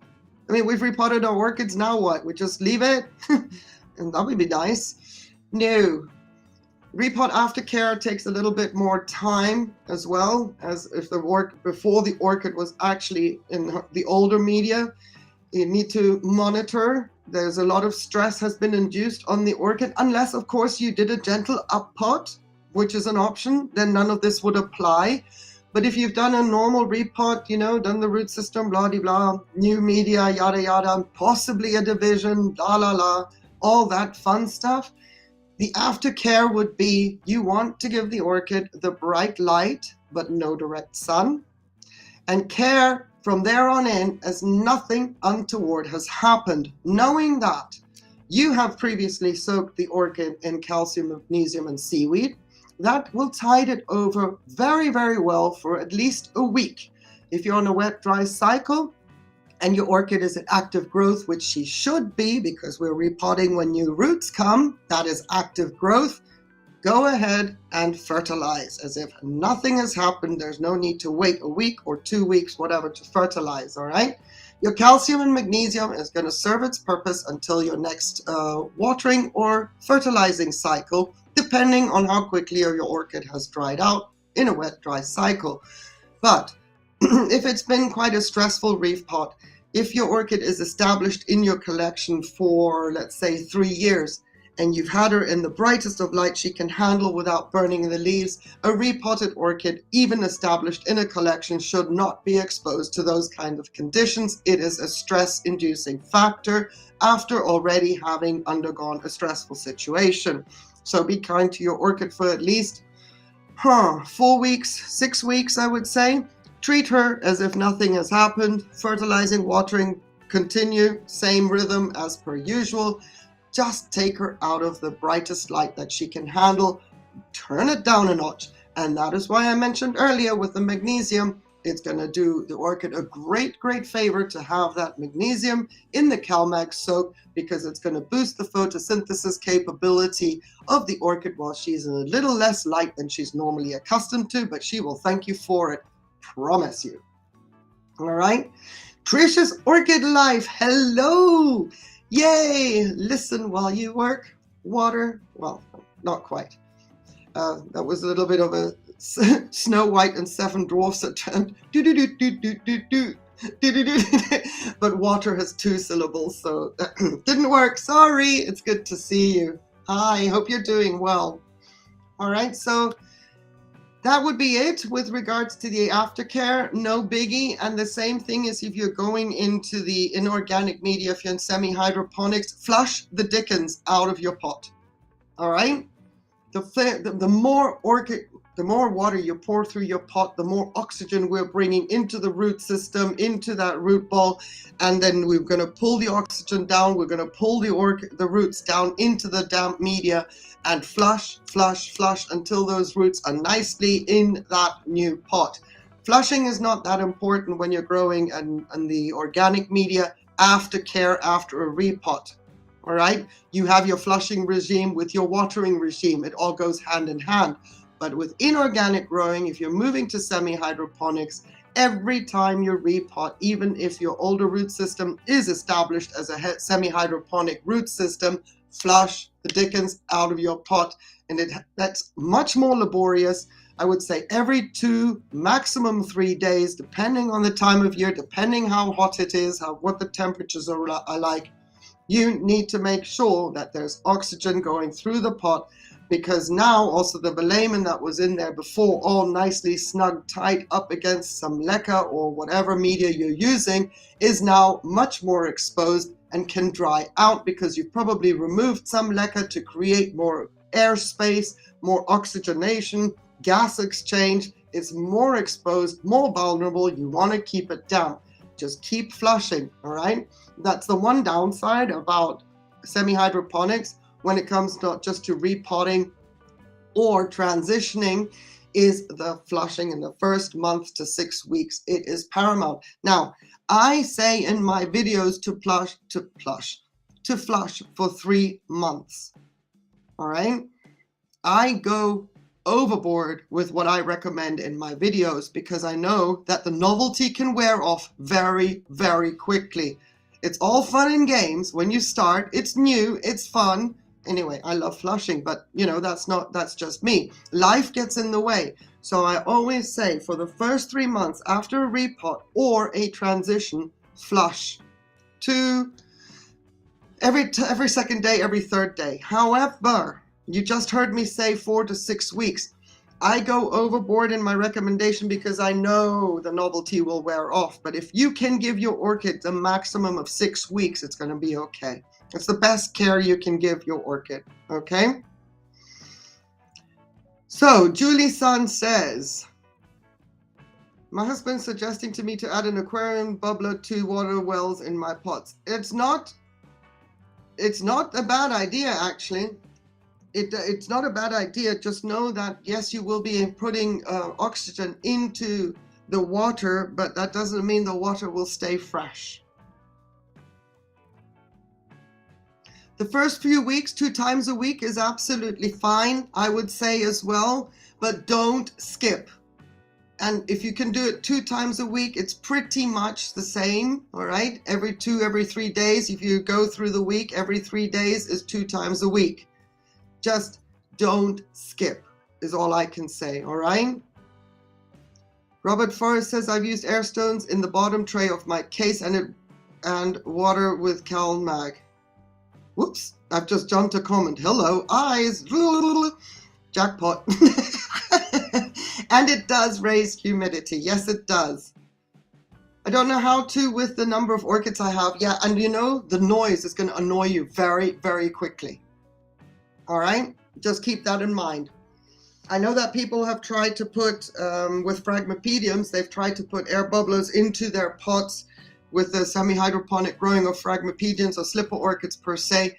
Speaker 1: I mean, we've repotted our orchids, now what? We just leave it? And that would be nice. No. Repot aftercare takes a little bit more time as well, as if before the orchid was actually in the older media. You need to monitor. There's a lot of stress has been induced on the orchid, unless, of course, you did a gentle uppot, which is an option, then none of this would apply. But if you've done a normal repot, done the root system, blah, blah, blah, new media, yada, yada, possibly a division, la, la, la, all that fun stuff, the aftercare would be you want to give the orchid the bright light, but no direct sun, and care from there on in as nothing untoward has happened, knowing that you have previously soaked the orchid in calcium, magnesium, and seaweed. That will tide it over very, very well for at least a week. If you're on a wet-dry cycle and your orchid is in active growth, which she should be because we're repotting when new roots come, that is active growth, go ahead and fertilize as if nothing has happened. There's no need to wait a week or 2 weeks, whatever, to fertilize, all right? Your calcium and magnesium is going to serve its purpose until your next watering or fertilizing cycle, depending on how quickly your orchid has dried out in a wet-dry cycle. But if it's been quite a stressful repot, if your orchid is established in your collection for, let's say, 3 years, and you've had her in the brightest of light she can handle without burning the leaves, a repotted orchid, even established in a collection, should not be exposed to those kind of conditions. It is a stress-inducing factor after already having undergone a stressful situation. So be kind to your orchid for at least 4 weeks, 6 weeks, I would say. Treat her as if nothing has happened. Fertilizing, watering, continue, same rhythm as per usual. Just take her out of the brightest light that she can handle. Turn it down a notch. And that is why I mentioned earlier with the magnesium, it's going to do the orchid a great, great favor to have that magnesium in the CalMag soak, because it's going to boost the photosynthesis capability of the orchid while she's in a little less light than she's normally accustomed to, but she will thank you for it. Promise you. All right. Tricia's Orchid Life. Hello. Yay. Listen while you work. Water. Well, not quite. That was a little bit of a Snow White and Seven Dwarfs attempt. Do do do do do do do. But water has 2 syllables, so didn't work. Sorry. It's good to see you. Hi, hope you're doing well. All right, so that would be it with regards to the aftercare. No biggie. And the same thing is if you're going into the inorganic media, if you're in semi-hydroponics, flush the dickens out of your pot. All right? The more water you pour through your pot, the more oxygen we're bringing into the root system, into that root ball, and then we're going to pull the oxygen down. We're going to pull the roots down into the damp media and flush until those roots are nicely in that new pot. Flushing is not that important when you're growing in the organic media. Aftercare after a repot. All right, you have your flushing regime with your watering regime. It all goes hand in hand. But with inorganic growing, if you're moving to semi-hydroponics, every time you repot, even if your older root system is established as a semi-hydroponic root system, flush the dickens out of your pot. And that's much more laborious. I would say every 2, maximum 3 days, depending on the time of year, depending how hot it is, what the temperatures are like. You need to make sure that there's oxygen going through the pot, because now also the velamen that was in there before, all nicely snug tight up against some leca or whatever media you're using, is now much more exposed and can dry out because you've probably removed some leca to create more airspace, more oxygenation, gas exchange. It's more exposed, more vulnerable. You want to keep it down. Just keep flushing, all right? That's the one downside about semi-hydroponics when it comes not just to repotting or transitioning, is the flushing in the first month to 6 weeks. It is paramount. Now, I say in my videos to flush for 3 months, all right? I go overboard with what I recommend in my videos because I know that the novelty can wear off very, very quickly. It's all fun and games when you start. It's new, it's fun. Anyway, I love flushing, but that's just me. Life gets in the way. So I always say for the first 3 months after a repot or a transition, flush to every second day, every third day. However, you just heard me say 4 to 6 weeks. I go overboard in my recommendation because I know the novelty will wear off. But if you can give your orchid a maximum of 6 weeks, it's going to be okay. It's the best care you can give your orchid, okay? So, Julie's son says, my husband's suggesting to me to add an aquarium bubbler to water wells in my pots. It's not a bad idea, actually. It's not a bad idea. Just know that, yes, you will be putting oxygen into the water, but that doesn't mean the water will stay fresh. The first few weeks, 2 times a week is absolutely fine, I would say as well, but don't skip. And if you can do it 2 times a week, it's pretty much the same, all right? Every 3 days, if you go through the week, every 3 days is 2 times a week. Just don't skip is all I can say, all right? Robert Forrest says, I've used air stones in the bottom tray of my case and water with CalMag. Whoops, I've just jumped a comment. Hello, eyes. Jackpot. And it does raise humidity. Yes, it does. I don't know how to with the number of orchids I have. Yeah, and the noise is going to annoy you very, very quickly. All right, just keep that in mind. I know that people have tried to put, with phragmipediums, they've tried to put air bubblers into their pots with the semi-hydroponic growing of phragmipediums or slipper orchids per se.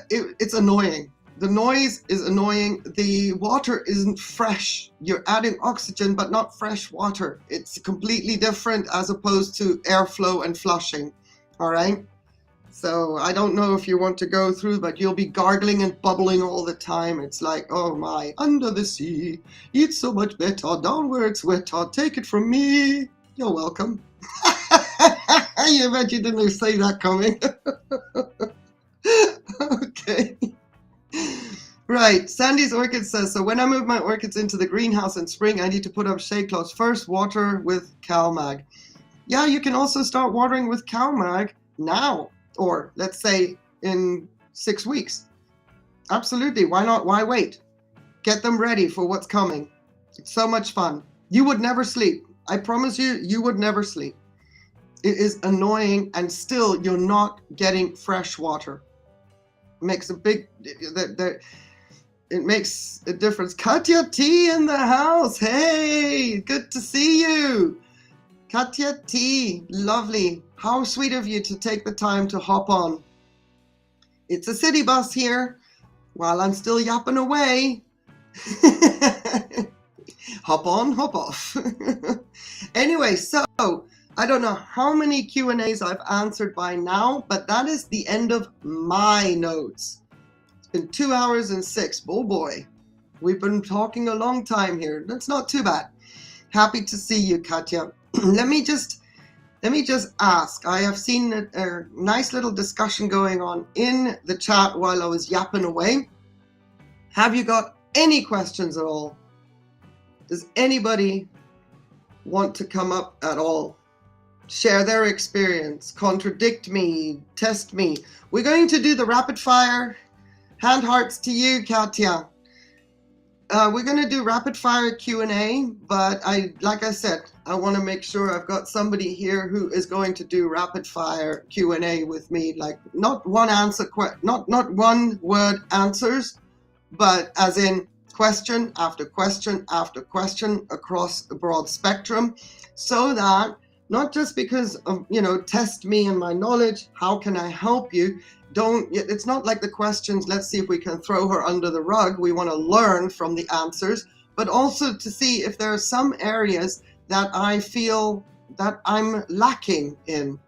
Speaker 1: It's annoying. The noise is annoying. The water isn't fresh. You're adding oxygen, but not fresh water. It's completely different as opposed to airflow and flushing. All right. So I don't know if you want to go through, but you'll be gargling and bubbling all the time. It's like, oh my, under the sea, it's so much better, down where it's wetter, take it from me. You're welcome. You bet you didn't say that coming. Okay. Right. Sandy's Orchid says, so when I move my orchids into the greenhouse in spring, I need to put up shade cloths. First, water with CalMag. Yeah, you can also start watering with CalMag now, or let's say in 6 weeks. Absolutely. Why not? Why wait? Get them ready for what's coming. It's so much fun. You would never sleep. I promise you, you would never sleep. It is annoying, and still you're not getting fresh water. It makes a big, it makes a difference. Katya T in the house. Hey, good to see you. Katya T, lovely. How sweet of you to take the time to hop on. It's a city bus here while I'm still yapping away. Hop on, hop off. Anyway, so I don't know how many Q&As I've answered by now, but that is the end of my notes. It's been 2 hours and 6. Oh boy, we've been talking a long time here. That's not too bad. Happy to see you, Katya. Let me just ask. I have seen a nice little discussion going on in the chat while I was yapping away. Have you got any questions at all? Does anybody want to come up at all? Share their experience, contradict me, test me. We're going to do the rapid fire. Hand hearts to you, Katya. We're going to do rapid fire Q&A, but like I said, I want to make sure I've got somebody here who is going to do rapid fire Q&A with me, like not one answer, not one word answers, but as in question after question after question across a broad spectrum, so that not just because of, test me and my knowledge, how can I help you? It's not like the questions, let's see if we can throw her under the rug. We want to learn from the answers, but also to see if there are some areas that I feel that I'm lacking in,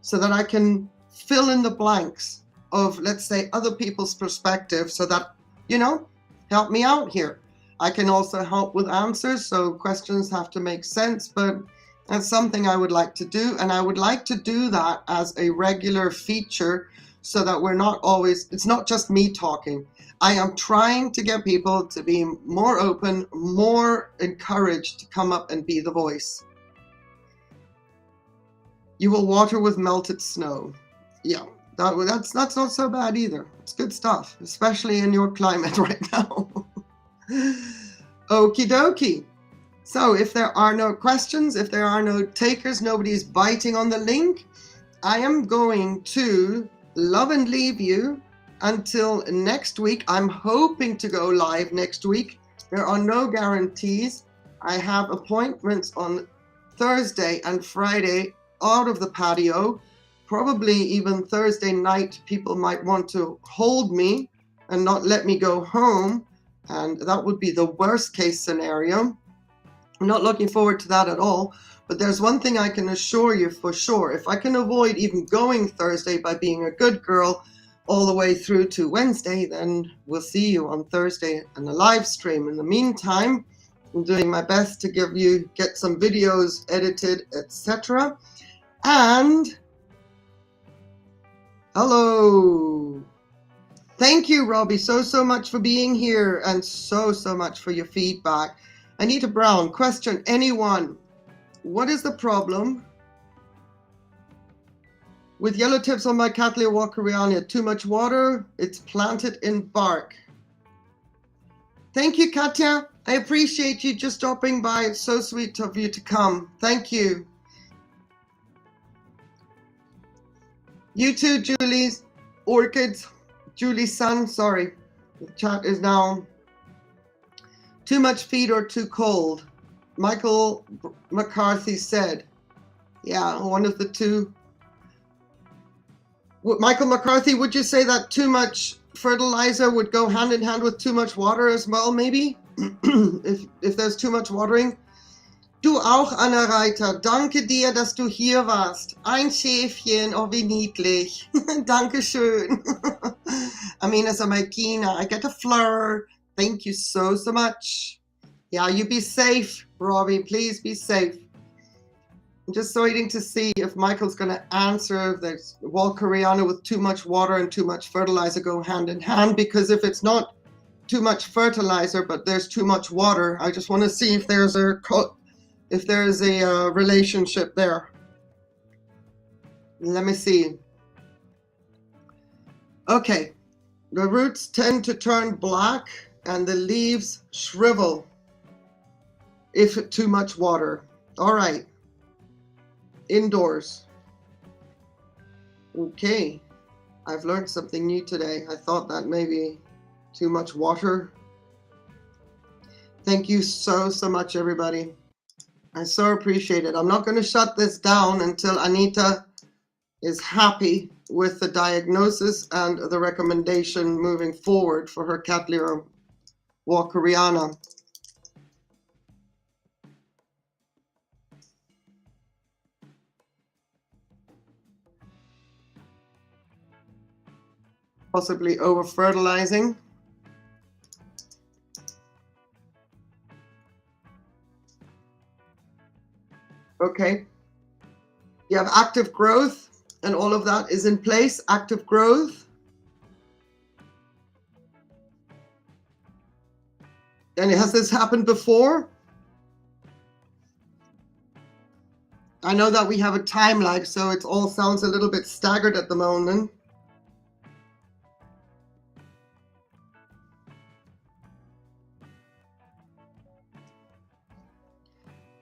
Speaker 1: so that I can fill in the blanks of, let's say, other people's perspective, so that, help me out here. I can also help with answers, so questions have to make sense, but that's something I would like to do, and I would like to do that as a regular feature, so that we're not always, it's not just me talking. I am trying to get people to be more open, more encouraged to come up and be the voice. You will water with melted snow. Yeah, that's not so bad either. It's good stuff, especially in your climate right now. Okie dokie. So if there are no questions, if there are no takers, nobody's biting on the link, I am going to love and leave you until next week. I'm hoping to go live next week. There are no guarantees. I have appointments on Thursday and Friday out of the patio. Probably even Thursday night, people might want to hold me and not let me go home. And that would be the worst case scenario. I'm not looking forward to that at all. But there's one thing I can assure you for sure. If I can avoid even going Thursday by being a good girl all the way through to Wednesday, then we'll see you on Thursday in the live stream. In the meantime, I'm doing my best to get some videos edited, etc. And hello. Thank you, Robbie, so much for being here, and so much for your feedback. Anita Brown, question, anyone? What is the problem with yellow tips on my Cattleya walkeriana? Too much water? It's planted in bark. Thank you, Katya. I appreciate you just dropping by. It's so sweet of you to come. Thank you. You too, Julie's Orchids. Julie's son, sorry. The chat is now too much feed or too cold. Michael McCarthy said, yeah, one of the two. Michael McCarthy, would you say that too much fertilizer would go hand in hand with too much water as well, maybe? if there's too much watering? Du auch, Anna Reiter. Danke dir, dass du hier warst. Ein Schäfchen, oh wie niedlich. Dankeschön. Amina Samaikina, I get a fleur. Thank you so much. Yeah, you be safe, Robbie. Please be safe. I'm just waiting to see if Michael's going to answer if there's walkeriana with too much water and too much fertilizer go hand in hand, because if it's not too much fertilizer, but there's too much water. I just want to see if there's a relationship there. Let me see. Okay, the roots tend to turn black and the leaves shrivel if too much water. All right, indoors. Okay, I've learned something new today. I thought that maybe too much water. Thank you so much, everybody. I so appreciate it. I'm not going to shut this down until Anita is happy with the diagnosis and the recommendation moving forward for her Cattleya walkeriana. Possibly over fertilizing. Okay. You have active growth and all of that is in place. Active growth. And has this happened before? I know that we have a time lag, so it all sounds a little bit staggered at the moment.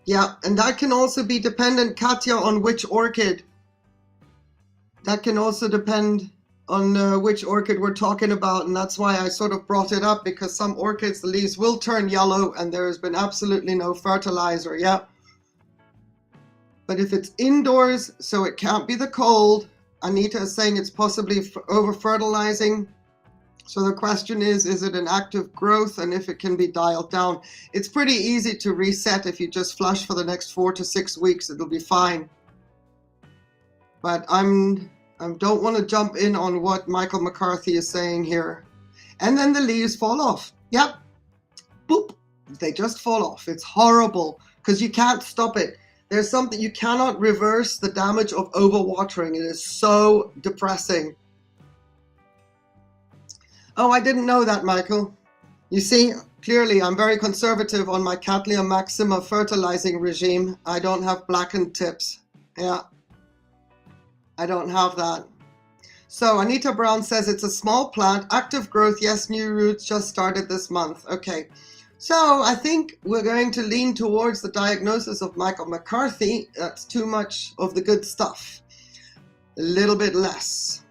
Speaker 1: Yeah, and that can also be dependent, Katya, on which orchid. That can also depend on which orchid we're talking about, and that's why I sort of brought it up, because some orchids, the leaves will turn yellow and there has been absolutely no fertilizer. Yeah. But if it's indoors, so it can't be the cold, Anita is saying it's possibly over fertilizing. So the question is it an active growth, and if it can be dialed down? It's pretty easy to reset. If you just flush for the next 4 to 6 weeks, it'll be fine. But I don't want to jump in on what Michael McCarthy is saying here. And then the leaves fall off. Yep. Boop. They just fall off. It's horrible because you can't stop it. There's something, you cannot reverse the damage of overwatering. It is so depressing. Oh, I didn't know that, Michael. You see, clearly I'm very conservative on my Cattleya maxima fertilizing regime. I don't have blackened tips. Yeah, I don't have that. So Anita Brown says it's a small plant, active growth, yes, new roots just started this month. Okay, so I think we're going to lean towards the diagnosis of Michael McCarthy. That's too much of the good stuff. A little bit less.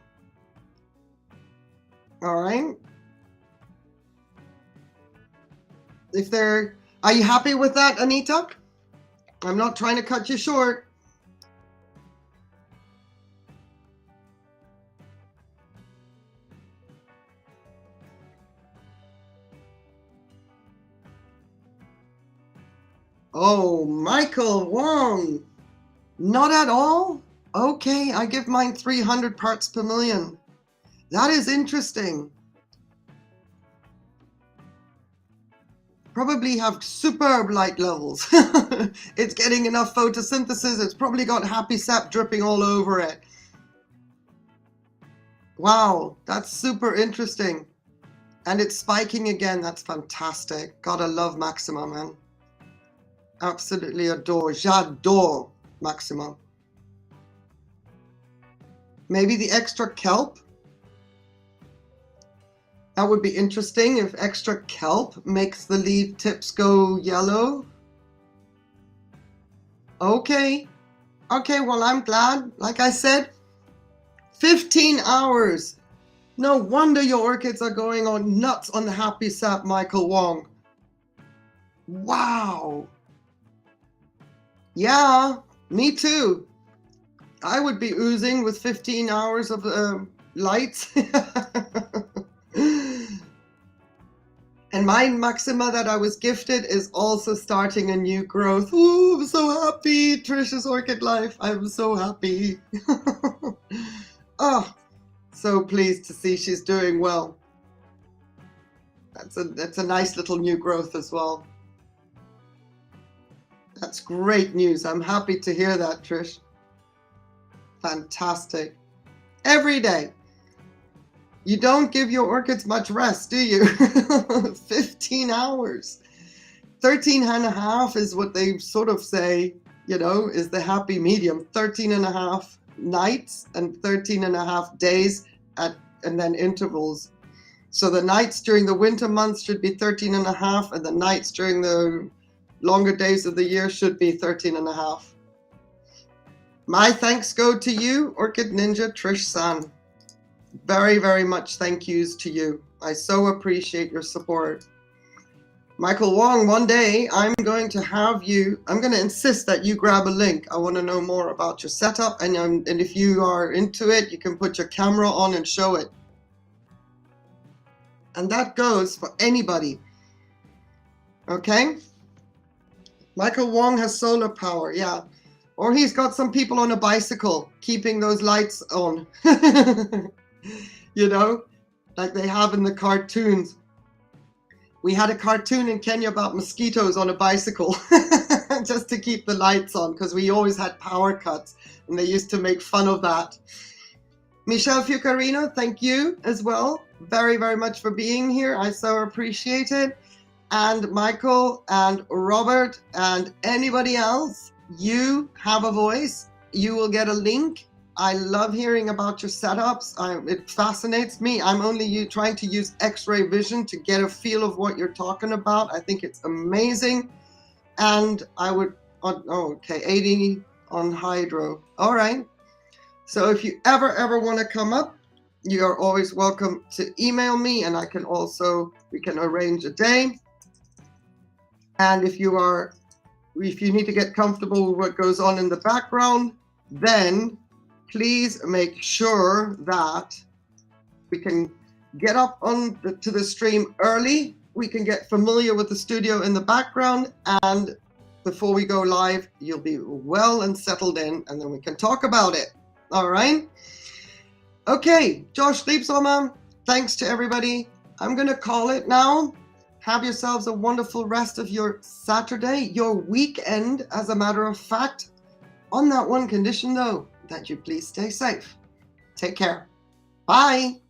Speaker 1: All right. Are you happy with that, Anita? I'm not trying to cut you short. Oh, Michael Wong. Not at all? Okay, I give mine 300 parts per million. That is interesting. Probably have superb light levels. It's getting enough photosynthesis. It's probably got happy sap dripping all over it. Wow, that's super interesting. And it's spiking again. That's fantastic. Gotta love Maxima, man. Absolutely adore. J'adore Maxima. Maybe the extra kelp? That would be interesting if extra kelp makes the leaf tips go yellow. Okay. Okay, well, I'm glad. Like I said, 15 hours. No wonder your orchids are going on nuts on the happy sap, Michael Wong. Wow. Yeah, me too. I would be oozing with 15 hours of lights. And my Maxima that I was gifted is also starting a new growth. Ooh, I'm so happy. Trish's Orchid Life. I'm so happy. Oh, so pleased to see she's doing well. That's a nice little new growth as well. That's great news. I'm happy to hear that, Trish. Fantastic. Every day. You don't give your orchids much rest, do you? 15 hours. 13 and a half is what they sort of say, you know, is the happy medium. 13 and a half nights and 13 and a half days and then intervals. So the nights during the winter months should be 13 and a half, and the nights during the longer days of the year should be 13 and a half. My thanks go to you, Orchid Ninja Trish San. Very, very much thank yous to you. I so appreciate your support. Michael Wong, one day I'm going to insist that you grab a link. I want to know more about your setup, and if you are into it, you can put your camera on and show it. And that goes for anybody. Okay? Michael Wong has solar power, yeah. Or he's got some people on a bicycle keeping those lights on. You know, like they have in the cartoons. We had a cartoon in Kenya about mosquitoes on a bicycle just to keep the lights on, because we always had power cuts, and they used to make fun of that. Michelle Fucarino, thank you as well. Very, very much for being here. I so appreciate it. And Michael and Robert and anybody else, you have a voice. You will get a link. I love hearing about your setups. It fascinates me. I'm only trying to use X-ray vision to get a feel of what you're talking about. I think it's amazing. And I would, okay, 80 on hydro. All right. So if you ever want to come up, you are always welcome to email me, and we can arrange a day. And if you need to get comfortable with what goes on in the background, then please make sure that we can get up to the stream early. We can get familiar with the studio in the background, and before we go live, you'll be well and settled in, and then we can talk about it. All right? Okay, Josh Liebsommer, thanks to everybody. I'm going to call it now. Have yourselves a wonderful rest of your Saturday, your weekend, as a matter of fact. On that one condition, though, that you please stay safe. Take care. Bye.